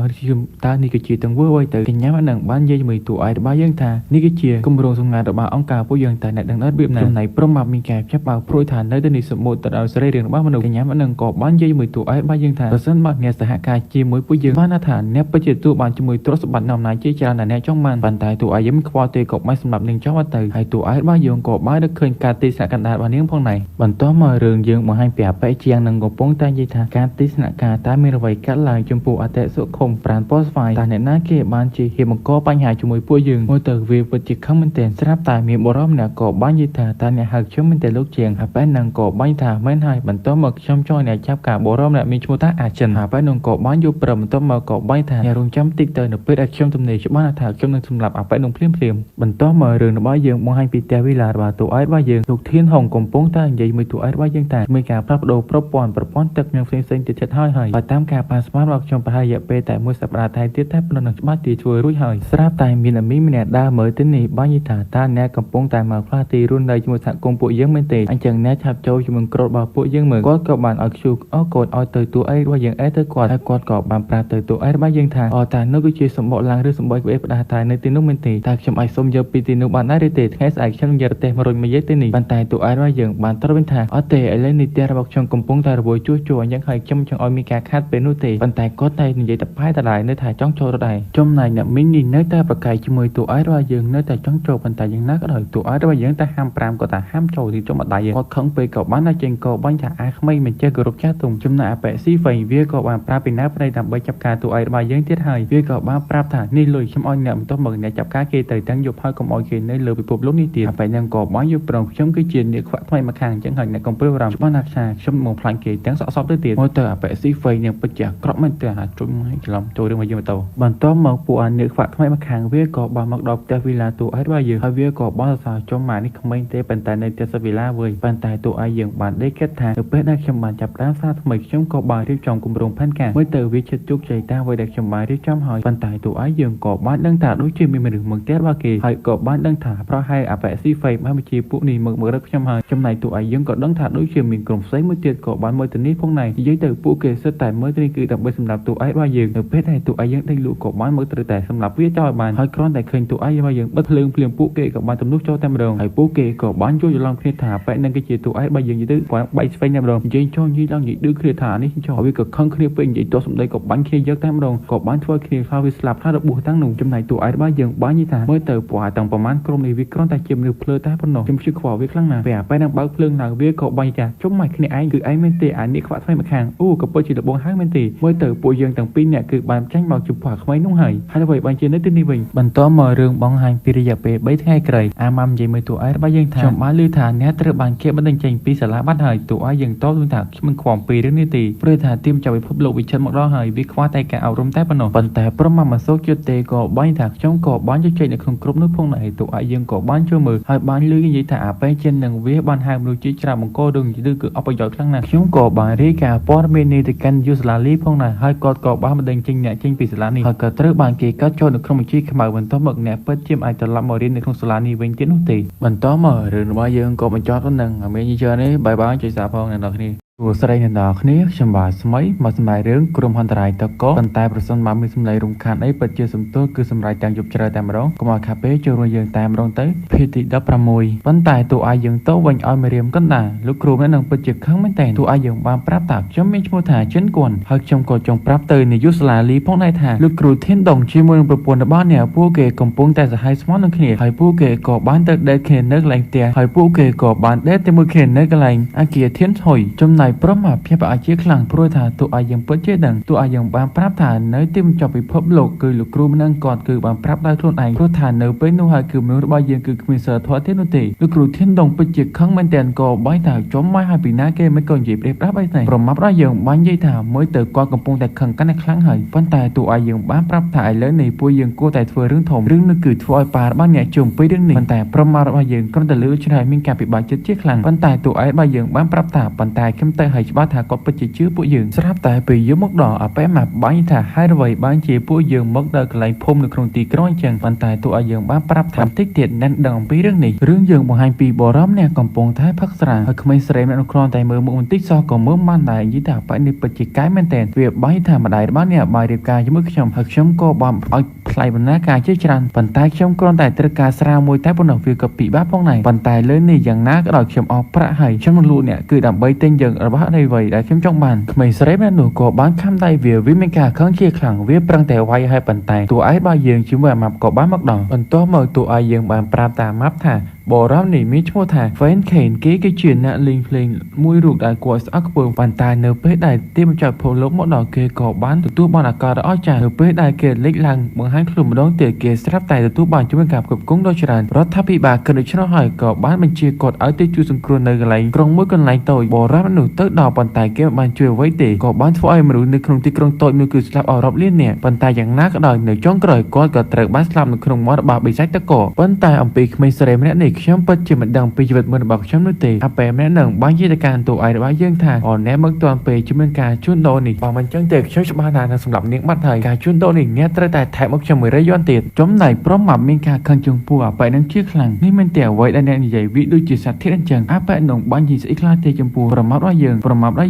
[SPEAKER 1] ើនេះគឺជាទាំងវើអ្វីទៅកញ្ញានឹងបាននិយាយជាមួយតួឯករបស់យើងថានេះគឺជាគម្រោងសម្ងាត់របស់អង្គការពួកយើងតែអ្នកដឹងអត់របៀបណាចំណែកព្រមមកមានការចាប់បៅព្រួយថានៅទីនេះសម្បូរទៅដោយសរីរាង្គរបស់មនុស្សកញ្ញា ញ៉ាំនឹងក៏បាននិយាយមួយទូឯងបានយើងថាប្រសិនបើអ្នកសហការជាមួយពួកយើងបានថាអ្នកពិតជាទូបានជាមួយទ្រព្យសម្បត្តិនៅអំណាចជាច្រើនដែលអ្នកចង់បានប៉ុន្តែទូឯងមិនខ្វល់ទេក៏មិនសម្រាប់នាងចង់ទៅហើយទូឯងបានយើងក៏បាននឹកឃើញការទីស្នាក់កណ្ដាលរបស់នាងផងដែរបន្ទាប់មករឿងយើងបង្ហាញពីអបិជាងនឹងកំពុងតែនិយាយថាការទីស្នាក់ការតែមានអ្វីកាត់ឡើងចំពោះអតិសុខុមប្រានពោស្វាយតែអ្នកណាគេបានជាហេបង្កបញ្ហាជាមួយពួកយើងមើលទៅវាពិតជាខឹងមែនទែនស្រាប់តែមានបរិមអ្នកក៏បាននិយាយថាតើអ្នកហៅខ្ញុំមែនទេលោកជាងហើយបែរនឹងក៏បាញ់ថាមែនហើយបន្ទាប់មកខ្ញុំចង់អ្នកចាប់ការបរិមអ្នកមានឈ្មោះថាអាចិនហើយបែរនឹងក៏បានយកប្របន្ទាប់មកក៏បាញ់ថាអ្នករងចាំតិចទៅនៅពេលដែលខ្ញុំទំនេរច្បាស់ថាខ្ញុំនឹងសម្លាប់អាបែរនឹងភ្លាមបន្ទាប់មករឿងរបស់យើងបង្ហាញពីផ្ទះវិឡារបស់ទូអែតរបស់យើងលោកធានហុងកំពុងតែនិយាយមួយទូអែតរបស់យើងថាមានការផ្លាស់ប្ដូរប្រព័ន្ធទឹកនិងផ្សេងទៀតហើយបើតាមការប៉ាន់ស្មានរបស់ខ្ញុំប្រហែលរយៈពេលតែមួយសប្តាហ៍ថែទៀតតែប៉ុណ្ណឹងច្បាស់ទីធ្វើរួចហើយស្រាប់តែមានអាមីម្នាក់ដើរមើលទៅនេះបាននិយាយថាតើអ្នកកំពុងតែមកផ្លាស់ទីរស់នៅជាមួយសហគមន៍ពួកយើងមែនទេអញ្ចឹងអ្នកឆាប់ចូលជាមួយក្រូតរបស់ពួកយើងមើលគាត់ក៏បានឲ្យខ្ជូអកូនឲ្យទៅទូអែតរបស់យើងទៅគាត់ហើយគាត់ក៏បានប្រាប់ទៅទូអែតរបស់យើងថាតើនោះគឺជាសម្បកឡើងឬសម្បកក្បេផ្ដាស់តែនៅទីនោះមែនទេតើខ្ញុំអាចសុំយកពីទីនោះបានដែរឬទេថ្ងៃស្អែកខ្ញុំយករទេះមករុញមកយាយទៅនេះប៉ុន្តែទូអែតរបស់យើងបានត្រួតវិញថាអត់ទេឥឡូវនេះផ្ទះរបស់ខ្ញុំកំពុងតែរវល់ជួសជុលអញ្ចឹងហើយខ្ញុំចង់ឲ្យមានការខាត់ពេលនោះទេប៉ុន្តែគាត់តែនិយាយតែផែតដែរនៅថាចង់ចូលរត់ដែរចំណែកអ្នកមីងនេះនៅតែប្រកែកជាមួយទូអែតរបស់យើងនៅតែចង់ចូលប៉ុន្តែយ៉ាងណាក៏ដោយទូអែតរបស់យើងតែហាម5គាត់ថាហាមចូលទីចុងម្ដាយគាត់ខឹងពេកក៏បានតែចេញក៏បាញ់ថាអាក្មេងមិនចេះគោរពចាស់ទុំចំណែកអាប៉ែស៊ីវៃវាក៏បានប្រាប់ពីណាប្តីដើម្បីចាប់ការទូអែតរបស់យើងទៀតហើយវាក៏បានប្រាប់ថានេះលុយខ្ញុំឲ្យអ្នកបន្ទាប់មកអ្នកចាប់ការគេទៅទាំងយប់ហើយកុំឲ្យគេនៅលើពិភពលោកនេះទៀតអាប៉ែនឹងក៏បានយកប្រងខ្ញុំគឺជាអ្នកខ្វាក់ថ្មីមកខាងអញ្ចឹងហើយអ្នកកុំព្រួយបារម្ភច្បាស់ណាស់ថាខ្ញុំមកផ្លាញ់គេទាំងសក់សពទៅទៀតមកទៅអាប៉ែស៊ីវៃនឹងពិតជាក្រក់មែនទែនអាចជុំឲ្យច្រឡំចូលរឿងរបស់យើងទៅបន្ទាប់មកពួកអាអ្នកខ្វាក់ថ្មីមកខាងវាក៏បានមកដល់ផ្ទះវីឡាទូអែតរបស់យើងហើយវាក៏បានសរសើរចុំម៉ានេះក្មេងទេប៉ុន្តែនៅផ្ទះវីឡាវិញប៉ុន្តែទូអែតយើងបានដេកគិតថាទៅពេលដែលខ្ញុំបានចាប់ផ្ដើមសារថ្មីខ្ញុំក៏បានរៀបចំគម្រោងផែនការមួយទៅវាជិតជោគជ័យតាមអ្វីដែលខ្ញុំបានរៀបចំហើយប៉ុន្តែទូអែតយើងក៏បានដឹងថាដូចជាមានមនុស្សមកផ្ទះរបស់គេហើយក៏បានដឹងថាប្រហែលអាប៉ែស៊ីវៃបានជាពួកនេះមករកខ្ញុំហើយចំណែកទូអែតយើងក៏ដឹងថាដូចជាមានក្រុមផ្សេងមួយទៀតក៏បានមើលទៅនេះផងដែរនិយាយទៅពួកគេសិតតែមើលទៅនេះគឺដើម្បីសម្រាប់ទូអែតរបស់យើងនៅពេលដែលទូអែតយើងដេញលក់ក៏បានមើលត្រូវតែសម្រាប់វាចោលបានហើយគ្រាន់តែឃើញទូអែតរបស់យើងបិទភ្លើងភ្លាមពួកគេក៏បានទំនុកចូលតែម្ដងហើយពួកគេក៏បានយល់ច្រឡំគ្នាថាប៉ែនឹងគឺជាទូអែតរបស់យើងនិយាយទៅគាត់បែកស្វែងតែម្ដងនិយាយចោលនិយាយឡើងនិយាយឌឺគ្នាថានេះចោលវាក៏ខឹងគ្នាពេកនិយាយទាស់សម្ដីក៏បាញ់គ្នាយកតែម្ដងក៏បានធ្វើគ្នាថាវាស្លាប់ថារបួសទាំងនោះចំណែកទូអែតរបស់យើងបាននិយាយថាមើលទៅពួកទាំងប្រមាណក្រុមនេះវាគ្រាន់តែជាមនុស្សភ្លើតែប៉ុណ្ណោះខ្ញុំជឿខ្វល់វាខ្លាំងណាស់ពេលប៉ែនឹងបើកភ្លើងឡើងវាក៏បាញ់ថាជុំមកគ្នាឯងគឺឯងមែនទេអានេះខ្វាក់ថ្មីមកខាងអូក៏ពិតជាលបងហើយមែនទេមើលទៅពួកយើងទាំងពីរនាក់គឺបានចាញ់មកចំពោះក្មេងនោះហើយហើយអ្វីបានជានៅទីនេះវិញបន្តមករឿងបង្ហាញពីរយៈពេល3ថ្ងៃក្រោយអាម៉ាំនិយាយមើលទូអែតរបស់យើងថាខ្ញុំបានឮថាអ្នកត្រូវបានគេបណ្តេញចេញពីសាលាបាត់ហើយទូអែតយើងតបថាខ្ញុំមិនខ្វល់ពីរឿងនេះទេព្រោះថាទៀមចាប់ពិភពលោកវិចិត្រមកដល់ហើយវាខ្វះតែការអប់រំតែប៉ុណ្ណោះប៉ុន្តែព្រមមកសូជឿទេក៏បាញ់ថាខ្ញុំក៏បានជជែកនៅក្នុងក្រុមនោះផងដែរទូអែតយើងក៏បានជួយមើលហើយបានឮនិយាយថាអាប៉ែចិននឹងវាបានហៅមនុស្សជាច្រើនបង្ករឿងគឺអបប្រយោជន៍ខ្លាំងណាស់ខ្ញុំក៏បានរាយការណ៍ព័ត៌មាននេះទៅកាន់យូសាឡាលីផងដែរហើយគាត់ក៏បានបណ្តេញចេញអ្នកចេញពីសាលានេះហើយក៏ត្រូវបានគេកាត់ចូលនៅក្នុងបញ្ជីខ្មៅបន្ទាប់មកអ្នកពិតជាអាចត្រឡប់មករៀននៅក្នុងសាលានេះវិញទៀតនោះទេបន្តមករឿងរបស់យើងក៏បញ្ចប់ទៅនឹងមានយឺនេះបាយបាយជួយសារផងអ្នកនរគ្នាពួកស្រីអ្នកនរគ្នាខ្ញុំបាទស្មីមកសម្ដែងរឿងក្រុមហន្តរាយតកប៉ុន្តែប្រសិនបើមានសម្លេងរំខានអីពិតជាសំទោសគឺសម្រាប់ទាំងយប់ជ្រៅតែម្ដងកុំឲ្យខាពេចូលរួមយើងតែម្ដងទៅភាគទី16ប៉ុន្តែតួឯងយើងទៅវិញឲ្យមេរៀមកណ្ដាលលោកគ្រូម្នាក់នឹងពិតជាខឹងមែនតើតួឯងយើងបានប្រាប់ថាខ្ញុំមានឈ្មោះថាចិនគួនហើយខ្ញុំក៏ចង់ប្រាប់ទៅនាយកសាលាលីផងដែរថាលោកគ្រូធានដងជាមួយនឹងប្រពន្ធរបស់អ្នកពួកគេកំពុងតែសហ័យស្មោះនឹងគ្នាហើយពួកគេក៏បានទៅដេកគ្នានៅកន្លែងផ្ទះហើយពួកគេក៏បានដេកជាមួយគ្នានៅកន្លែងអគារធានថុយចំណែកព្រមមកភាពអាជាខ្លាំងព្រោះថាតួឯងយើងពិតជាដឹងតួឯងយើងបានប្រាប់ថានៅទីបញ្ចប់ពិភពលោកគឺលោកគ្រូម្នាក់គាត់គឺបានប្រាប់ដោយខ្លួនឯងព្រោះថានៅពេលនោះហើយគឺមនុស្សរបស់យើងគឺគ្មានសិលធម៌ទេនោះទេលោកគ្រូធានដងពិតជាខឹងមែនទែនក៏បាញ់ថាចំមកឲ្យពីណាគេមិនក៏និយាយប្រៀបប្រាប់អីទេប្រមាប់របស់យើងបាននិយាយថាមើលទៅគាត់កំពុងតែខឹងកាន់តែខ្លាំងហើយប៉ុន្តែតួឯងយើងបានប្រាប់ថាឥឡូវនេះពួកយើងគួរតែធ្វើរឿងធំរឿងនេះគឺធ្វើឲ្យប៉ារបស់អ្នកជុំពីរឿងនេះប៉ុន្តែប្រមាប់របស់យើងគ្រាន់តែលើឆ្នៃមានការពិបាកចិត្តជាខ្លាំងប៉ុន្តែតួឯងរបស់យើងបានប្រាប់ថាប៉ុន្តែខ្ញុំទៅឲ្យច្បាស់ថាគាត់ពិតជាជឿពួកយើងស្រាប់តែពេលយើងមកដល់អាប៉ែមកបាញ់ថាហេតុអ្វីបានជាពួកយើងមកដល់កន្លែងភូមិនៅក្នុងទីក្រុងអញ្ចឹងប៉ុន្តែតួឯងយើងបានប្រាប់ថាបន្តិចទៀតអ្នកដឹងអំពីរឿងនេះរឿងយើងបង្ហាញពីបរមអ្នកកំពុងតែផឹកស្រាហើយក្មេងស្រីម្នាក់នោះគ្រាន់តែមើលមុខបន្តិចសោះក៏មើលមិនដែរនិយាយថាប៉ែនេះពិតជាកាយមែនតើវាបាញ់ថាម្ដាយរបស់អ្នកបាយរៀបការជាមួយខ្ញុំហើយខ្ញុំក៏បានឲ្យ ថ្លៃបណ្ណាការជាច្រើនប៉ុន្តែខ្ញុំគ្រាន់តែត្រូវការស្រាមួយតែប៉ុណ្ណោះវាក៏ពិបាកផងដែរប៉ុន្តែលើនេះយ៉ាងណាក៏ដោយខ្ញុំអស់ប្រាក់ហើយខ្ញុំនឹងលក់អ្នកគឺដើម្បីទិញយើងរបស់អ្វីដែលខ្ញុំចង់បានក្មេងស្រីម្នាក់នោះក៏បានខំដៃវាមានការខឹងជាខ្លាំងវាប្រឹងតែវាយឲ្យប៉ុន្តែតួឯករបស់យើងជាមួយអាម៉ាប់ក៏បានមកដល់បន្ទាប់មកតួឯកយើងបានប្រាប់តាម៉ាប់ថាបរមនេះមានឈ្មោះថា Van Kane គេគឺជាអ្នកលេងភ្លេងមួយរូបដែលគួរឲ្យស្អប់ខ្ពើមប៉ុន្តែនៅពេលដែលទីបញ្ចប់ភពលោកមកដល់គេក៏បានទទួលបានឱកាសដ៏អស្ចារ្យនៅពេលដែលគេលេចឡើងបង្ហាញខ្លួនម្ដងទៀតគេស្រាប់តែទទួលបានជាមួយការគ្រប់គ្រងដ៏ច្រើនរដ្ឋាភិបាលគិតដូច្នោះហើយក៏បានបញ្ជាគាត់ឲ្យទៅជួយសង្គ្រោះនៅកន្លែងក្រុងមួយកន្លែងតូចបរមនោះទៅដល់ប៉ុន្តែគេមិនបានជួយអ្វីទេក៏បានធ្វើឲ្យមនុស្សនៅក្នុងទីក្រុងតូចនោះគឺស្លាប់អស់រាប់លាននាក់ប៉ុន្តែយ៉ាងណាក៏ដោយនៅចុងក្រោយគាត់ក៏ត្រូវបានស្លាប់នៅក្នុងមាត់របស់បិសាចតកប៉ុន្តែអំពីក្មេងស្រីម្នាក់នេះខ្ញុំពិតជាមិនដឹងពីជីវិតមុនរបស់ខ្ញុំនោះទេអាប៉ែម្នាក់នឹងបាននិយាយទៅកាន់តួឯករបស់យើងថាអូអ្នកមកទាន់ពេលជំនឿការជួនដូរនេះបើមិនចឹងទេខ្ញុំច្បាស់ថានឹងសម្រាប់នាងបាត់ហើយការជួនដូរនេះអ្នកត្រូវតែថែមមកខ្ញុំ100យន់ទៀតចំណែកព្រមមកមានការខឹងជើងពោះអាប៉ែនឹងជាខ្លាំងនេះមិនតែអ្វីដែលអ្នកនិយាយវាដូចជាសត្វធាតុអញ្ចឹងអាប៉ែនឹងបាននិយាយស្អីខ្លះទេចំពោះប្រមាថរបស់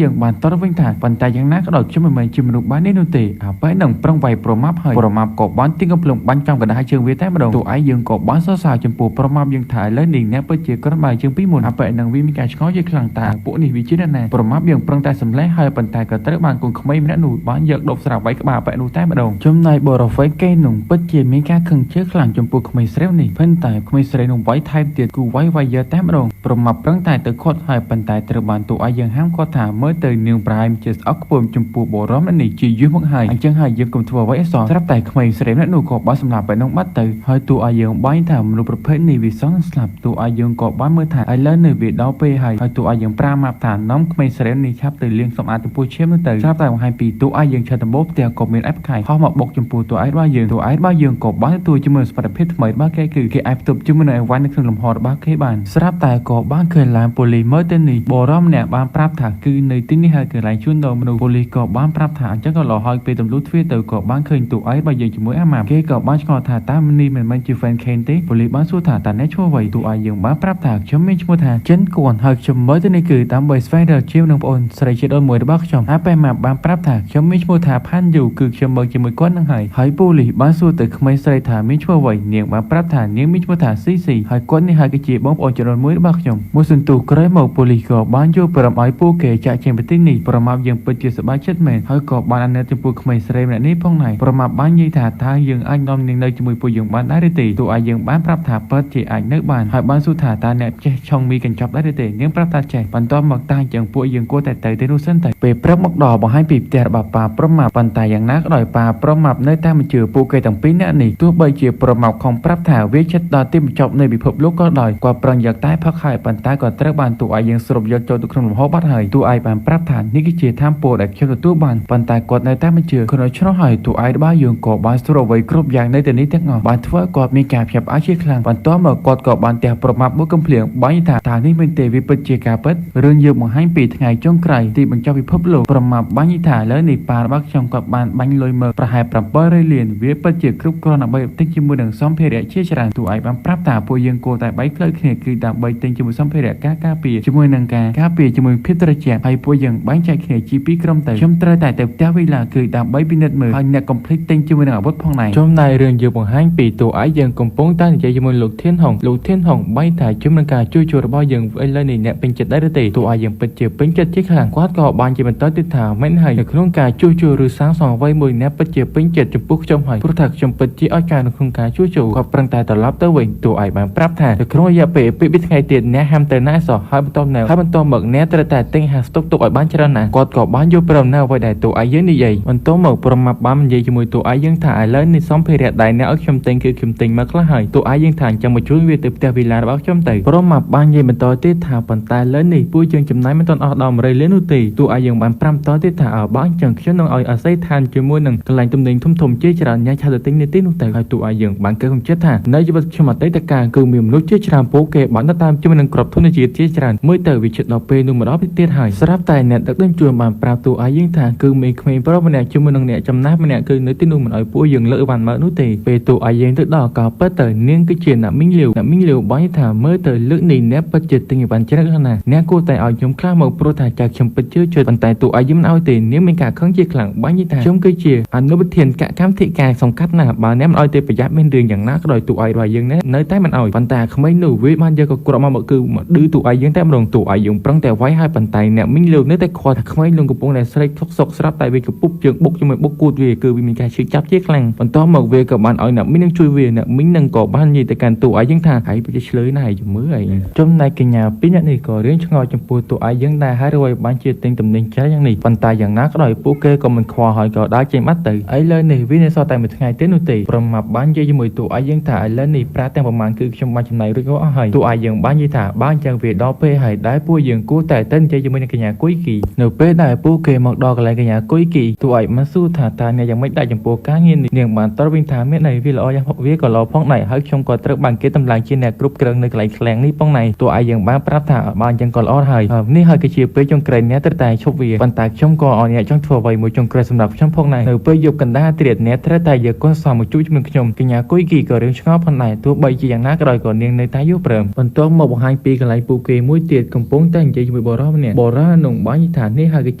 [SPEAKER 1] យើងបានតរវិញថាប៉ុន្តែយ៉ាងណាក៏ដោយខ្ញុំមិនមែនជាមនុស្សបាននេះនោះទេអាប៉ែនឹងប្រឹងវាយប្រមាថហើយប្រមាថក៏បានទីកំភ្លើងបាញ់ចំកណ្ដាលជើងវាតែម្ដងតួឯកយើងក៏បានសរសើរចំពោះប្រមាថយើងថាឥឡូវនេះអ្នកពិតជាក្រំបាយជាងពីមុនអាប៉ែនឹងវាមានការឆ្ងល់ជាខ្លាំងតាពួកនេះវាជាអ្នកណាប្រមាថយើងប្រឹងតែសម្លេះហើយប៉ុន្តែក៏ត្រូវបានកូនក្មេងម្នាក់នោះបានយកដប់ស្រាវៃក្បាលអាប៉ែនោះតែម្ដងចំណែកបរហ្វេកេនោះពិតជាមានការខឹងជើខ្លាំងចំពោះក្មេងស្រីនេះប៉ុន្តែក្មេងស្រីនោះវាយថែមទៀតគូវាយយកតែម្ដងប្រមាថប្រឹងតែទៅខាត់ហើយប៉ុន្តែត្រូវបានតួឯកយើងហាមគាត់ថាមើលទៅនាងប្រហែលជាស្អប់ខ្ពើមចំពោះបរមនេះជាយូរមកហើយអញ្ចឹងហើយយើងកុំធ្វើអ្វីអសោះស្រាប់តែក្មេងស្រីម្នាក់នោះក៏បានសម្លាប់បែបនោះបាត់ទៅហើយតួឯកយើងបាញ់ថាមនុស្សប្រភេទនេះវាសងស្លាប់តួឯកយើងក៏បានមើលថាឥឡូវនេះវាដល់ពេលហើយតួឯកយើងប្រាម៉ាប់ថានាំក្មេងស្រីនេះឆាប់ទៅលាងសម្អាតចំពោះឈាមនោះទៅស្រាប់តែបង្ហាញពីតួឯកយើងឆាប់ដំបូលផ្ទះក៏មានអែបខៃហោះមកបុកចំពោះតួឯករបស់យើងក៏បានទទួលជាមួយសុខភាពថ្មីរបស់គេគឺគេអាចផ្ទុកជាមួយនឹងអីវ៉ាន់នៅក្នុងលំហរបស់គេបានស្រាប់តែក៏បានឃើញឡានប៉ូលីសមើលទៅនេះបរមម្នាក់បានប្រាប់ថាគឺនៅទីនេះហើយកន្លែងជួនដូរមនុស្សប៉ូលីសក៏បានប្រាប់ថាអញ្ចឹងក៏រហូតពេលទម្លុះទ្វារទៅក៏បានឃើញតួឯករបស់យើងជាមួយអាម៉ាប់គេក៏បានឆ្ងល់ថាតើនេះមិនមែនជា Fan Kane ទេប៉ូលីសបានសួរថាតើអ្នកឈ្មោះអ្វីតួឯកយើងបានប្រាប់ថាខ្ញុំមានឈ្មោះថាចិនគួនហើយខ្ញុំមើលទៅនេះគឺដើម្បីស្វែងរកជាវនឹងប្អូនស្រីជាតិអូនមួយរបស់ខ្ញុំអាប៉ែម៉ាប់បានប្រាប់ថាខ្ញុំមានឈ្មោះថាផាន់យូគឺខ្ញុំមើលជាមួយគាត់នឹងហើយប៉ូលីសបានសួរទៅក្មេងស្រីថាមានឈ្មោះអ្វីនាងបានប្រាប់ថានាងមានឈ្មោះថាស៊ីស៊ីហើយគាត់នេះហើយគឺជាបងប្អូនជាតិអូនមួយរបស់ខ្ញុំមួយសន្ទុះក្រោយមកប៉ូលីសក៏បានយកប្រមឲ្យពួកគេចាក់ចេញពីទីនេះប្រមាប់យើងពិតជាសប្បាយចិត្តមែនហើយក៏បានអាណិតចំពោះក្មេងស្រីម្នាក់នេះផងដែរប្រមាប់បាននិយាយថាតើយើងអាចនាំនាងនៅជាមួយពួកយើងបានដែរទេតួឯកយើងបានប្រាប់ថាពិតជាអាចនៅបានហើយបានសួរថាតើអ្នកចេះឆុងមីកញ្ចប់ដែរទេនាងប្រាប់ថាចេះបន្ទាប់មកតាចឹងពួកយើងគួរតែទៅនោះសិនទៅពេលព្រឹកមកដល់បង្ហាញពីផ្ទះរបស់ប៉ាប្រមាប់ប៉ុន្តែយ៉ាងណាក៏ដោយប៉ាប្រមាប់នៅតែមិនជឿពួកគេទាំងពីរនាក់នេះទោះបីជាប្រមាប់ខំប្រាប់ថាវាចិត្តដល់ទីបញ្ចប់នៃពិភពលោកក៏ដោយគាត់ប្រឹងយកតែផឹកហើយប៉ុន្តែក៏ត្រូវបានតួឯកយើងស្រុបយកចូលទៅក្នុងលំហបាត់ហើយតួឯកបានប្រាប់ថានេះគឺជាធម៌ពលដែលខ្ញុំទទួលបានប៉ុន្តែគាត់នៅតែមិនជឿក្នុងឆ្នោះហើយតួឯករបស់យើងក៏បានស្រុបអ្វីគ្រប់យ៉ាងនៅទីនេះទាំងអស់បានធ្វើគាត់មានការភ្ញាក់ផ្អើលជាខ្លាំងបន្ទាប់មកគាត់ក៏បានទះប្រមាប់មួយកំភ្លៀងបាញ់ថាតើនេះមិនទេវាពិតជាការពិតរឿងយើងបង្ហាញពីថ្ងៃចុងក្រោយទីបញ្ចប់ពិភពលោកប្រមាប់បាញ់ថាឥឡូវនេះប៉ារបស់ខ្ញុំក៏បានបាញ់លុយមើលប្រហែល700លានវាពិតជាគ្រប់គ្រាន់ដើម្បីទិញជាមួយនឹងសម្ភារៈជាច្រើនតួឯកបានប្រាប់ថាពួកយើងគួរតែបែកផ្លូវគ្នាគឺដើម្បីទិញជាមួយសម្ភារៈការពារជាមួយនឹងការការពារជាមួយភាពត្រជាក់ហើយពួកយើងបែងចែកគ្នាជាពីរក្រុមទៅខ្ញុំត្រូវតែទៅផ្ទះវិញឡាគឺដើម្បីពិនិត្យមើលហើយអ្នកកុំភ្លេចទិញជាមួយនឹងអាវុធផងដែរចំណែករឿងយើងបង្ហាញពីតួឯកយើងកំពុងតែនិយាយជាមួយលោកធានហុងបែរថាជំនឿការជួយរបស់យើងឥឡូវនេះអ្នកពេញចិត្តដែរទេតួឯកយើងពិតជាពេញចិត្តជាខ្លាំងគាត់ក៏បានជាបន្តទៀតថាមិនហើយនៅក្នុងការជួយឬសាងសង់អ្វីមួយអ្នកពិតជាពេញចិត្តចំពោះខ្ញុំហើយព្រោះថាខ្ញុំពិតជាឲ្យការនៅក្នុងការជួយគាត់ប្រឹងតែត្រឡប់ទៅវិញតួឯកបានប្រាប់ថានៅក្នុងរយៈពេល2ថ្ងៃទៀតអ្នកហាមទៅណាសោះហើយបន្តមកអ្នកត្រូវតែទិញហាស្តុកទុកឲ្យបានច្រើនណាស់គាត់ក៏បានយកប្រំណៅអ្វីដែលតួឯកយើងនិយាយបន្តមកប្រមាប់បាននិយាយជាមួយតួឯកយើងថាឥឡូវនេះសម្ភារៈដែលអ្នកឲ្យខ្ញុំទិញគឺខ្ញុំទិញមកខ្លះហើយតួឯកយើងថាអញ្ចឹងមកជួយវាទៅផ្ទះវីឡារបស់ខ្ញុំទៅប្រមាប់បាននិយាយបន្តទៀតថាប៉ុន្តែលើនេះពួកយើងចំណាយមិនទាន់អស់ដល់100លាននោះទេតួឯកយើងបាន5តទៀតថាបើអញ្ចឹងខ្ញុំនឹងឲ្យអាស័យឋានជាមួយនឹងកន្លែងទំនិញធំជាច្រើនញ៉ាំឆាទៅទិញនៅទីនោះទៅហើយតួឯកយើងបានគិតថានៅជីវិតខ្ញុំអតីតកាលគឺមានមនុស្សជាច្រើនពួកគេបានតាមជាមួយ มันกรอบทุนจีเจี๊ยจรันเมื่อเตอร์วิจิตดอกเปนุมรอบเตี้ยหายสลับแต่เนี่ยดักเดินจวนบานปราบตัวอายิ่งทางคือมีเขมรเพราะมันเนี่ยจุมันเนี่ยจำนับมันเนี่ยคือเนื้อติ้นนุ่มมันอ้อยปูยังเลือบานมานุตีเปตัวอายิ่งตึกดอกกับเปิดเตอร์เนียงก็เจียนน่ะมิ่งเหลียวบ้านถามเมื่อเตอร์เลือกนี่เนี่ยปัจจิตติงบันเจริญขนาดเนี่ยกูแต่เอายมคล้าหมกโปรถ่ายจากชมปัจจุบันแต่ตัวอายิ่งเอาตีเนี่ยมีการขังเจียหลังบ้านยี่ถามชมก็เจียอันนู้นเทียนกะข้ามที่การส่งคัดหน้าบ้านเนี่ยมันอ้อยตีประหยัดเป็นเดือนอย่างนักโดยตัวอายิ่งเนี่ยเนื้อใต้มันอ้อยปันแต่เขาไม่หนูวิมันเยอะก็กรอบมาคือดื้อตัวอายิ่งแต่มันลงตัวอายิ่งปรังแต่ไว้ให้ปันแต่เนี่ยมิ่งเหลียวเนื้อแต่คอเขาไม่ลงกระโปรงเนี่ยสไลด์ทกศกสลับแต่เวกับปุ๊บเจือกบุกจมูกบุกกูดเวคือมีการชื่อจับเจี๊ยกแรงปันต่อมาเวกับบ้านอ้อยเนี่ยมิ่งนั่งช่วยเวเนี่ยมิ่งนั่งก่อบ้านยี่แต่การตัวอายิ่งทางหายไปจะเฉลยนายอยู่มื้อไอ้จมในกิญญาปีนี้นี่ก็เรื่องชงอจมปูตัวอายิ่งได้หารวยบ้านเจี๊ยติงตำแหน่งแค่ยังนี่ปันตายอย่างนักก็ได้ปูเกก็มันควาหอยก็ได้เจมัดตื่นไอ้เลยนี่วินิสอแต่เมื่อไงเต้นนุติประมาบ้านยี่มือตัวอายิ่งถ่ายแล้วนี่พระแต่ประมาณคือชมบ้านชมในเรื่องว่าหายตัวอายิ่งบ้านยี่ถ่าบ้านจังเวดอเป้หายได้ปูยิ่งกู้แต่เต้นใจยี่มือในกิญญากุ้ยกี่หนูเป้ได้ปูเกมักดอกอะไรกิญญากุ้ยกี่ตัวไอ้มาสู้ถ่าตาเนี่ยยังไม่ได้จมปูก้างเงินเนี่ยบ้านตระวินถามเมื่อไหร่วิลอยังวิก็รอพ้องไหนให้ชมก่อนตระบังเกตตำลังเชียนเนี่ยกรุ๊ปเกลืองในไหลแข็งนี่ป้องไหนตัวไอ้ยังบ้านปรับถ่าบ้านยังก่อนอ้อหายนี่หายกระเชียบไปจงเกรนเนี่ยตระแต่ชกเวียปันตากชมก่อนเนี่ยจงทัวร์ไว้มือจงเกรนสำหรับชมพองไหนหนูไปยกกันได้เตรียดเนี่ยตระแต่เยอะก้อนสามมือจุ้ยมือขยมกิญญากุ้ยกี่ก็เรื่องชอบพองไหนตัวใบจีอย่างนักรอยก่อนเนียงในท้ายยุเปิมปันตัวมาบอก2 ปีกันไหลปูเกมุ้ยเตียดกำปงตั้งใจมือบอร์เนี่ยบอร์หนุ่มบ้านยี่ฐานนี่หายกระเ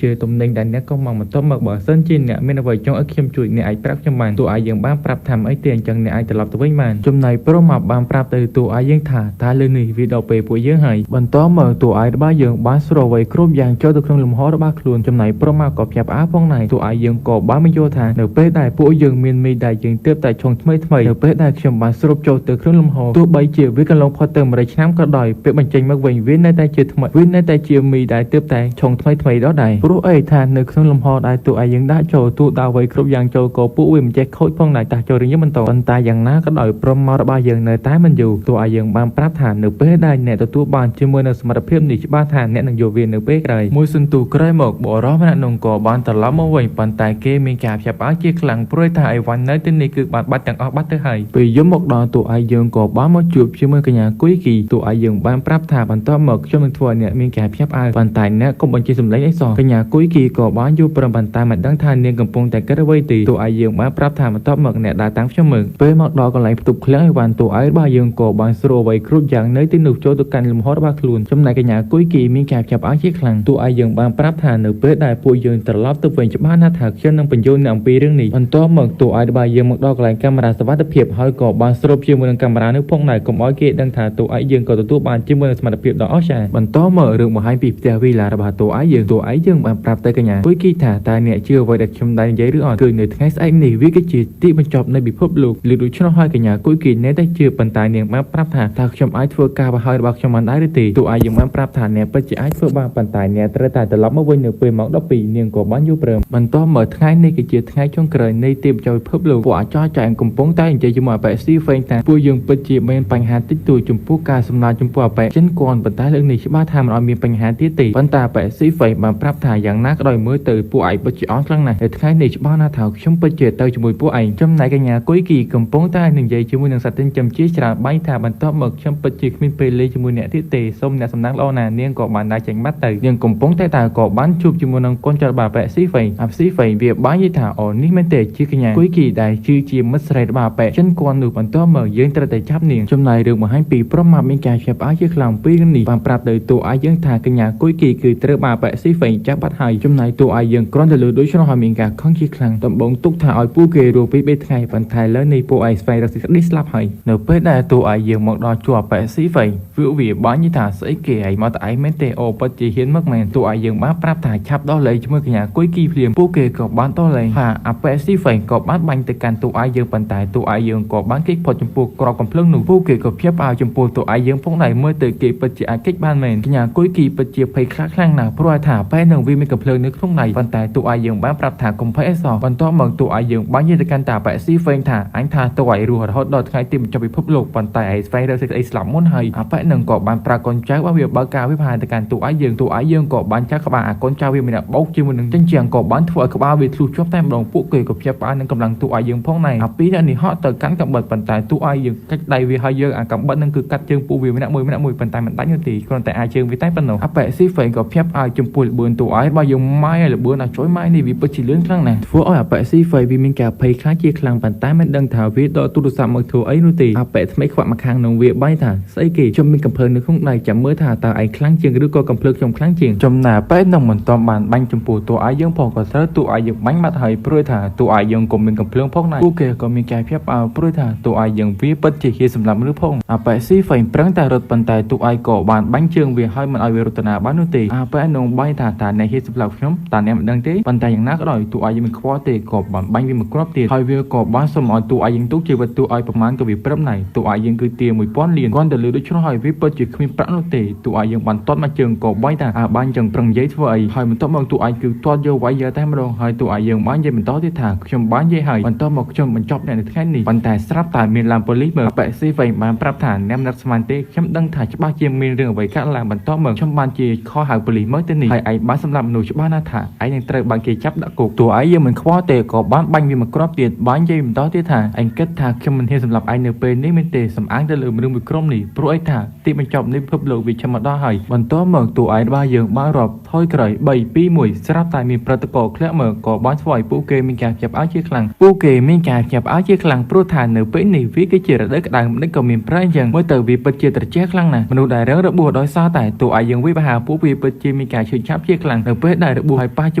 [SPEAKER 1] ชียตมเด้งดันเนี่ยก็มองมันต้มมาบ่อเส้นจีนเนี่ยไม่ได้ไว้จงอักเข็มจุยเนี่ยไอ้ปรับจำมันตัวไอ้ยังบ้านปรับทำไอ้เตียงจังเนี่ยไอ้ตลอดตัวไม่มันจมในโปรมาบ้านปรับตัวไอ้ยังถ่าตาเลยนี่วิดเอาไปปุยเยอะหายปันตัวมาตัวไอ้บ้านยังบ้านสโลไว้ครบยางเจ้าตัวเครื่องลมฮอร์บ้านคลุนจมในโปรมากอบยับอาพองในตัวไอ้ยังกอบบ้านไม่โยธาเนื้อเป้ได้ปุยยังมีได้ยังเติบแต่ชงทำไมเนื้อเป้ได้ชมบ้านสโลโจตัวเครื่องลมฮอตัวใบเจียววิกันลงพอเติมอะไรช้ำกระดอยเป้บรรจัยมาเวงวินในแต่เจียวทำไมวินในแต่เจียวมีได้เติบแต่ชงทำไมđóได้รู้ไอ้ทานเนื้อเครื่องลมฮอได้ตัวไอ้ยังได้โจตัวดาวไว้ครบยางโจโกปุยมันแจกโคตรพองในตาโจริยมันโตปันตาอย่างน้ากระดอยโปรมาระบายยังในใต้มันอยู่ตัวไอ้ยังบ้านปรับฐานเนื้อเป้ได้เนี่ยตัวบ้านเชื่อมือเนื้อสมรภูมินิชบ้านฐานเนี่ยนังโยเวียนเนื้อเป้เลยมวยสุนตูใกล้หมกบ่อร้อนมันนงก่อบ้านตลอดมาไว้ปันตาเกมีกาบฉบับเจี๊ยกหลังโปรยถ่ายวันนั้นที่นี่คือบ้านบัดจังออกบัดเตอร์ไฮไปยมหมกดอตัวไอ้ยังก่อบ้านมาจูบเชื่อมือกันอย่างกุ้ยกี่ตัวไอ้ยังบ้านปรับฐานปันต้อหมกช่วงนึงทัวเนี่ยมีกาบฉบับปันตาเนี่ยก็บัญชีสมเล็กไอ้สองกันอย่างกุ้ยกี่ก่อบ้านอยู่ประมาณตามันดังทานเนียงกำปงแต่ก็ได้ไว้ตีตัวไอ้ยังบ้านปรับฐานมันต้อหมกเนี่ยได้ตั้งชั่วโมงไปหมกดอกันไหลตุกเคลี้ยงไอ้วันตัวไอ้บ้านยังก่อบ้านสโลไว้ครุฑอย่างเนื้อที่หนุกโจตัวกันลมฮอร์บ้าคลุนจำนายกันอย่างกุ้ยกี่มีกาบจับอ้ายคลังตัวไอ้ยังบ้านปรับฐานเนื้อเปิดได้ปุยยังตลอดตัวเป็นจับบ้านหน้าถากเชื่อนังเป็นโยนนำปีเรื่องนี้มันต้อหมกตัวไอ้บ้านยังหมกดอกันไหลกำราสวัสดิ์เพียบหอยก่อบ้านสโลเพียงมือกำราเนื้อพงไหนกลมอ้อยเกดังถาตัวไอ้ยังก่อตัวบ้านจิ้มมือสมัติเพียบดอกอ้อชามันต้อหมกเรื่องมาให้ปีเตวีลาระบาตัวไอ้ยังบ้านปรับแต่กันอย่างกุ้ยกี่ถาตาเนี่ยเชื่อไว้ดักชมได้ยัยหรืออ่อนคือเนื้อทั้งไอ้นี่วิกจิตที่มันจบในบิพบลูกหรือดูช่องห้อยกันอย่างกุ้ยกี่เนี่ยได้เชื่อปันตายเนี่ยมาปรับฐานถ้าชมไอ้ทัวร์กาบหอยบักชมมันได้ดีตัวไอ้ยังมาปรับฐานเนี่ยปัจจัยไอ้ทัวร์บางปันตายเนี่ยตระตายตลอดมาวันหนึ่งปีหมอกดอกปีเนี่ยก่อบ้านยุบเริ่มมันต้อหมกทั้งในกิจทั้งช่องเกยในเต็มใจเพิ่มลูกกว่าจ้อใจกลุ่มป้องใต้ใจจมูกไปซีเฟนแต่ผู้ยังปัจจัยเป็นปัญหาติดตัวจมูกการสำลักจมูกไปเช่นก่อนปันตายเรื่องนี้ชบ้าทำเรามีปัญหาที่ติปันตาไปซีเฟนมาปรับฐานอย่างนักโดยเมื่อตื่นผู้ไอ้ปัจจัยอ้อนครั้งไหนแต่ทั้งในชบ้าหน้าเท้าช่องปัจจัยเตยจมูกผู้ไอ้จำในกันยากุ้ยกี่กลุ่มป้องใต้หนึ่งใจจมูกหนึ่งสัตว์เต็มจำชี้ฉลาดใบถาบันต้อหมกช่องปัจจัยมินเปรีจมูกเนี่ยที่ติส้มเนี่ยสำนักเล่านาเนี่ยก่อบ้านได้จังมัดตื่นยังกลุ่มป้องใต้ตาก่อบ้านชุบจมูกนังก้นจะบาแปะซีเฟนอับซีเฟนเวียบ้านยี่ถาอ่อนนี่ไม่เตะชื่อกันยากุ้ยกี่ได้ชื่อจีมัสไรบาแปะเช่นก่อนหนูปันต้อหมกยังตระแต่จับเนียงจำในเรื่องมาให้ปีเพราะมามีการเฉบอ้ายชื่อคลองปีกันหนีบางปราบโดยตัวอ้ายยังถากันยากุ้ยกี่คือตระบาแปะซีเฟนจับบัดหายจำในตัวอ้ายยังกรอนจะลือด้วยช่องหามีการข้องชื่อคลองตบบงตุกถาอ้อยปูเกรูปีเบทไงปันไทยแล้วในปูไอสไฟรักสิดิสลับหายเนื้อเป็ดได้ตัวอ้ายยังหมกดอจั่วแปะซีเฟนวิววีบ้านยี่ถาใส่เกยมาแต่ไอ้เมเตโอปัจจัยเห็นมากแมนตัวอ้ายยังมาปราบถ่ายชับดอเลยจมูกกันยากุ้ยกี่เพียงปูเกกับบ้านต้อเลยหาอัปเปซีเฟนกับบ้านบังแต่การตัวอ้ายยังปันไทยตัวอ้ายยังกับบ้านกิ๊กพอจมูกกรอบกับเพลิงหนุ่มปูเกกับเพียบเอาจมูกตัวอ้ายยังพวกไหนเมื่อเตะเกปัจจัยกิ๊กบ้านแมนกันยากุ้ยกี่ปัจจัยไปคลาคลั่งหนาเพราะว่าถาแป้หนึ่งวิมีกับเพลิงนึกทุ่งไหนปันไทยตัวอ้ายยังบ้านปราบถ่ายกลมเพสองปันต้อเมืองตัวอ้ายยังบ้านยี่แต่การตาแปะซีเฟนถาอันถาตัวไอรัวฮอตดอทไงติมจะไปพบโลกปันไทยไอไฟเดอร์ไอสลัมมุนไฮอาแปะหนึ่งกับบ้านปรากฏใจว่าเวียบากาวิพานแต่การตัวอ้ายยังกับบ้านชักกับบ้านอากรเจ้าวิมีเนี่ยบกจีมันหนึ่งจังเจียงกับบ้านถั่วกับบ้านวิทลุชอบแต้มลงปุ๊กเกยกับเพียบบ้านนั้นกำลังตัวอ้ายยังพ้องในปีนี้ฮอตเตอร์กันกับเบิดปันไทยตัวอ้ายยังกัดใดวิหายเยอะกับบ้านนั่นคือกัดเชิงปูวิมีเนี่ยมวย ម្នាក់មួយប៉ុន្តែមិនដាច់នោះទេគ្រាន់តែអាចជើងវាតែប៉ុណ្ណោះអបិស៊ីហ្វេក៏ភ្ញាក់ផ្អើលចំពោះល្បឿនតួឯរបស់យើងម៉ាយហើយល្បឿនដល់ជួយម៉ាយនេះវាពិតជាលឿនខ្លាំងណាស់ធ្វើឲ្យអបិស៊ីហ្វេវាមានការភ័យខ្លាចជាខ្លាំងប៉ុន្តែមិនដឹងថាវាដកទូរស័ព្ទមកធ្វើអីនោះទេអបិថ្មីខ្វាក់មកខាងនឹងវាបាយថាស្អីគេខ្ញុំមានកំភ្លើងនៅក្នុងដៃចាំមើលថាតើឯងខ្លាំងជាងឬក៏កំភ្លើងខ្ញុំខ្លាំងជាងចំណែកបែបនឹងមិនតំបានបាញ់ចំពោះតួឯយើងផងក៏ត្រូវតួឯយើងបាញ់បាត់ហើយព្រោះថាតួឯយើងក៏មានកំភ្លើងផងដែរពួកគេក៏មានការភ្ញាក់ផ្អើលព្រោះថាតួឯយើងវាពិតជាហ៊ានសម្លាប់មនុស្សផងអបិស៊ីហ្វេប្រឹងតែរត់ប៉ុន្តែតួឯក៏បានបាញ់ជើងវាហើយមិនឲ្យវារត់ទៅណាបាននោះទេអបិនឹងបាយថាតើអ្នកហ៊ានសម្លាប់ខ្ញុំតើអ្នកមិនដឹងទេប៉ុន្តែយ៉ាងណាក៏ដោយតួឯយើងមិនខ្វល់ទេក៏បានបាញ់វាមកគ្រាប់ទៀតហើយវាក៏បានសុំឲ្យតួឯយើងទុកជីវិតតួឯប្រមាណក៏វាព្រមដែរតួឯយើងគឺទា1000លានគាត់ទៅលើដូច្នោះហើយវាពិតជាគ្មានប្រាក់នោះទេតួឯយើងបានទាត់មកជើងក៏បាយថាបានចឹងប្រឹងនិយាយធ្វើអីហើយបន្ទាប់មកតួឯគឺទាត់យកវាយយកតែម្ដងហើយតួឯយើងបាននិយាយបន្តទៀតថាខ្ញុំបាននិយាយហើយបន្ទាប់មកខ្ញុំបញ្ចប់អ្នកនៅថ្ងៃនេះប៉ុន្តែស្រាប់តែមានឡានប៉ូលីសមើលអបិស៊ីវិញបានប្រាប់ថាអ្នកមិនស្មានទេខ្ញុំដឹងថាច្បាស់ជាមានរឿងអ្វីកើតឡើងបន្ទាប់មកខ្ញុំបានជាខហៅប៉ូលីសមកទៅនេះហើយឯងបានសម្លាប់មនុស្សច្បាស់ណាស់ថាឯងនឹងត្រូវបានគេចាប់ដាក់គុកតួឯងយើងមិនខ្វល់ទេក៏បានបាញ់វាមកគ្រាប់ទៀតបាននិយាយបន្តទៀតថាឯងគិតថាខ្ញុំមិនហ៊ានសម្លាប់ឯងនៅពេលនេះមែនទេសំអាងទៅលើមនុស្សមួយក្រុមនេះព្រោះអីថាទីបញ្ចប់នៃពិភពលោកវាឈានមកដល់ហើយបន្ទាប់មកតួឯងរបស់យើងបានរាប់ថយក្រោយ3 2 1ស្រាប់តែមានព្រឹត្តិការណ៍ធ្លាក់មកក៏បានធ្វើឲ្យពួកគេមានការចាប់ឲ្យជាខ្លាំងពួកគេមានការចាប់ឲ្យជាខ្លាំងព្រោះថានៅពេលនេះវាគឺជារដូវក្តៅមិនក៏មានប្រែអញ្ចឹងមើលទៅវាពិតជាត្រជាក់ខ្លាំងណាស់មនុស្សដែលរងរបួសដោយសារតែតួឯងយើងវាបហាពួកវាពិតជាមានការឈឺចាប់ជាខ្លាំងនៅពេលដែលរបួសហើយប៉ះជា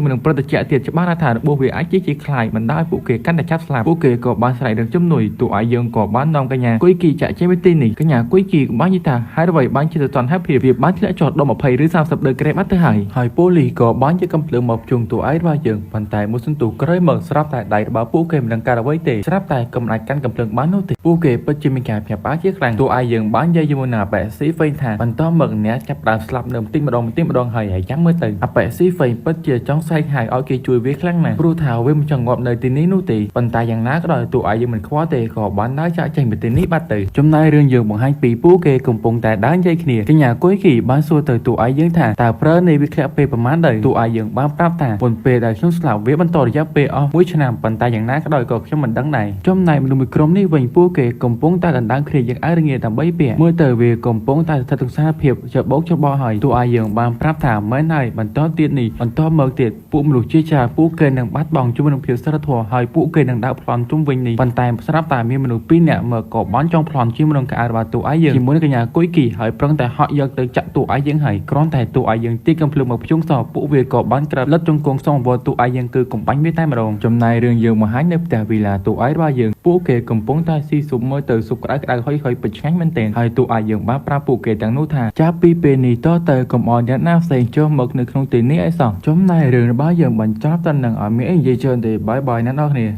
[SPEAKER 1] មួយនឹងព្រឹត្តិការណ៍ទៀតច្បាស់ណាស់ថារបួសវាអាចជាខ្លាយបណ្ដាលពួកគេកាន់តែចាប់ស្លាប់ពួកគេក៏បានស្រែករកជំនួយតួឯងយើងក៏បាននាំកញ្ញាគុយគីចាក់ចេញពីទីនេះកញ្ញាគុយគីបាននិយាយថាហើយអ្វីបានជាតន់ហើយវាបានធ្លាក់ចុះដល់20ឬ30ដឺក្រេបាត់ទៅហើយប៉ូលីសក៏បានជាកំភ្លើងមកជុំតួឯងរបស់យើងប៉ុន្តែមួយសន្ទុះក្រោយមកស្រាប់តែដៃរបស់ពួកគេមិនដឹងការអ្វីទេស្រាប់តែកំណាច់កាន់កំភ្លើងបាននោះទេពួកគេពិតជាមានការភ្ញាក់ផ្អើលជាខ្លាំងតួឯងយើងបាននិយាយជាមួយនឹងអបិស៊ីហ្វេថាបន្តមកអ្នកចាប់ដើមស្លាប់នៅបន្តិចម្ដងហើយចាំមើលទៅអបិស៊ីហ្វេពិតជាចង់សែកហើយឲ្យគេជួយវាខ្លាំងណាស់ព្រោះថាវាមិនចង់ងាប់នៅទីនេះនោះទេប៉ុន្តែយ៉ាងណាក៏ដោយតួឯងយើងមិនខ្វល់ទេក៏បានដើរចាក់ចេញពីទីនេះបាត់ទៅចំណែករឿងយើងបង្ហាញពីពួកគេកំពុងតែដើរនិយាយគ្នាកញ្ញាគុយគីបានសួរទៅតួឯងយើងថាតើប្រើនៃវាធ្លាក់ពេលប្រមាណដែរតួឯងយើងបានប្រាប់ថាមុនពេលដែលខ្ញុំស្លាប់វាបន្តរយៈពេលអស់1ឆ្នាំប៉ុន្តែយ៉ាងណាក៏ដោយក៏ខ្ញុំមិនដឹងដែរចំណែកមនុស្សមួយក្រុមនេះវិញពួកគេកំពុងតែដណ្ដើមគ្នាយ៉ាងអើរងាដើម្បីពាក់មើលទៅវាកំពុងតែស្ថិតក្នុងស្ថានភាពច្របូកច្របល់ហើយតួឯងយើងបានប្រាប់ថាមិនហើយបន្តទៀតនេះបន្តមកទៀតពួកមនុស្សជាច្រើនពួកគេនឹងបាត់បង់ជាមួយនឹងភាពសិលធម៌ហើយពួកគេនឹងដើរប្លន់ជុំវិញនេះប៉ុន្តែស្រាប់តែមានមនុស្ស2នាក់មកក៏បានចង់ប្លន់ជាមួយនឹងក្អែរបស់តួឯងយើងជាមួយនឹងកញ្ញាគុយគីហើយប្រឹងតែហក់យកទៅចាក់តួឯងយើងហើយគ្រាន់តែតួឯងយើងទីកំភ្លើងមកភ្ជុងសពួកវាក៏បានក្រាបលិតជង្គង់សងវត្តតួឯងយើងគឺកំបាញ់វាតែម្ដងចំណែករឿងយើងបង្ហាញនៅផ្ទះវីឡាតួឯងរបស់យើងពួកគេកំពុងតែស៊ីស៊ុបមើលទៅស៊ុបក្តៅក្តៅហុយហុយពេញឆ្ងាញ់មែនទែនហើយតួឯងយើងបានប្រាប់ពួកគេទាំងនោះថាចាប់ពីពេលនេះតទៅកុំអោយអ្នកណាផ្សេងចុះមកនៅក្នុងទីនេះឲ្យសោះចំណែករឿងរបស់យើងបញ្ចប់តែនឹងឲ្យមានអីនិយាយច្រើនទេបាយបាយអ្នកនរគ្នា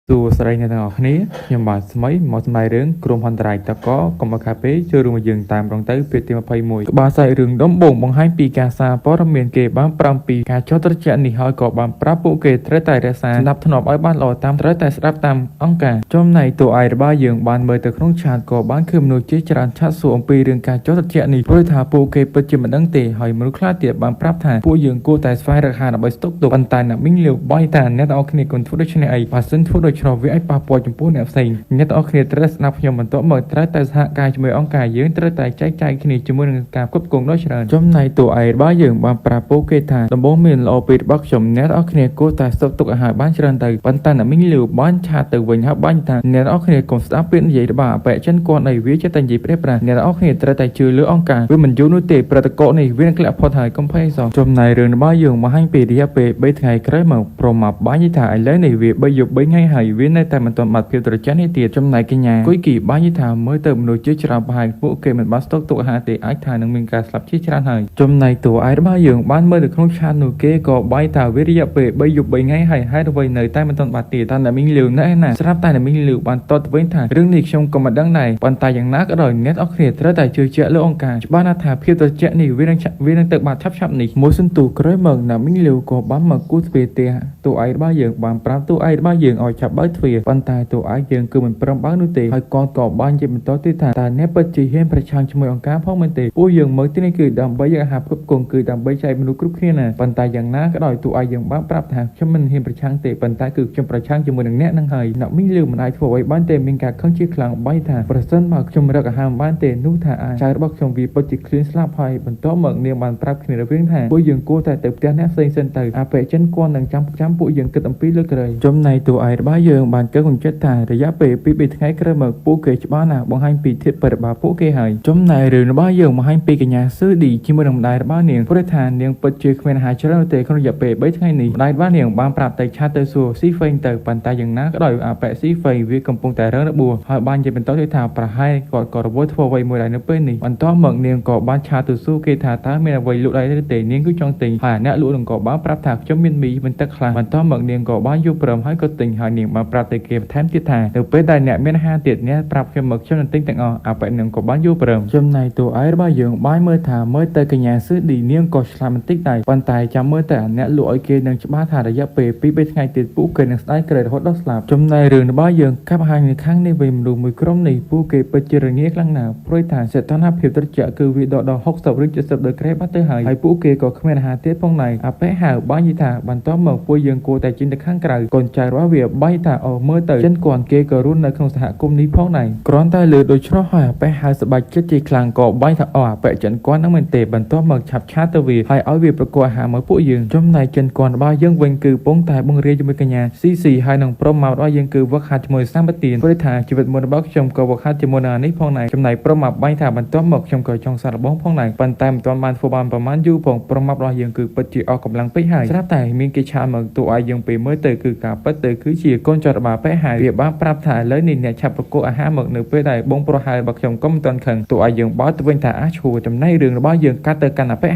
[SPEAKER 1] សួស្តីអ្នកទាំងអស់គ្នាខ្ញុំបាទស្មីមកសម្ដែងរឿងក្រុមហន្តរាយតកកុំខាពេជួយរួមយើងតាមរងទៅពេលទី21ក្បាលសាយរឿងដំបងបង្ហាញពីការសារព័ត៌មានគេបានប្រាំពីការចោទត្រជាក់នេះហើយក៏បានប្រាប់ពួកគេត្រូវតែរក្សាស្ដាប់ធ្នាប់ឲ្យបានល្អតាមត្រូវតែស្ដាប់តាមអង្គការចំណែកតួឯងរបស់យើងបានមើលទៅក្នុងឆាតក៏បានឃើញមនុស្សជាច្រើនឆាតសួរអំពីរឿងការចោទត្រជាក់នេះព្រោះថាពួកគេពិតជាមិនដឹងទេហើយមនុស្សខ្លះទៀតបានប្រាប់ថាពួកយើងគួរតែស្វែងរកហាដើម្បីស្តុកទុកប៉ុន្តែអ្នកមីងលាវបាយថាអ្នកទាំងអស់គ្នាគួរធ្វើដូច្នេះអីបើសិនធ្វើដូច្នោះវាអាចប៉ះពាល់ចំពោះអ្នកផ្សេងអ្នកទាំងអស់គ្នាត្រូវស្ដាប់ខ្ញុំបន្តមកត្រូវតែសហការជាមួយអង្គការយើងត្រូវតែចែកចាយគ្នាជាមួយនឹងការគ្រប់គ្រងដ៏ច្រើនចំណែកតួឯងរបស់យើងបានប្រាប់ពួកគេថាដំបូងមានល្អពីរបស់ខ្ញុំអ្នកទាំងអស់គ្នាគួរតែស្តុកទុកឲ្យបានច្រើនទៅប៉ុន្តែអ្នកមីងលាវបានឆាតទៅវិញហើយបាញ់ថាអ្នកទាំងអស់គ្នាកុំស្ដាប់ពាក្យនិយាយរបស់អបិជនគាត់ឲ្យវាចេះតែនិយាយប្រេះប្រាស់អ្នកទាំងអស់គ្នាត្រូវតែជឿលើអង្គការវាមិនយូរនោះទេប្រតិកោនេះវានឹងធ្លាក់ផុតហើយកុំភ័យសោះចំណែករឿងរបស់យើងបង្ហាញពីរយៈពេល3ថ្ងៃក្រោយមកប្រមាប់បាញ់ថាឥឡូវនេះវា3យប់3ថ្ងៃហើយ វានៅតែមិនទាន់បាត់ភាពត្រជាក់នេះទៀតចំណែកកញ្ញាគួយគីបាននិយាយថាមើលទៅមនុស្សជាច្រើនប្រហែលពួកគេមិនបានស្តុកទុកអាហារទេអាចថានឹងមានការស្លាប់ជាច្រើនហើយចំណែកតួឯករបស់យើងបានមើលទៅក្នុងឆាតនោះគេក៏បាយថាវារយៈពេល3យប់3ថ្ងៃហើយហេតុអ្វីនៅតែមិនទាន់បាត់ទៀតតែអ្នកមីងលាវណែណាស្រាប់តែអ្នកមីងលាវបានតតទៅវិញថារឿងនេះខ្ញុំក៏មិនដឹងដែរប៉ុន្តែយ៉ាងណាក៏ដោយអ្នកអរគ្នាត្រូវតែជឿជាក់លើអង្គការច្បាស់ណាស់ថាភាពត្រជាក់នេះវានឹងទៅបាត់ឆាប់នេះមួយសន្ទុះក្រោយមកអ្នកមីងលាវក៏បានមកគូទ្វារផ្ទះតួឯករបស់យើងបានប្រាប់តួឯករបស់យើងឲ្យចាប់បើកទ្វារប៉ុន្តែតួឯកយើងគឺមិនព្រមបើកនោះទេហើយគាត់ក៏បាននិយាយបន្តទៀតថាតើអ្នកពិតជាហ៊ានប្រឆាំងជាមួយអង្គការផងមែនទេពួកយើងមើលទីនេះគឺដើម្បីយកអាហារផ្គត់ផ្គង់គឺដើម្បីចែកមនុស្សគ្រប់គ្នាណាប៉ុន្តែយ៉ាងណាក៏ដោយតួឯកយើងបានប្រាប់ថាខ្ញុំមិនហ៊ានប្រឆាំងទេប៉ុន្តែគឺខ្ញុំប្រឆាំងជាមួយនឹងអ្នកនឹងហើយអ្នកមីងលាវមិនអាចធ្វើអ្វីបានទេមានការខឹងជាខ្លាំងបាយថាប្រសិនបើខ្ញុំរកអាហារមិនបានទេនោះថាអាចៅរបស់ខ្ញុំវាពិតជាឃ្លានស្លាប់ហើយបន្តមកនាងបានប្រាប់គ្នារវាងថាពួកយើងគួរតែទៅផ្ទះអ្នកផ្សេងសិនទៅអាពេចិនគាត់នឹងចាំពួកយើងគិតអំពីលើក្រោយចំណែកតួឯករបស់យើងបានកើកញ្ចិត្តថារយៈពេល2-3ថ្ងៃក្រោយមកពួកគេច្បាស់ណាស់បង្ហាញពីធៀបបរិបទពួកគេហើយចំណែករឿងរបស់យើងបង្ហាញពីកញ្ញាស៊ឺឌីជាមួយនឹងម្ដាយរបស់នាងព្រោះថានាងពិតជាគ្មានអាហារច្រើនទេក្នុងរយៈពេល3ថ្ងៃនេះម្ដាយរបស់នាងបានប្រាប់ទៅឆាតទៅសួរស៊ីហ្វេងទៅប៉ុន្តែយ៉ាងណាក៏ដោយអាប៉ែស៊ីហ្វេងវាកំពុងតែរងរបួសហើយបាននិយាយបន្តទៀតថាប្រហែលគាត់ក៏រវល់ធ្វើអ្វីមួយដែរនៅពេលនេះបន្ទាប់មកនាងក៏បានឆាតទៅសួរគេថាតើមានអ្វីលក់ដែរឬទេនាងគឺចង់ទិញហើយអ្នកលក់នឹងក៏បានប្រាប់ថាខ្ញុំមានមីមិនទឹកខ្លះបន្ទាប់មកនាងក៏បានយល់ព្រមហើយក៏ទិញហើយនាងបានប្រាប់ទៅគេបន្ថែមទៀតថានៅពេលដែលអ្នកមានអាហារទៀតអ្នកប្រាប់ខ្ញុំមកខ្ញុំនឹងទិញទាំងអស់អាប៉ែនឹងក៏បានយល់ព្រមចំណែកតួឯករបស់យើងបានមើលថាមើលទៅកញ្ញាស៊ឺឌីនាងក៏ឆ្លាតបន្តិចដែរប៉ុន្តែចាំមើលទៅអ្នកលក់ឲ្យគេនឹងច្បាស់ថារយៈពេល2-3ថ្ងៃទៀតពួកគេនឹងស្ដាយក្រែរហូតដល់ស្លាប់ចំណែករឿងរបស់យើងកាប់ហាញនៅខាងនេះវិញមនុស្សមួយក្រុមនេះពួកគេពិតជារងាខ្លាំងណាស់ព្រោះថាសថនភាពត្រជាក់គឺវាដល់60ឬ70ដឺក្រេបាត់ទៅហើយពួកគេក៏គ្មានអាហារទៀតផងដែរអាប៉ែហៅបាននិយាយថាបន្ទាប់មកពួកយើងគួរតែចេញទៅខាងក្រៅកូនចៅរបស់វាបាយថាអូមើលទៅចិនគាត់គេក៏រស់នៅក្នុងសហគមន៍នេះផងដែរគ្រាន់តែលើដូច្នោះហើយអាប៉ែហៅសប្បាយចិត្តជាខ្លាំងក៏បាយថាអូអាប៉ែចិនគាត់នឹងមែនទេបន្ទាប់មកឆាប់ឆាតទៅវាហើយឲ្យវាប្រគល់អាហារមកពួកយើងចំណែកចិនគាត់របស់យើងវិញគឺពងតែបង្រៀនជាមួយកញ្ញាស៊ីហើយនឹងប្រុសមករបស់យើងគឺវឹកហាត់ជាមួយសម្បទានព្រោះថាជីវិតមុនរបស់ខ្ញុំក៏វឹកហាត់ជាមួយនឹងនេះផងដែរចំណែកប្រុសមកបាយថាបន្ទាប់មកខ្ញុំក៏ចង់សាកល្បងផងដែរប៉ុន្តែមិនទាន់បានធ្វើបានប្រហែលយូរផងប្រុសមករបស់យើងគឺពិតជាអស់កម្លាំងពេកហើយស្រាប់តែមានគេឆាតមកទូឲ្យយើងពេលមើលទៅគឺការពិតទៅគឺជាកូនចរបាប៉ែហើយវាបានប្រាប់ថាឥឡូវនេះអ្នកឆាប់ប្រគល់អាហារមកនៅពេលដែលបងប្រុសហើយរបស់ខ្ញុំក៏មិនទាន់ខឹងទូឲ្យយើងបោតទៅវិញថាឈួរចំណែករឿងរបស់យើងកាត់ទៅកាន់អាប៉ែ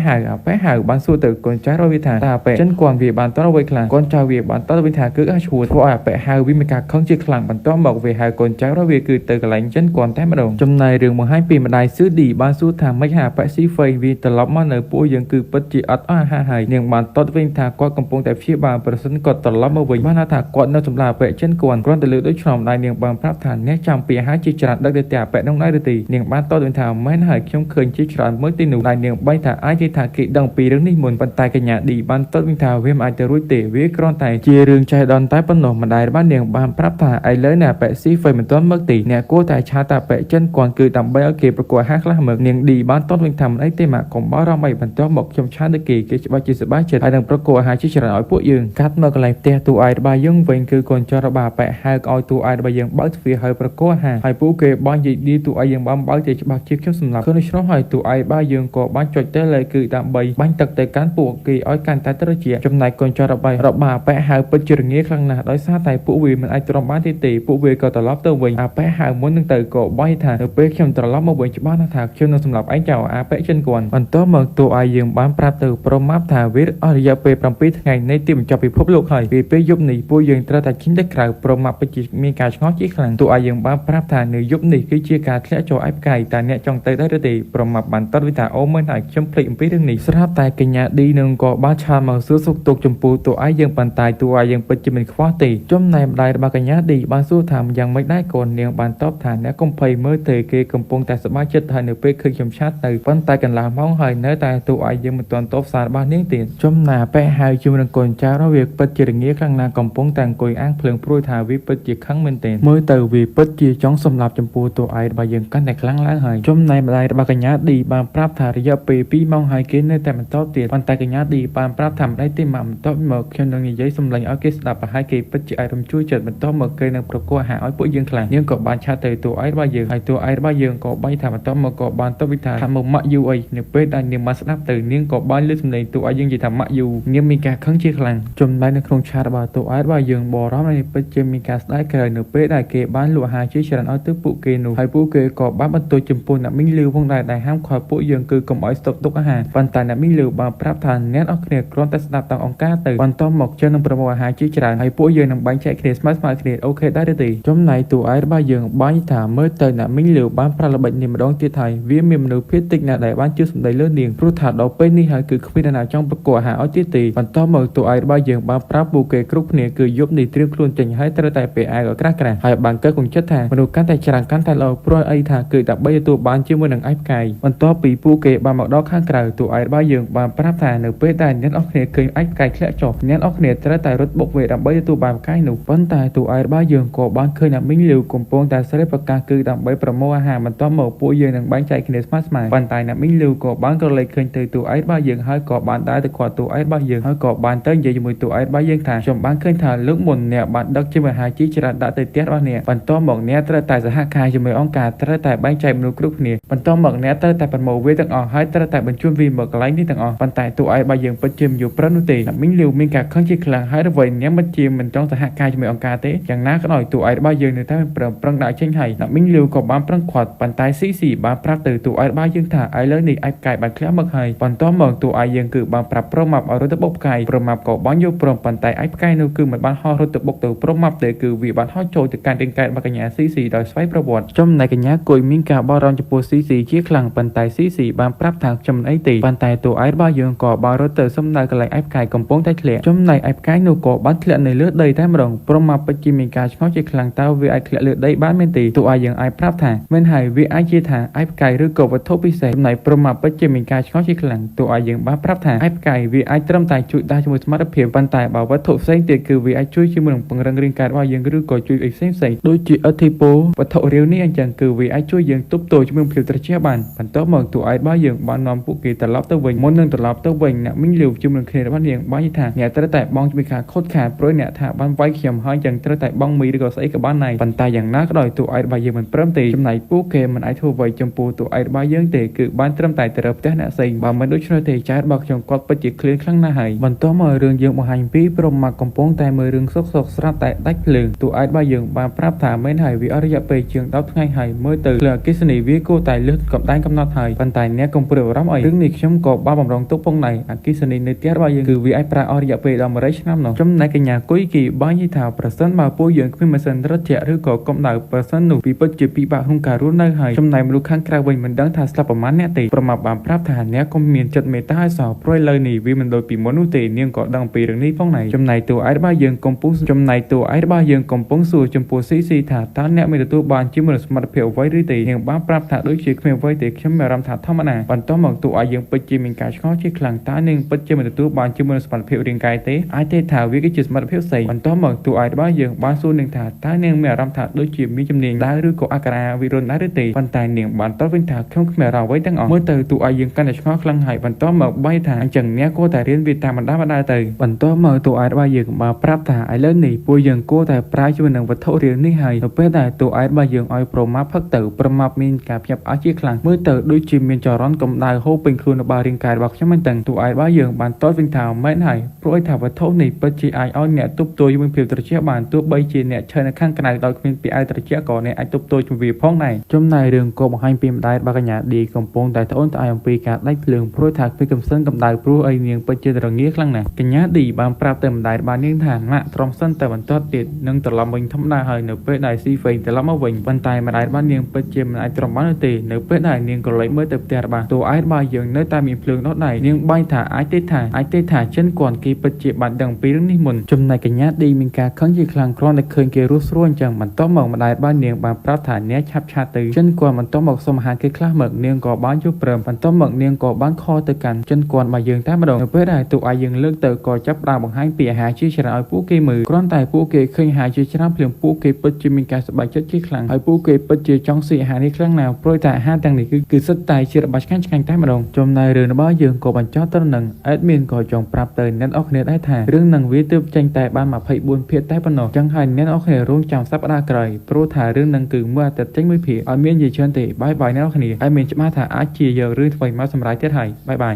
[SPEAKER 1] ហៅបានសួរទៅកូនចៅរបស់វាថាតើអាប៉ែចិនគាត់វាបានតរអ្វីខ្លះកូនចៅវាបានតរទៅវិញថាគឺឈួរធ្វើឲ្យអាប៉ែហៅវាមានការខឹងជាខ្លាំងបន្ទាប់មកវាហៅកូនចៅរបស់វាគឺទៅកន្លែងចិនគាត់តែម្ដងចំណែករឿងបង្ហាញពីម្ដាយស៊ឺឌីបានសួរថាមិនហាប៉ែស៊ីហ្វេងវាត្រឡប់មកនៅពួកយើងគឺពិតជាអត់អស់អាហារហើយនាងបានតតវិញថាគាត់កំពុងតែព្យាបាលប្រសិនគាត់ត្រឡប់មកវិញបានថាគាត់នៅសម្រាប់អាប៉ែចិនគាត់គ្រាន់តែលើកដូចឆ្នាំដែរនាងបានប្រាប់ថាអ្នកចាំពីអាហារជាច្រើនដឹកទៅតែអាប៉ែនោះដែរឬទេនាងបានតតវិញថាមិនហើយខ្ញុំឃើញជាច្រើនមើលទីនោះដែរនាងបាយថាអាចនិយាយថាគេដឹងពីរឿងនេះមុនប៉ុន្តែកញ្ញាឌីបានតតវិញថាវាមិនអាចទៅរួចទេវាគ្រាន់តែជារឿងចៃដន្យតែប៉ុណ្ណោះម្ដាយរបស់នាងបានប្រាប់ថាឥឡូវនេះអាប៉ែស៊ីហ្វេមិនទាន់មកទេអ្នកគួរតែឆាតអាប៉ែចិនគាត់គឺដើម្បីឲ្យគេប្រគល់អាហារខ្លះមកនាងឌីបានតតវិញថាមិនអីទេម៉ាក់កុំបារម្ភអីបន្ទាប់មកខ្ញុំឆាតទៅគេច្បាស់ជាសប្បាយចិត្តហើយនឹងប្រគល់អាហារជាច្រើនឲ្យពួកយើងកាត់មកកន្លែងផ្ទះតួឯករបស់យើងវិញគឺកូនចៅរបស់ប៉ែហៅឲ្យតួឯករបស់យើងបើកទ្វារឲ្យប្រគល់អាហារហើយពួកគេបាននិយាយឌីតួឯកយើងបានបើកទៅច្បាស់ជាខ្ញុំសម្លាប់គឺដូច្នោះហើយតួឯករបស់យើងក៏បានចុចទៅលើគឺដើម្បីបាញ់ទឹកទៅកាន់ពួកគេឲ្យកាន់តែត្រជាក់ចំណែកកូនចៅរបស់ប៉ែហៅពិតជារងាខ្លាំងណាស់ដោយសារតែពួកវាមិនអាចទ្រាំបានទេពួកវាក៏ត្រឡប់ទៅវិញអាប៉ែហៅមុននឹងទៅក៏បាយថានៅពេលខ្ញុំត្រឡប់មកវិញច្បាស់ណាស់ថាខ្ញុំនឹងសម្លាប់ឯងចៅអាប៉ែចិនគាត់បន្ទាប់មកតួឯកយើងបានប្រាប់ទៅប្រុសម៉ាប់ថាវាអស់រយៈពេល7ថ្ងៃនៃទីបញ្ចប់ពិភពលោកហើយពេលយប់នេះពួកយើងត្រូវតែចេញទៅក្រៅប្រុសម៉ាប់ពិតជាមានការឆ្ងល់ជាខ្លាំងតួឯកយើងបានប្រាប់ថានៅយប់នេះគឺជាការធ្លាក់ចូលឯផ្កាយតើអ្នកចង់ទៅដែរឬទេប្រុសម៉ាប់បានតតវិញថាអូមិនហើយខ្ញុំភ្លេចអំពីរឿងនេះស្រាប់តែកញ្ញាឌីនឹងក៏បានឆាតមកសួរសុខទុក្ខចំពោះតួឯកយើងប៉ុន្តែតួឯកយើងពិតជាមិនខ្វល់ទេចំណែកម្ដាយរបស់កញ្ញាឌីបានសួរថាយ៉ាងម៉េចដែរកូននាងបានតបថាអ្នកកុំភ័យមើលទេគេកំពុងតែសប្បាយចិត្តហើយនៅពេលឃើញខ្ញុំឆាតទៅប៉ុន្តែកន្លះម៉ោងហើយនៅតែតួឯកយើងមិនទាន់តបសាររបស់នាងទៀតចំណែកប៉ែហៅជាមួយនឹងកូនចៅរបស់វាពិតជារងាខ្លាំងណាស់កំពុងតែអង្គុយអាំងភ្លើងព្រួយថាវាពិតជាខឹងមែនទែនមើលទៅវាពិតជាចង់សម្លាប់ចំពោះតួឯករបស់យើងកាន់តែខ្លាំងឡើងហើយចំណែកម្ដាយរបស់កញ្ញាឌីបានប្រាប់ថារយៈពេល2ម៉ោងហើយគេនៅតែបន្តទៀតប៉ុន្តែកញ្ញាឌីបានប្រាប់ថាមិនអីទេម៉ាក់បន្តមកខ្ញុំនឹងនិយាយសម្លេងឲ្យគេស្ដាប់ហើយគេពិតជាអារម្មណ៍ជួយចិត្តបន្តមកគេនឹងប្រគល់អាហារឲ្យពួកយើងខ្លាំងនាងក៏បានឆាតទៅតួឯករបស់យើងហើយតួឯករបស់យើងក៏បាយថាបន្តមកក៏បានតបវិថាមកម៉ាក់យូអីនៅពេលដែលនាងបានស្ដាប់ទៅនាងក៏បានលើសម្លេងតួឯកយើងនិយាយថាម៉ាក់យូនាងមានការខឹងជាខ្លាំងចំណែកនៅក្នុងឆាតរបស់តួឯករបស់យើងបរំ ពិតជាមានការស្ដាយក្រោយនៅពេលដែលគេបានលក់អាហារជាច្រើនឲ្យទៅពួកគេនោះហើយពួកគេក៏បានបន្ទោសចំពោះអ្នកមីងលីវផងដែរដែលហាមឃាត់ពួកយើងគឺកុំឲ្យស្តុកទុកអាហារប៉ុន្តែអ្នកមីងលីវបានប្រាប់ថាអ្នកអស់គ្នាគ្រាន់តែស្ដាប់តាមអង្គការទៅបន្តមកជើងនឹងប្រមូលអាហារជាច្រើនហើយពួកយើងនឹងបែងចែកគ្នាស្មើៗគ្នាអូខេដែរទេចំណែកតួឯករបស់យើងបាញ់ថាមើលទៅអ្នកមីងលីវបានប្រាល្បិចនេះម្ដងទៀតហើយវាមានមនុស្សភាគតិចណាស់ដែលបានជឿសម្ដីលើនាងព្រោះថាដល់ពេលនេះហើយគឺគ្មានអ្នកណាចង់ប្រកួតអាហារឲ្យទៀតទេបន្តមកតួឯករបស់យើងបានប្រាប់ពួកគេគ្រប់គ្នាគឺយប់នេះត្រៀមខ្លួនចេញហើយត្រូវតែពេលអាវក្រាស់ៗហើយបានកើតគំចិត្តថាមនុស្សកាន់តែច្រើនកាន់តែល្អព្រោះអីថាគឺដើម្បីទទួលបានជាមួយនឹងឯកផ្កាយបន្ទាប់ពីពួកគេបានមកដល់ខាងក្រៅតួឯករបស់យើងបានប្រាប់ថានៅពេលដែលអ្នកអស់គ្នាឃើញឯកផ្កាយធ្លាក់ចុះអ្នកអស់គ្នាត្រូវតែរត់បុកវេដើម្បីទទួលបានផ្កាយនោះប៉ុន្តែតួឯករបស់យើងក៏បានឃើញអ្នកមីងលីវកំពុងតែសេរីប្រកាសគឺដើម្បីប្រមូលអាហារបន្ទាប់មកពួកយើងនឹងបែងចែកគ្នាស្មើៗប៉ុន្តែអ្នកមីងលីវក៏បានក្រឡេកឃើញទៅតួឯករបស់យើងហើយក៏បានដើរទៅគាត់តួឯករបស់យើងហើយក៏បានទៅនិយាយជាមួយតួឯករបស់យើងថាខ្ញុំបានឃើញថាលើកមុនអ្នកបានដឹកជាមួយអាហារជាច្រើនដាក់ទៅផ្ទះរបស់អ្នកបន្ទាប់មកអ្នកត្រូវតែសហការជាមួយអង្គការត្រូវតែបែងចែកមនុស្សគ្រប់គ្នាបន្ទាប់មកអ្នកត្រូវតែប្រមូលវាទាំងអស់ហើយត្រូវតែបញ្ជូនវាមកកន្លែងនេះទាំងអស់ប៉ុន្តែតួឯករបស់យើងពិតជាមិនយល់ព្រមនោះទេអ្នកមីងលីវមានការខឹងជាខ្លាំងហើយរវល់អ្នកមិនជាមិនចង់សហការជាមួយអង្គការទេយ៉ាងណាក៏ដោយតួឯករបស់យើងនៅតែប្រឹងដាក់ចេញហើយអ្នកមីងលីវក៏បានប្រឹងខាត់ប៉ុន្តែស៊ីបានប្រាប់ទៅតួឯករបស់យើងថាឥឡូវនេះឯកផ្កាយបានធ្លាក់មកហើយបន្ទាប់មកតួឯកយើងគឺបានប្រាប់ប្រមាប់ឲ្យរត់ទៅបុកផ្កាយប្រមាប់ក៏បានយល់ព្រមប៉ុន្តែឯកផ្កាយនោះគឺមិនបានហោះរត់ទៅបុកទៅប្រមាប់ទេគឺវាបានហោះចូលទៅកាន់រាងកាយរបស់កញ្ញាស៊ីដោយស្វ័យប្រវត្តិចំណែកកញ្ញាគួយមានការបារម្ភចំពោះស៊ីជាខ្លាំងប៉ុន្តែស៊ីបានប្រាប់ថាខ្ញុំមិនអីទេប៉ុន្តែតួឯករបស់យើងក៏បានរត់ទៅសំដៅកន្លែងឯកផ្កាយកំពុងតែធ្លាក់ចំណែកឯកផ្កាយនោះក៏បានធ្លាក់នៅលើដីតែម្ដងប្រមាប់ពិតជាមានការឆ្ងល់ជាខ្លាំងតើវាអាចធ្លាក់លើដីបានមែនទេតួឯកយើងអាចប្រាប់ថាមិនហើយវាអាចជាថាឯកផ្កាយឬក៏វត្ថុពិសេសចំណែកប្រមាប់ពិតជាមានការឆ្ងល់ជាខ្លាំងតួឯកយើងបានប្រាប់ថាឯកផ្កាយវាអាចត្រឹមតែជួយដាស់ជាមួយសមត្ថភាពប៉ុន្តែបើវត្ថុផ្សេងទៀតគឺវាអាចជួយជាមួយនឹងពង្រឹងរាងកាយរបស់យើងឬក៏ជួយអីផ្សេងដូចជាឥទ្ធិពលវត្ថុរាវនេះអញ្ចឹងគឺវាអាចជួយយើងទប់ទល់ជាមួយភាពត្រជាក់បានបន្ទាប់មកតួឯករបស់យើងបាននាំពួកគេត្រឡប់ទៅវិញមុននឹងត្រឡប់ទៅវិញអ្នកមីងលីវជាមួយនឹងគ្នារបស់នាងបាននិយាយថាអ្នកត្រូវតែបងជាមួយការខូចខាតព្រោះអ្នកថាបានវាយខ្ញុំហើយអញ្ចឹងត្រូវតែបងមីឬក៏ស្អីក៏បានដែរប៉ុន្តែយ៉ាងណាក៏ដោយតួឯករបស់យើងមិនព្រមទេចំណែកពួកគេមិនអាចធ្វើអ្វីចំពោះតួឯករបស់យើងទេគឺបានត្រឹមតែទៅរកផ្ទះអ្នកផ្សេងបើមិនដូច្នោះទេចែករបស់ខ្ញុំគាត់ពិតជាឃ្លានខ្លាំងណាស់ហើយបន្ទាប់មករឿងយើងបង្ហាញពីព្រមមកកំពុងតែមើលរឿងសុកស្រាប់តែដាច់ភ្លើងតួឯករបស់យើងបានប្រាប់ថាមែនហើយវាអរិយពេលជាង10ថ្ងៃហើយមើលទៅលើអកិសនីវាគួរតែលើសកំដែងកំណត់ហើយប៉ុន្តែអ្នកកុំព្រួយបារម្ភអីរឿងនេះខ្ញុំក៏បានបំរុងទុកផងដែរអកិសនីនៅផ្ទះរបស់យើងគឺវាអាចប្រើអរិយពេលដល់100ឆ្នាំនោះចំណែកកញ្ញាគុយគីបាននិយាយថាប្រសិនបើពួកយើងគ្មានម៉ាស៊ីនរត់ជាឬក៏កម្ដៅប្រសិននោះពីពិតជាពិបាកក្នុងការរស់នៅហើយចំណែកមនុស្សខាងក្រៅវិញមិនដឹងថាស្លាប់ប្រមាណអ្នកទេប្រមាប់បានប្រាប់ថាអ្នកកុំមានចិត្តមេត្តាឲ្យសោះព្រោះឥឡូវនេះវាមិនដូចពីមុននោះទេនាងក៏ដឹងពីរឿងនេះផងដែរចំណែកតួឯករបស់យើងកំពុងសួរចំពោះស៊ីថាតើអ្នកមានទទួលបានជាមួយសមត្ថភាពអ្វីឬទេនាងបានប្រាប់ថាដូចជាគ្មានអ្វីទេខ្ញុំមានអារម្មណ៍ថាធម្មតាបន្ទាប់មកតួឯកយើងពិតជាមានការឆ្ងល់ជាខ្លាំងតើនាងពិតជាមិនទទួលបានជាមួយសមត្ថភាពរាងកាយទេអាចទេថាវាគឺជាសមត្ថភាពផ្សេងបន្ទាប់មកតួឯករបស់យើងបានសួរនាងថាតើនាងមានអារម្មណ៍ថាដូចជាមានជំនាញដើរឬក៏អក្ខរាវិរុទ្ធដែរឬទេប៉ុន្តែនាងបានតបវិញថាខ្ញុំគ្មានអារម្មណ៍អ្វីទាំងអស់មើលទៅតួឯកយើងកាន់តែឆ្ងល់ខ្លាំងហើយបន្ទាប់មកបាយថាអញ្ចឹងអ្នកគួរតែរៀនវាតាមបណ្ដាទៅបន្ទាប់មកតួឯករបស់យើងបានប្រាប់ថាឥឡូវនេះពួកយើងគួរតែប្រើជាមួយនឹងវត្ថុរាវនេះហើយនៅពេលដែលតួឯករបស់យើងឲ្យប្រមាប់ផឹកទៅប្រមាប់មានការភ្ញាក់ផ្អើលជាខ្លាំងមើលទៅដូចជាមានចរន្តកម្ដៅហូរពេញខ្លួនរបស់រាងកាយរបស់ខ្ញុំមែនតើតួឯករបស់យើងបានតបវិញថាមែនហើយព្រោះថាវត្ថុនេះពិតជាអាចឲ្យអ្នកទប់ទល់ជាមួយភាពត្រជាក់បានទោះបីជាអ្នកឈរនៅខាងក្រៅដោយគ្មានពាក់អាវត្រជាក់ក៏អ្នកអាចទប់ទល់ជាមួយវាផងដែរចំណែករឿងក៏បង្ហាញពីម្ដាយរបស់កញ្ញាឌីកំពុងតែត្អូញត្អែរអំពីការដាច់ភ្លើងព្រោះថាគ្មានកំសិនកម្ដៅព្រោះអីនាងពិតជារងាខ្លាំងណាស់កញ្ញាឌីបានប្រាប់ទៅម្ដាយរបស់នាងថាម៉ាក់ទ្រាំសិនតែបន្ទាត់ទៀតនឹងត្រឡប់វិញធម្មតាហើយនៅពេលដែលស៊ីហ្វេងត្រឡប់មកវិញប៉ុន្តែម្ដាយរបស់នាងពិតជាមិនអាចទ្រាំបាននោះទេនៅពេលដែលនាងក៏លេចមើលទៅផ្ទះរបស់តួឯករបស់យើងនៅតែមានភ្លើងដុតដែរនាងបាញ់ថាអាចទេថាចិនគាត់គេពិតជាបានដឹងពីរឿងនេះមុនចំណែកកញ្ញាឌីមានការខឹងជាខ្លាំងគ្រាន់តែឃើញគេរស់ស្រួលអញ្ចឹងបន្ទាប់មកម្ដាយរបស់នាងបានប្រាប់ថាអ្នកឆាប់ទៅចិនគាត់បន្ទាប់មកសុំអាហារគេខ្លះមកនាងក៏បានយល់ព្រមបន្ទាប់មកនាងក៏បានខលទៅកាន់ចិនគាត់របស់យើងតែម្ដងនៅពេលដែលតួឯកយើងលើកទៅក៏ចាប់ផ្ដើមបង្ហាញពីអាហារជាច្រើនឲ្យពួកគេមើលគ្រាន់តែពួកគេឃើញអាហារជាច្រើនភ្លាមពួកគេពិតជាមានការសប្បាយចិត្តជាខ្លាំងហើយពួកគេពិតជាចង់ស៊ីអាហារនេះខ្លាំងណាស់ព្រោះតែអាហារទាំងនេះគឺសិតតែជារបស់ឆ្ងាញ់តែម្ដងចំណែករឿងរបស់យើងក៏បញ្ចប់ទៅនឹងអេដមីនក៏ចង់ប្រាប់ទៅអ្នកនរគ្នាដែរថារឿងនឹងវាទើបចេញតែបាន24ភាគតែប៉ុណ្ណោះចឹងហើយអ្នកនរគ្នារងចាំសប្ដាហ៍ក្រោយព្រោះថារឿងនឹងគឺមួយអាទិត្យចេញមួយភាគឲ្យមាននិយាយច្រើនទេបាយអ្នកនរគ្នាហើយមានច្បាស់ថាអាចជាយករឿងថ្មីមកសម្រាប់ទៀតហើយបាយ